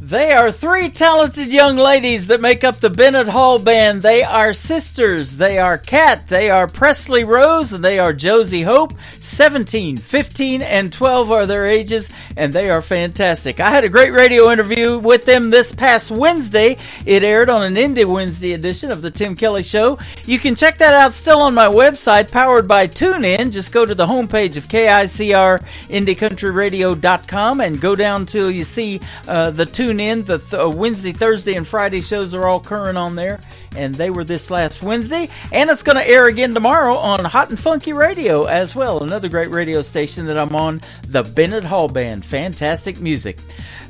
Speaker 4: They are three talented young ladies that make up the Bennett Hall Band. They are sisters. They are Kat. They are Presley Rose. And they are Josie Hope. 17, 15, and 12 are their ages, and they are fantastic. I had a great radio interview with them this past Wednesday. It aired on an Indie Wednesday edition of the Tim Kelly Show. You can check that out still on my website, powered by TuneIn. Just go to the homepage of KICRIndieCountryRadio.com and go down till you see the TuneIn. The Wednesday, Thursday, and Friday shows are all current on there, and they were this last Wednesday. And it's going to air again tomorrow on Hot and Funky Radio as well, another great radio station that I'm on, the Bennett Hall Band. Fantastic music.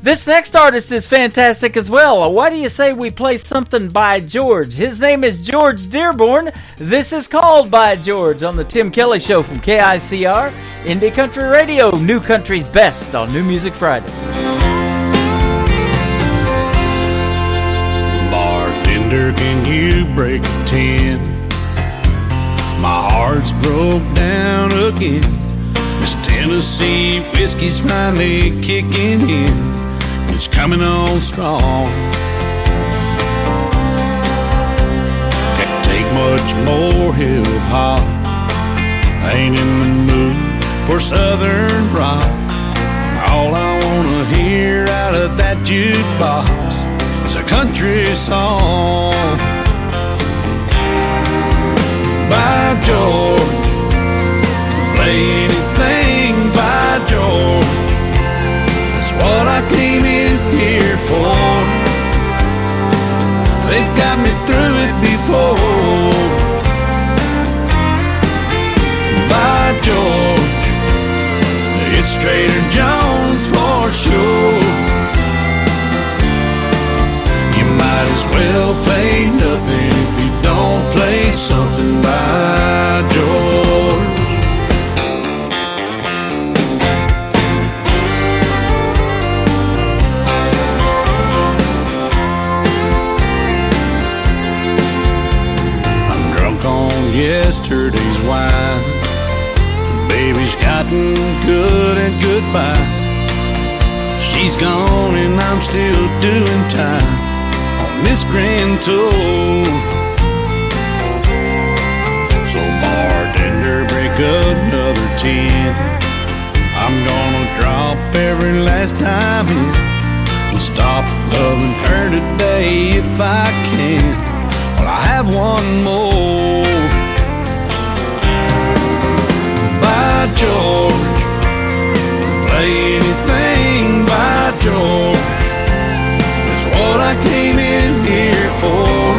Speaker 4: This next artist is fantastic as well. Why do you say we play something by George? His name is George Dearborn. This is called By George on the Tim Kelly Show from KICR, Indie Country Radio, New Country's Best on New Music Friday.
Speaker 6: Can you break a 10? My heart's broke down again. This Tennessee whiskey's finally kicking in. It's coming on strong. Can't take much more hip-hop. Ain't in the mood for southern rock. All I wanna hear out of that jukebox a country song. By George, play anything by George. That's what I came in here for. They've got me through it before. By George, it's Trader Joe's for sure. Might as well play nothing if you don't play something by George. I'm drunk on yesterday's wine. Baby's gotten good at goodbye. She's gone and I'm still doing time this grand tour. So bartender, break another 10. I'm gonna drop every last time in and stop loving her today if I can. Well, I have one more. By George, play anything by George. What I came in here for.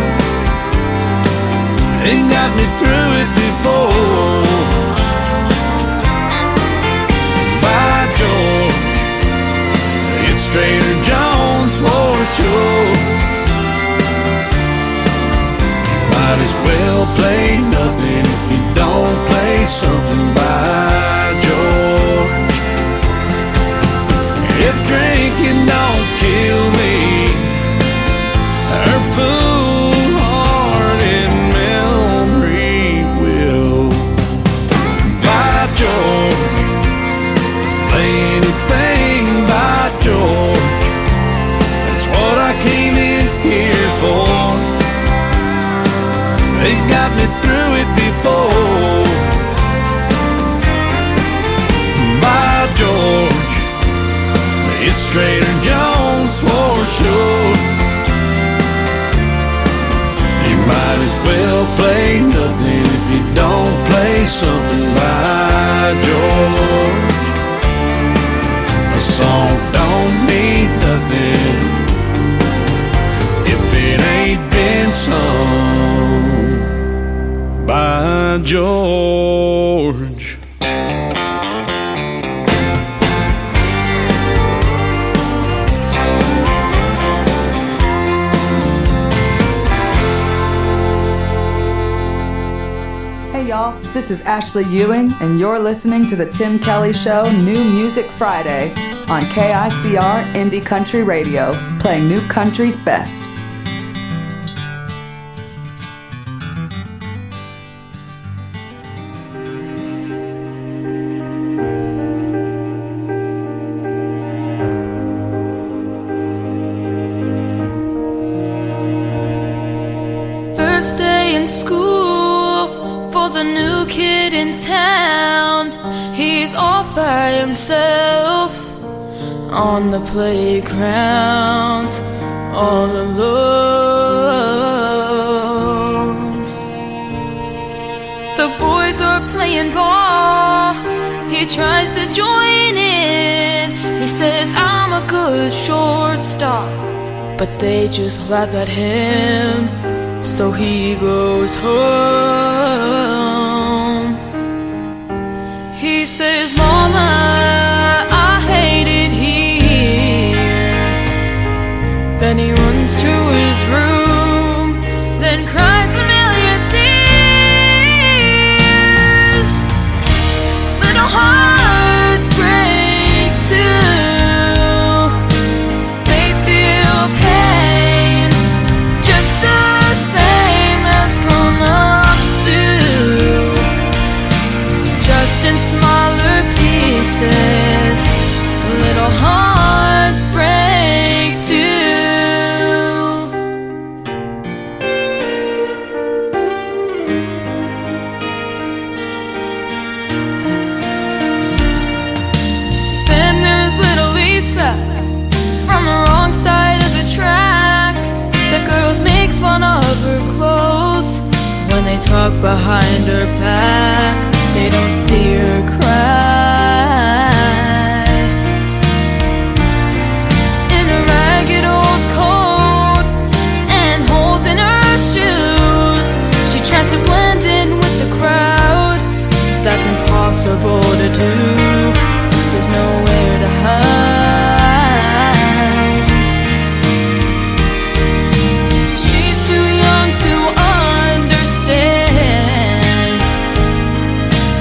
Speaker 6: They got me through it before. By George, it's Trader Joe's for sure. You might as well play nothing if you don't play something by George. If drinking don't kill me, her foolhardy memory will. By George, play anything by George. That's what I came in here for. They got me through it before. By George, it's Trader Joe's for sure. Might as well play nothing if you don't play something by George. A song don't mean nothing if it ain't been sung by George.
Speaker 7: Y'all, this is Ashley Ewing, and you're listening to the Tim Kelly Show New Music Friday on KICR Indie Country Radio, playing New Country's best.
Speaker 5: first day in school for the new kid in town. He's off by himself on the playground, all alone. The boys are playing ball. He tries to join in. He says, I'm a good shortstop, but they just laugh at him. So he goes home. He says, Mama, I hate it here. Then he runs to his room, then cries a million tears. Little hearts break too. They feel pain just the same as grown-ups do, just in smaller pieces. Little hearts break too. Then there's little Lisa from the wrong side of the tracks. The girls make fun of her clothes when they talk behind her back. They don't see her cry. In a ragged old coat and holes in her shoes, she tries to blend in with the crowd. That's impossible to do. There's nowhere to hide. She's too young to understand,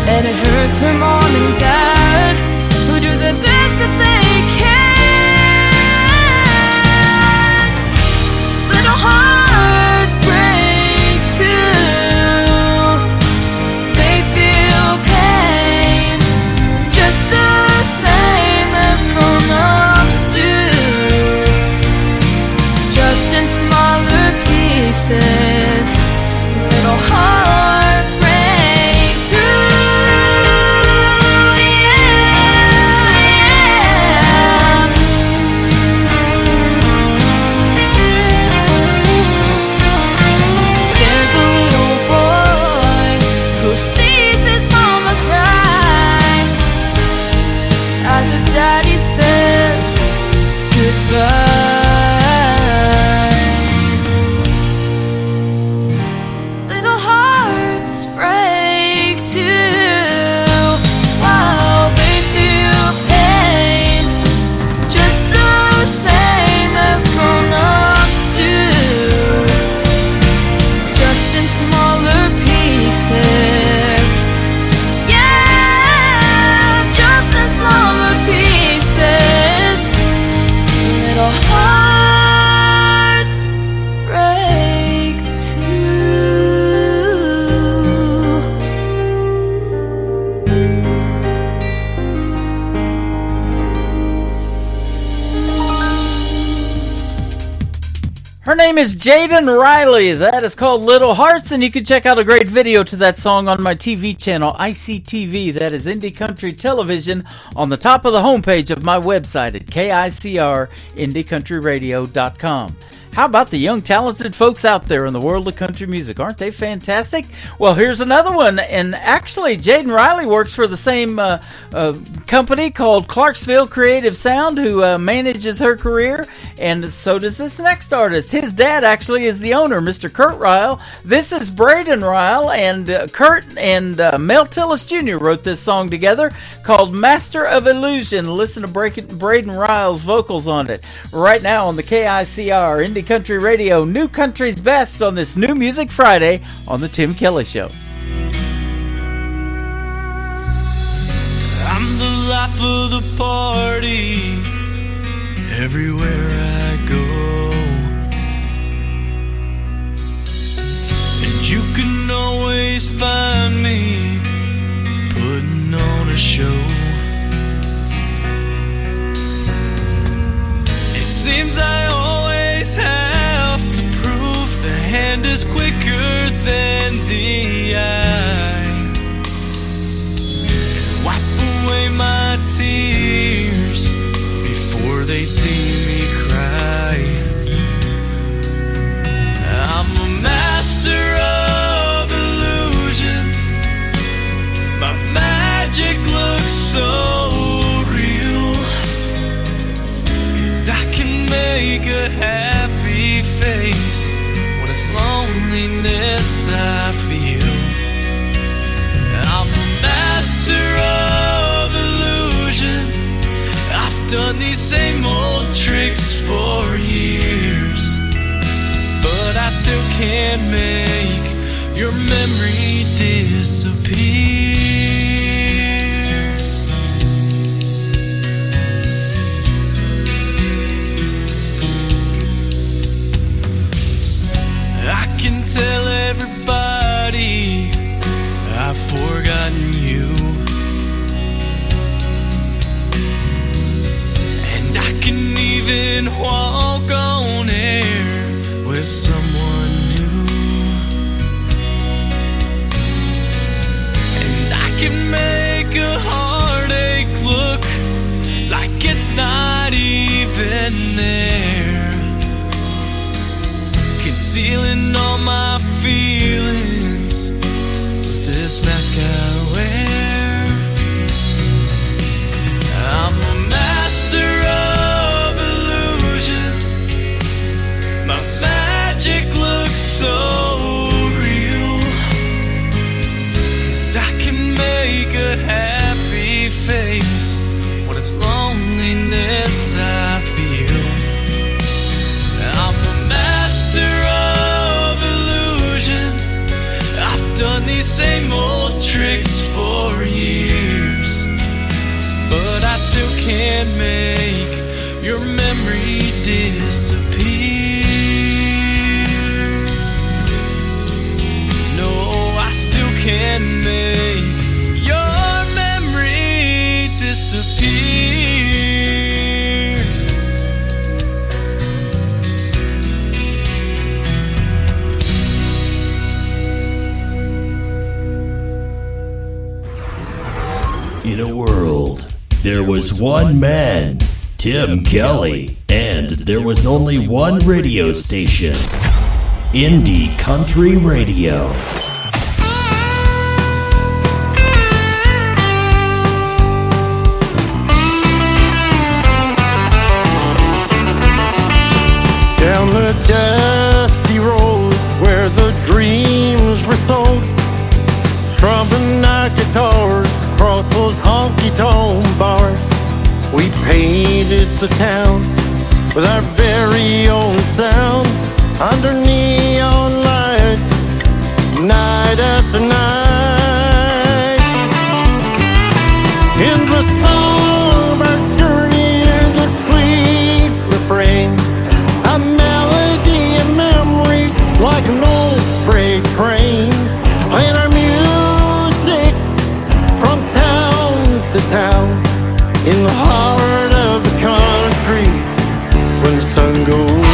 Speaker 5: and it hurts her mom and dad, who do the best that they can. Little hearts break too. They feel pain just the same as grown-ups do, just in smaller pieces. Little hearts break too. There's a little boy who sees his mama cry as his daddy says goodbye. Little hearts break too. Wow, they feel pain just the same as grown-ups do, just in smaller pieces. Yeah, just in smaller pieces. Little hearts break too.
Speaker 4: Her name is Jaden Riley. That is called Little Hearts, and you can check out a great video to that song on my TV channel, ICTV. That is Indie Country Television, on the top of the homepage of my website at KICRIndieCountryRadio.com. How about the young, talented folks out there in the world of country music? Aren't they fantastic? Well, here's another one. And actually, Jaden Riley works for the same company called Clarksville Creative Sound, who manages her career. And so does this next artist. His dad actually is the owner, Mr. Kurt Ryle. This is Braden Ryle. And Kurt and Mel Tillis Jr. wrote this song together called Master of Illusion. Listen to Braden Ryle's vocals on it. Right now on the KICR Indie Country Radio, New Country's Best, on this New Music Friday on the Tim Kelly Show.
Speaker 8: I'm the life of the party everywhere I go, and you can always find me putting on a show. Seems I always have to prove the hand is quicker tears before they see me cry. I'm a master of illusion. My magic looks so real, 'cause I can make a happy face when it's loneliness I feel. I'm a master of illusion. I've done these same old tricks for years, but I still can't make your memory disappear. I can tell everybody I've forgotten you, and I can even walk on air with someone new, and I can make a heartache look like it's not even there, concealing all my feelings with this mask I wear. I'm a master of illusion. My magic looks so real, 'cause I can make a happy face when it's loneliness I feel. I'm a master of illusion. I've done these same old tricks for years, but I still can't make your memory disappear. No, I still can't make your memory disappear.
Speaker 9: In a world, there was one man, Tim Kelly, and there was only one radio station, Indie Country Radio.
Speaker 14: Down the dusty roads where the dreams were sold, strumming our guitars across those honky-tonk bars. We painted the town with our very own sound under neon lights, night after night. In the song of our journey and the sweet refrain, a melody and memories like an old freight train, playing our music from town to town in the heart of the country when the sun goes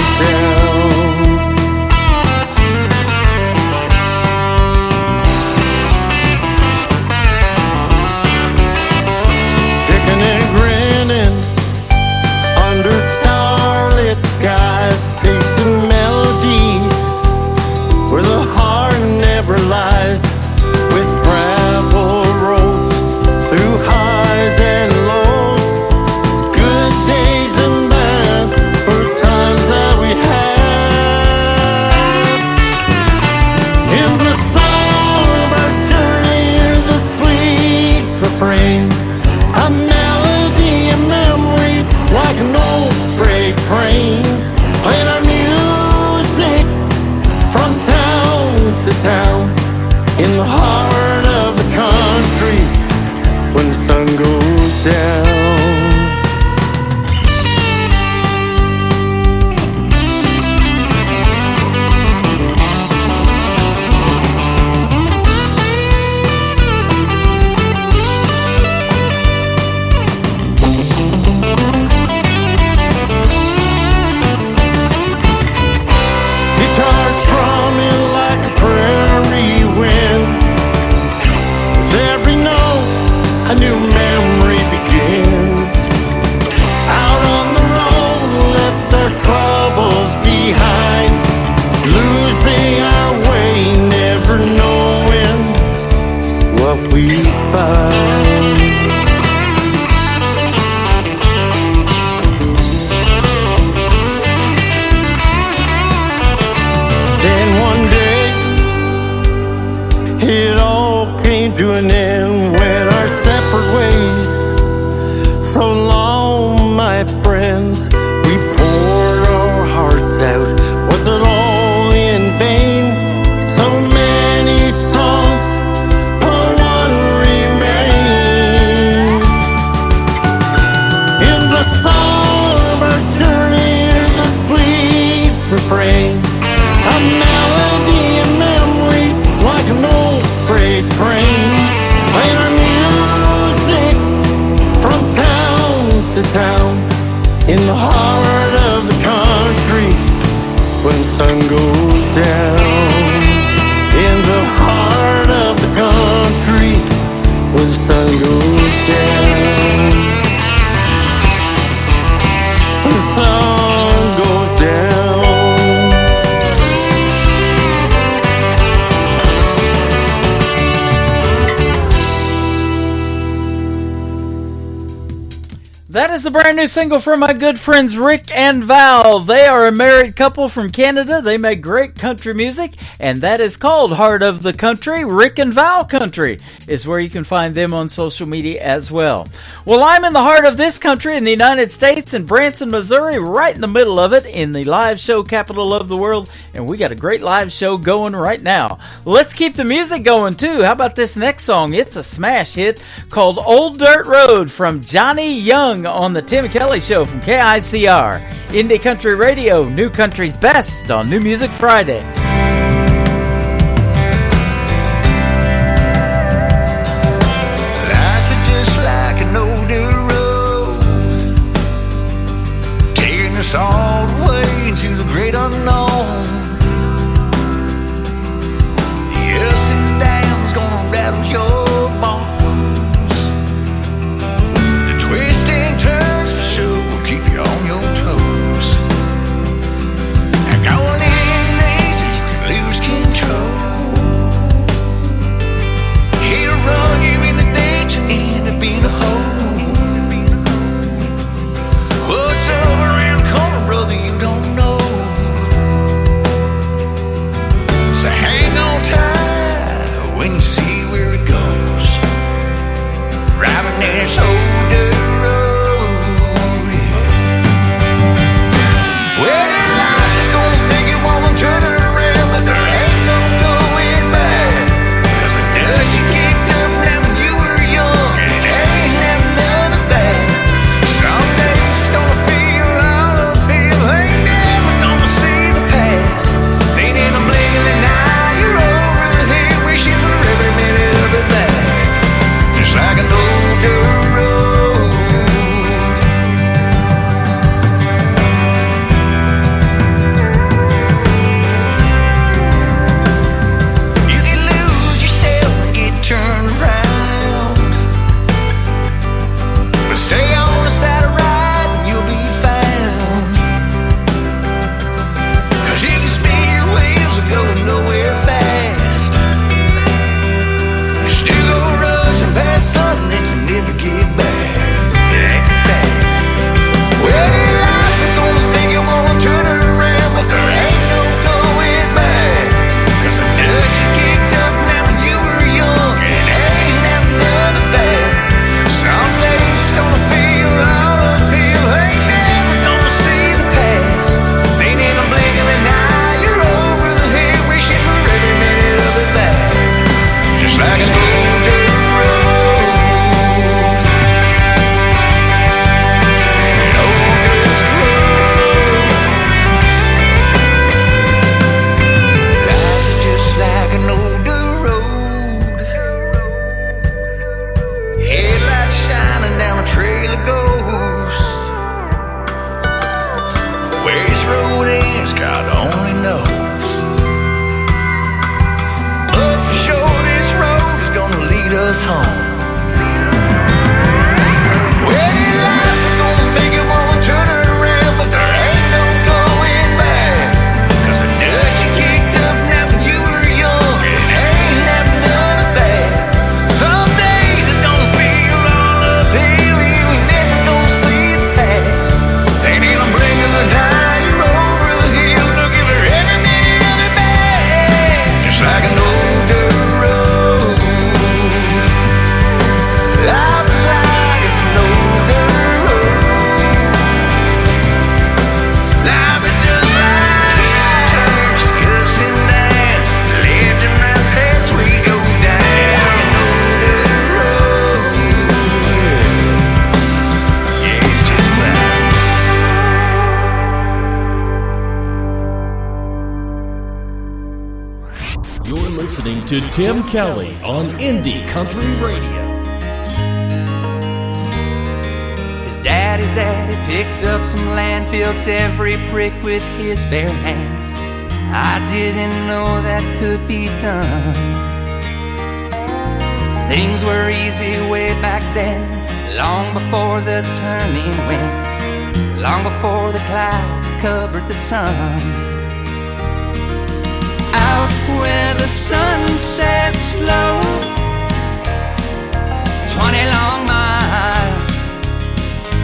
Speaker 14: to an end, went our separate ways. So long, my friends, we poured our hearts out. Was it all in vain? So many songs, but one remains. In the song of our journey, in the sweet refrain, a melody and memories like an old freight train, playing our music from town to town, in the heart of the country when sun goes down. In the heart of the country when sun goes down. When the sun goes down.
Speaker 4: That is a brand new single from my good friends Rick and Val. They are a married couple from Canada. They make great country music, and that is called Heart of the Country. Rick and Val Country is where you can find them on social media as well. Well, I'm in the heart of this country in the United States, in Branson, Missouri, right in the middle of it, in the live show capital of the world, and we got a great live show going right now. Let's keep the music going, too. How about this next song? It's a smash hit called Old Dirt Road from Johnny Young on the Tim Kelly Show from KICR. Indie Country Radio, New Country's Best on New Music Friday.
Speaker 8: Life is just like an old dirt road, taking us all the way into the great unknown. The ups and downs gonna rattle your bones. The twists and turns for sure will keep you on your toes. And going in easy, you can lose control. Hit a run, you're in the ditch, and end up in a hole. What's up around the corner, brother, you don't know. So hang on tight when you see where it goes.
Speaker 9: You're listening to Tim Kelly on Indie Country Radio.
Speaker 15: His daddy's daddy picked up some land, built every brick with his bare hands. I didn't know that could be done. Things were easy way back then, long before the turning winds, long before the clouds covered the sun. Out where the sun sets slow, 20 long miles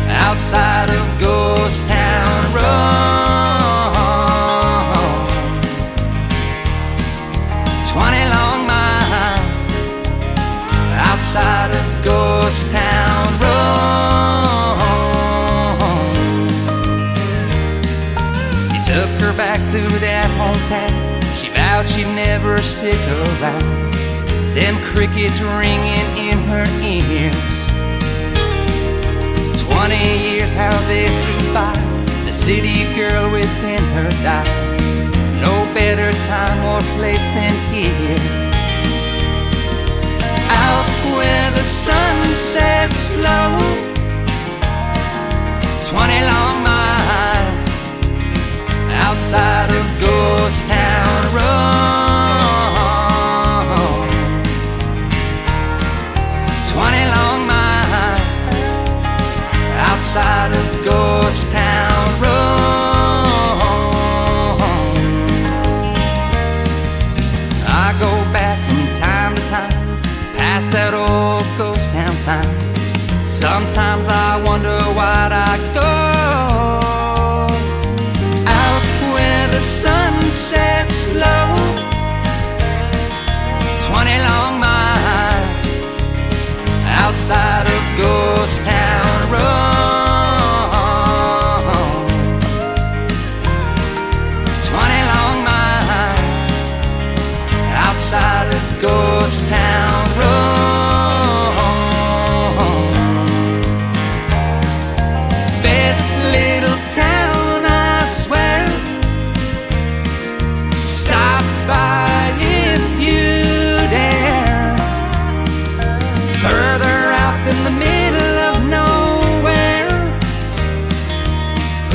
Speaker 15: outside of Ghost Town Road. 20 long miles outside of Ghost Town Road. He took her back through that hometown. She vowed she'd never stick around. Them crickets ringing in her ears. 20 years how they flew by. The city girl within her died. No better time or place than here. Out where the sun sets slow, 20 long miles outside of Ghost Town Road. 20 long miles outside of Ghost Town Road. I go back from time to time past that old ghost town sign. Sometimes I wonder why'd I go out where the sun sets slow. 20 long miles outside of Ghost Town Road. 20 long miles outside of Ghost Town Road. Best little town, I swear. Stop by if you dare. Further out in the middle of nowhere.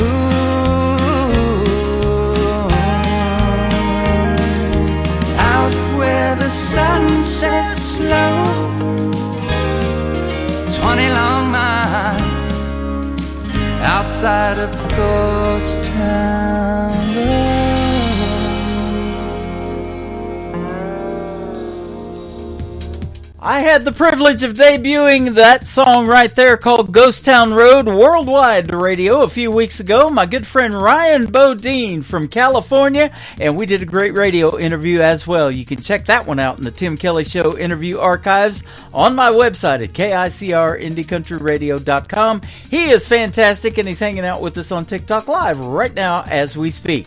Speaker 15: Ooh. Out where the sun sets slow. 20 long miles outside of Ghost Town Road.
Speaker 4: I had the privilege of debuting that song right there called Ghost Town Road worldwide radio a few weeks ago. My good friend Ryan Bodine from California, and we did a great radio interview as well. You can check that one out in the Tim Kelly Show interview archives on my website at KICRIndieCountryRadio.com. He is fantastic, and he's hanging out with us on TikTok Live right now as we speak.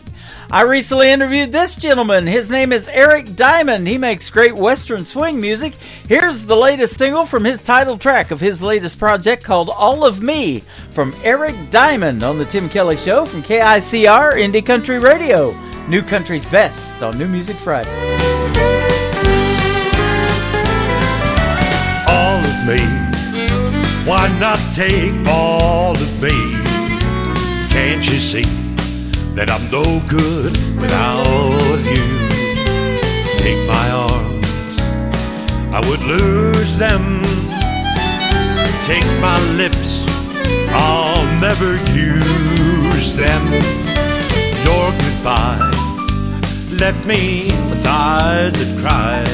Speaker 4: I recently interviewed this gentleman. His name is Eric Diamond. He makes great Western swing music. Here's the latest single from his title track of his latest project called All of Me from Eric Diamond on the Tim Kelly Show from KICR Indie Country Radio. New Country's best on New Music Friday.
Speaker 16: All of me, why not take all of me? Can't you see that I'm no good without you? Take my arms, I would lose them. Take my lips, I'll never use them. Your goodbye left me with eyes that cried,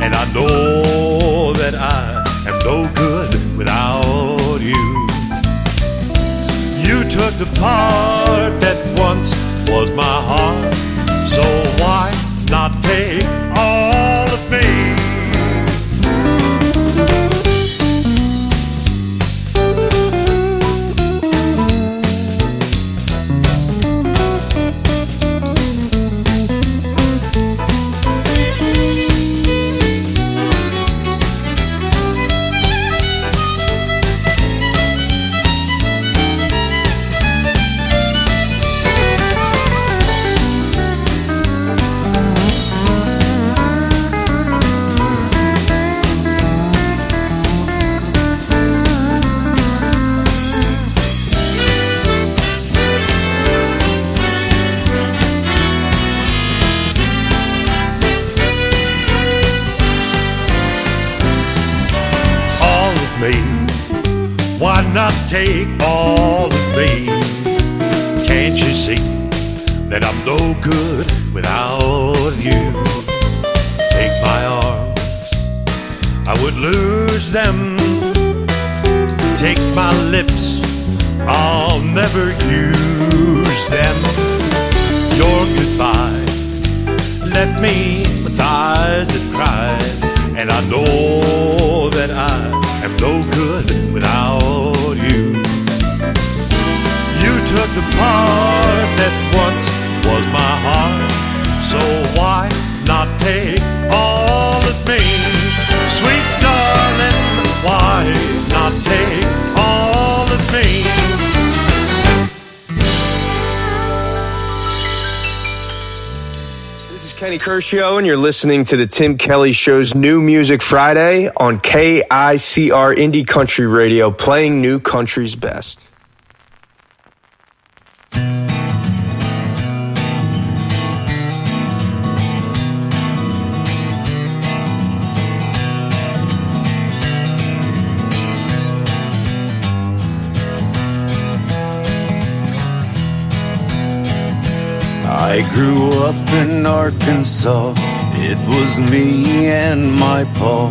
Speaker 16: and I know that I am no good without you. You took the part that once was my heart, so why not take all of me? not take all of me? Can't you see that I'm no good without you? Take my arms, I would lose them. Take my lips, I'll never use them. Your goodbye left me with eyes that cried, and I know that I am no good without you. You took the part that once was my heart, so why not take all of me? Sweet darling, why not take all of me?
Speaker 10: Kenny Kershaw, and you're listening to the Tim Kelly Show's New Music Friday on KICR Indie Country Radio, playing new country's best.
Speaker 17: I grew up in Arkansas, it was me and my pa,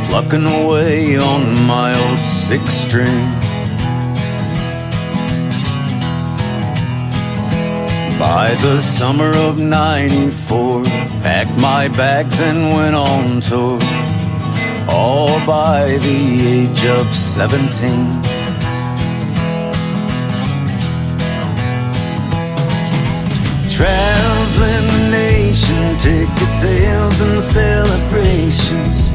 Speaker 17: plucking away on my old six-string. By the summer of '94, packed my bags and went on tour, all by the age of 17. Traveling the nation, ticket sales and celebrations.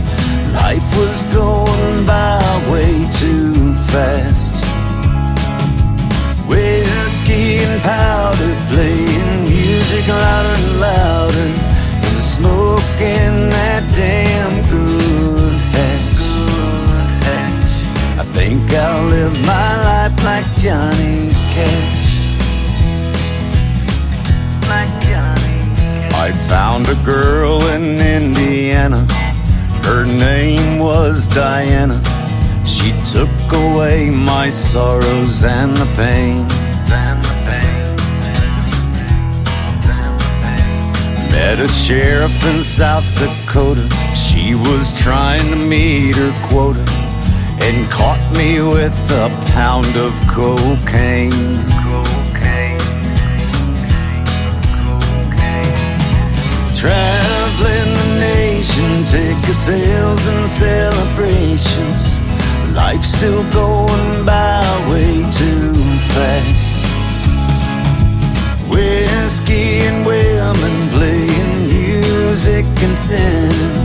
Speaker 17: Life was going by way too fast. Whiskey and powder, playing music louder and louder, and smoking that damn good hash. I think I'll live my life like Johnny Cash. I found a girl in Indiana, her name was Diana. She took away my sorrows and the pain. Met a sheriff in South Dakota, she was trying to meet her quota, and caught me with a pound of cocaine. Traveling the nation, ticket sales and celebrations. Life's still going by way too fast. Whiskey and women, playing music and singing,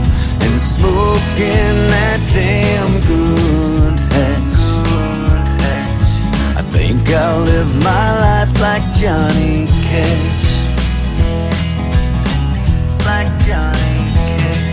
Speaker 17: and smoking that damn good hash. I think I'll live my life like Johnny Cash. Like Johnny Cash.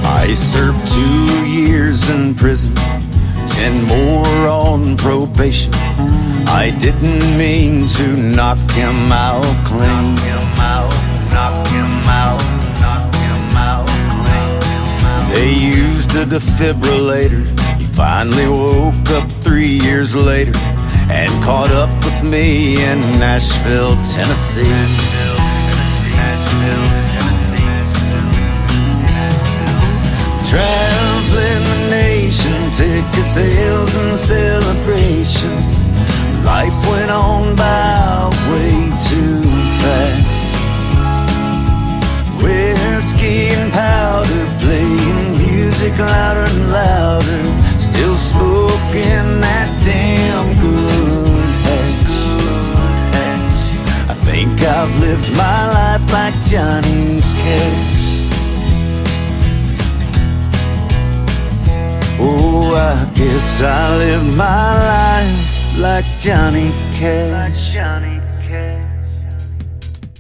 Speaker 17: I served 2 years in prison, 10 more on probation. I didn't mean to knock him out clean. Knock him out clean. They used a defibrillator. He finally woke up 3 years later and caught up with me in Nashville, Tennessee. Traveling the nation, ticket sales and celebrations. Life went on by way too fast. Whiskey and powder, playing music louder and louder, still smoking that damn good hash. I think I've lived my life like Johnny Cash. Oh, I guess I live my life like Johnny Cash.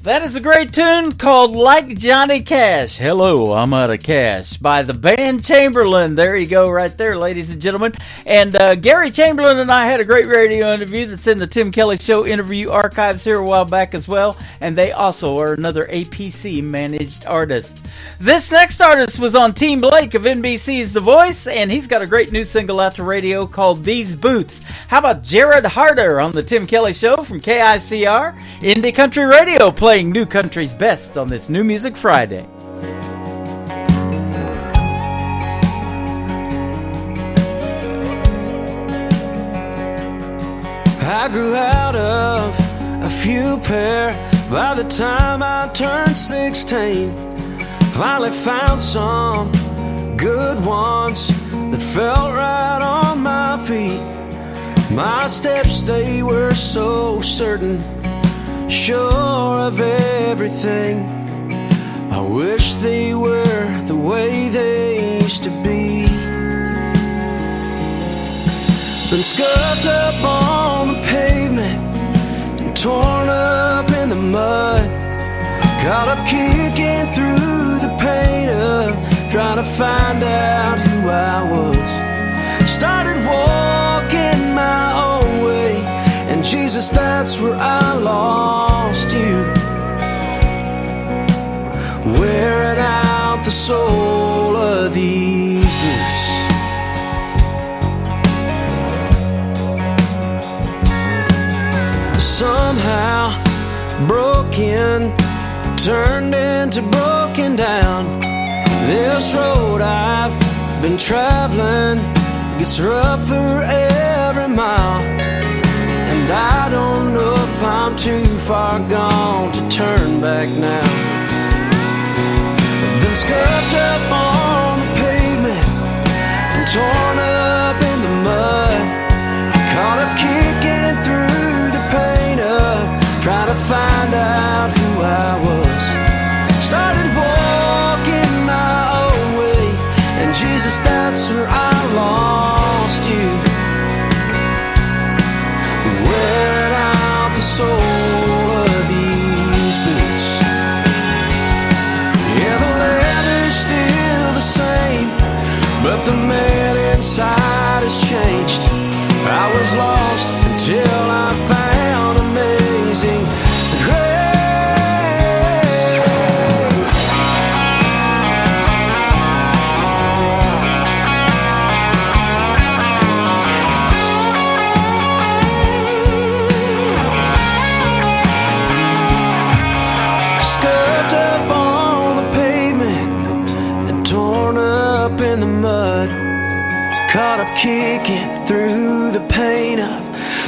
Speaker 4: That is a great tune called Like Johnny Cash. Hello, I'm out of cash by the band Chamberlain. There you go right there, ladies and gentlemen. And Gary Chamberlain and I had a great radio interview that's in the Tim Kelly Show interview archives here a while back as well. And they also are another APC managed artist. This next artist was on Team Blake of NBC's The Voice, and he's got a great new single out to radio called These Boots. How about Jared Harder on the Tim Kelly Show from KICR, Indie Country Radio, playing New Country's best on this New Music Friday.
Speaker 11: I grew out of a few pair by the time I turned 16. Finally found some good ones that felt right on my feet. My steps, they were so certain, sure of everything. I wish they were the way they used to be. Been scuffed up on the pavement and torn up in the mud. Caught up kicking through the pain of trying to find out who I was. Started walking my own way, and Jesus, that's where I lost you. Wearing out the sole of these boots. Somehow broken turned into broken down. This road I've been traveling gets rougher every mile, and I don't know if I'm too far gone to turn back now. I've been scuffed up on the pavement and torn up in the mud. Caught up kicking through the pain of trying to find out who I was. Started walking my own way, and Jesus, that's where I lost you. Wearing out the sole of these boots. Yeah, the leather's still the same, but the man inside has changed. I was lost until I found amazing grace. Scuffed up on the pavement and torn up in the mud. Caught up kicking through the pain of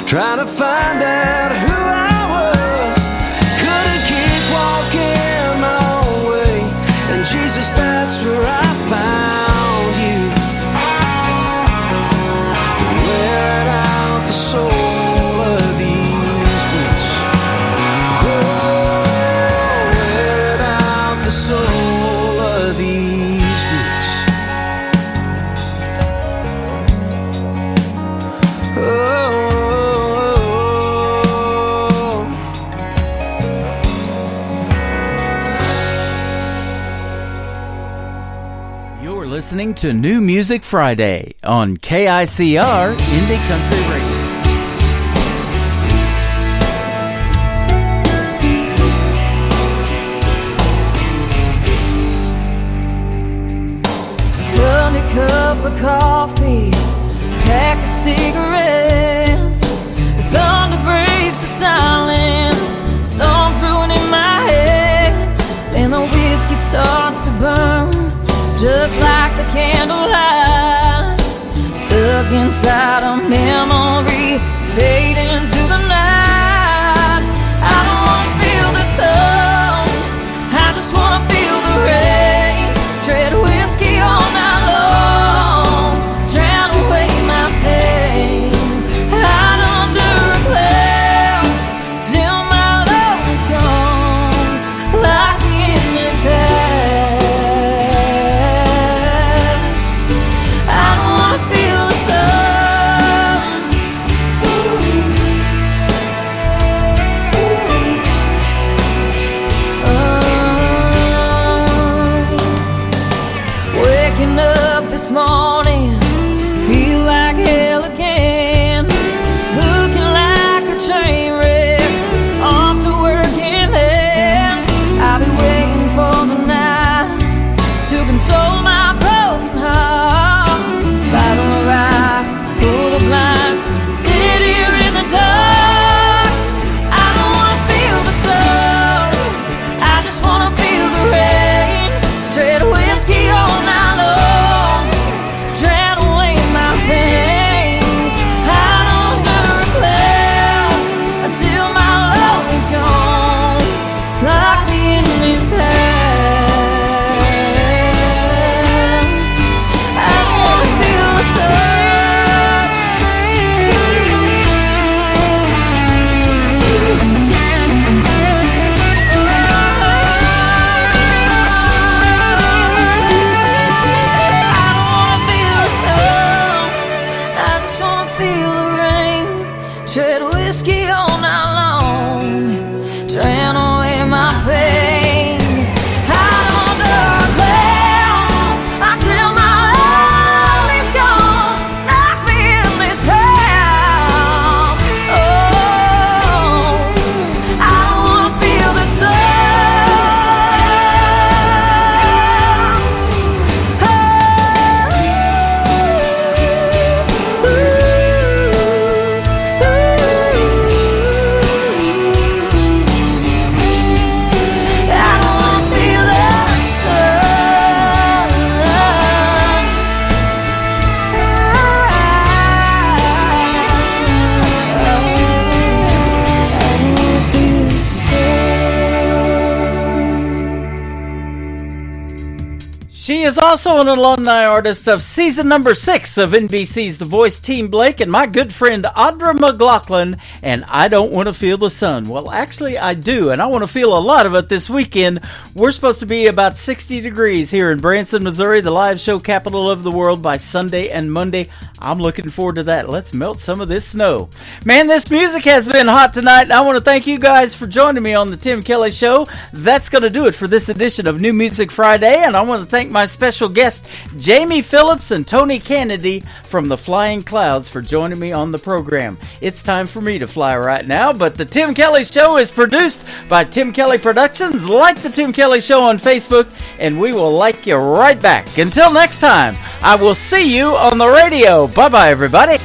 Speaker 11: trying to find out who I was. Couldn't keep walking my own way, and Jesus, that's where I found you. Wearing out the sole of these boots. Oh, wearing out the sole of these boots.
Speaker 4: You're listening to New Music Friday on KICR Indie Country Radio.
Speaker 5: Sunday cup of coffee, pack of cigarettes. The thunder breaks the silence, storms brewing in my head. Then the whiskey starts to burn, just like the candlelight. Stuck inside a memory, fading through the night. I don't wanna feel the sun, I just wanna feel the rain. Tread whiskey all night long, drown away my pain. Hide under a cloud till my love is gone. Lock me in this house. I don't wanna feel the sun. Ooh.
Speaker 4: She is also an alumni artist of season number 6 of NBC's The Voice, Team Blake, and my good friend Audra McLaughlin, and I Don't Want to Feel the Sun. Well, actually, I do, and I want to feel a lot of it this weekend. We're supposed to be about 60 degrees here in Branson, Missouri, the live show capital of the world, by Sunday and Monday. I'm looking forward to that. Let's melt some of this snow. Man, this music has been hot tonight, and I want to thank you guys for joining me on the Tim Kelly Show. That's going to do it for this edition of New Music Friday, and I want to thank my special guests, Jamie Phillips and Tony Kennedy from the Flying Clouds, for joining me on the program. It's time for me to fly right now, but the Tim Kelly Show is produced by Tim Kelly Productions. Like the Tim Kelly Show on Facebook, and we will like you right back. Until next time, I will see you on the radio. Bye-bye, everybody.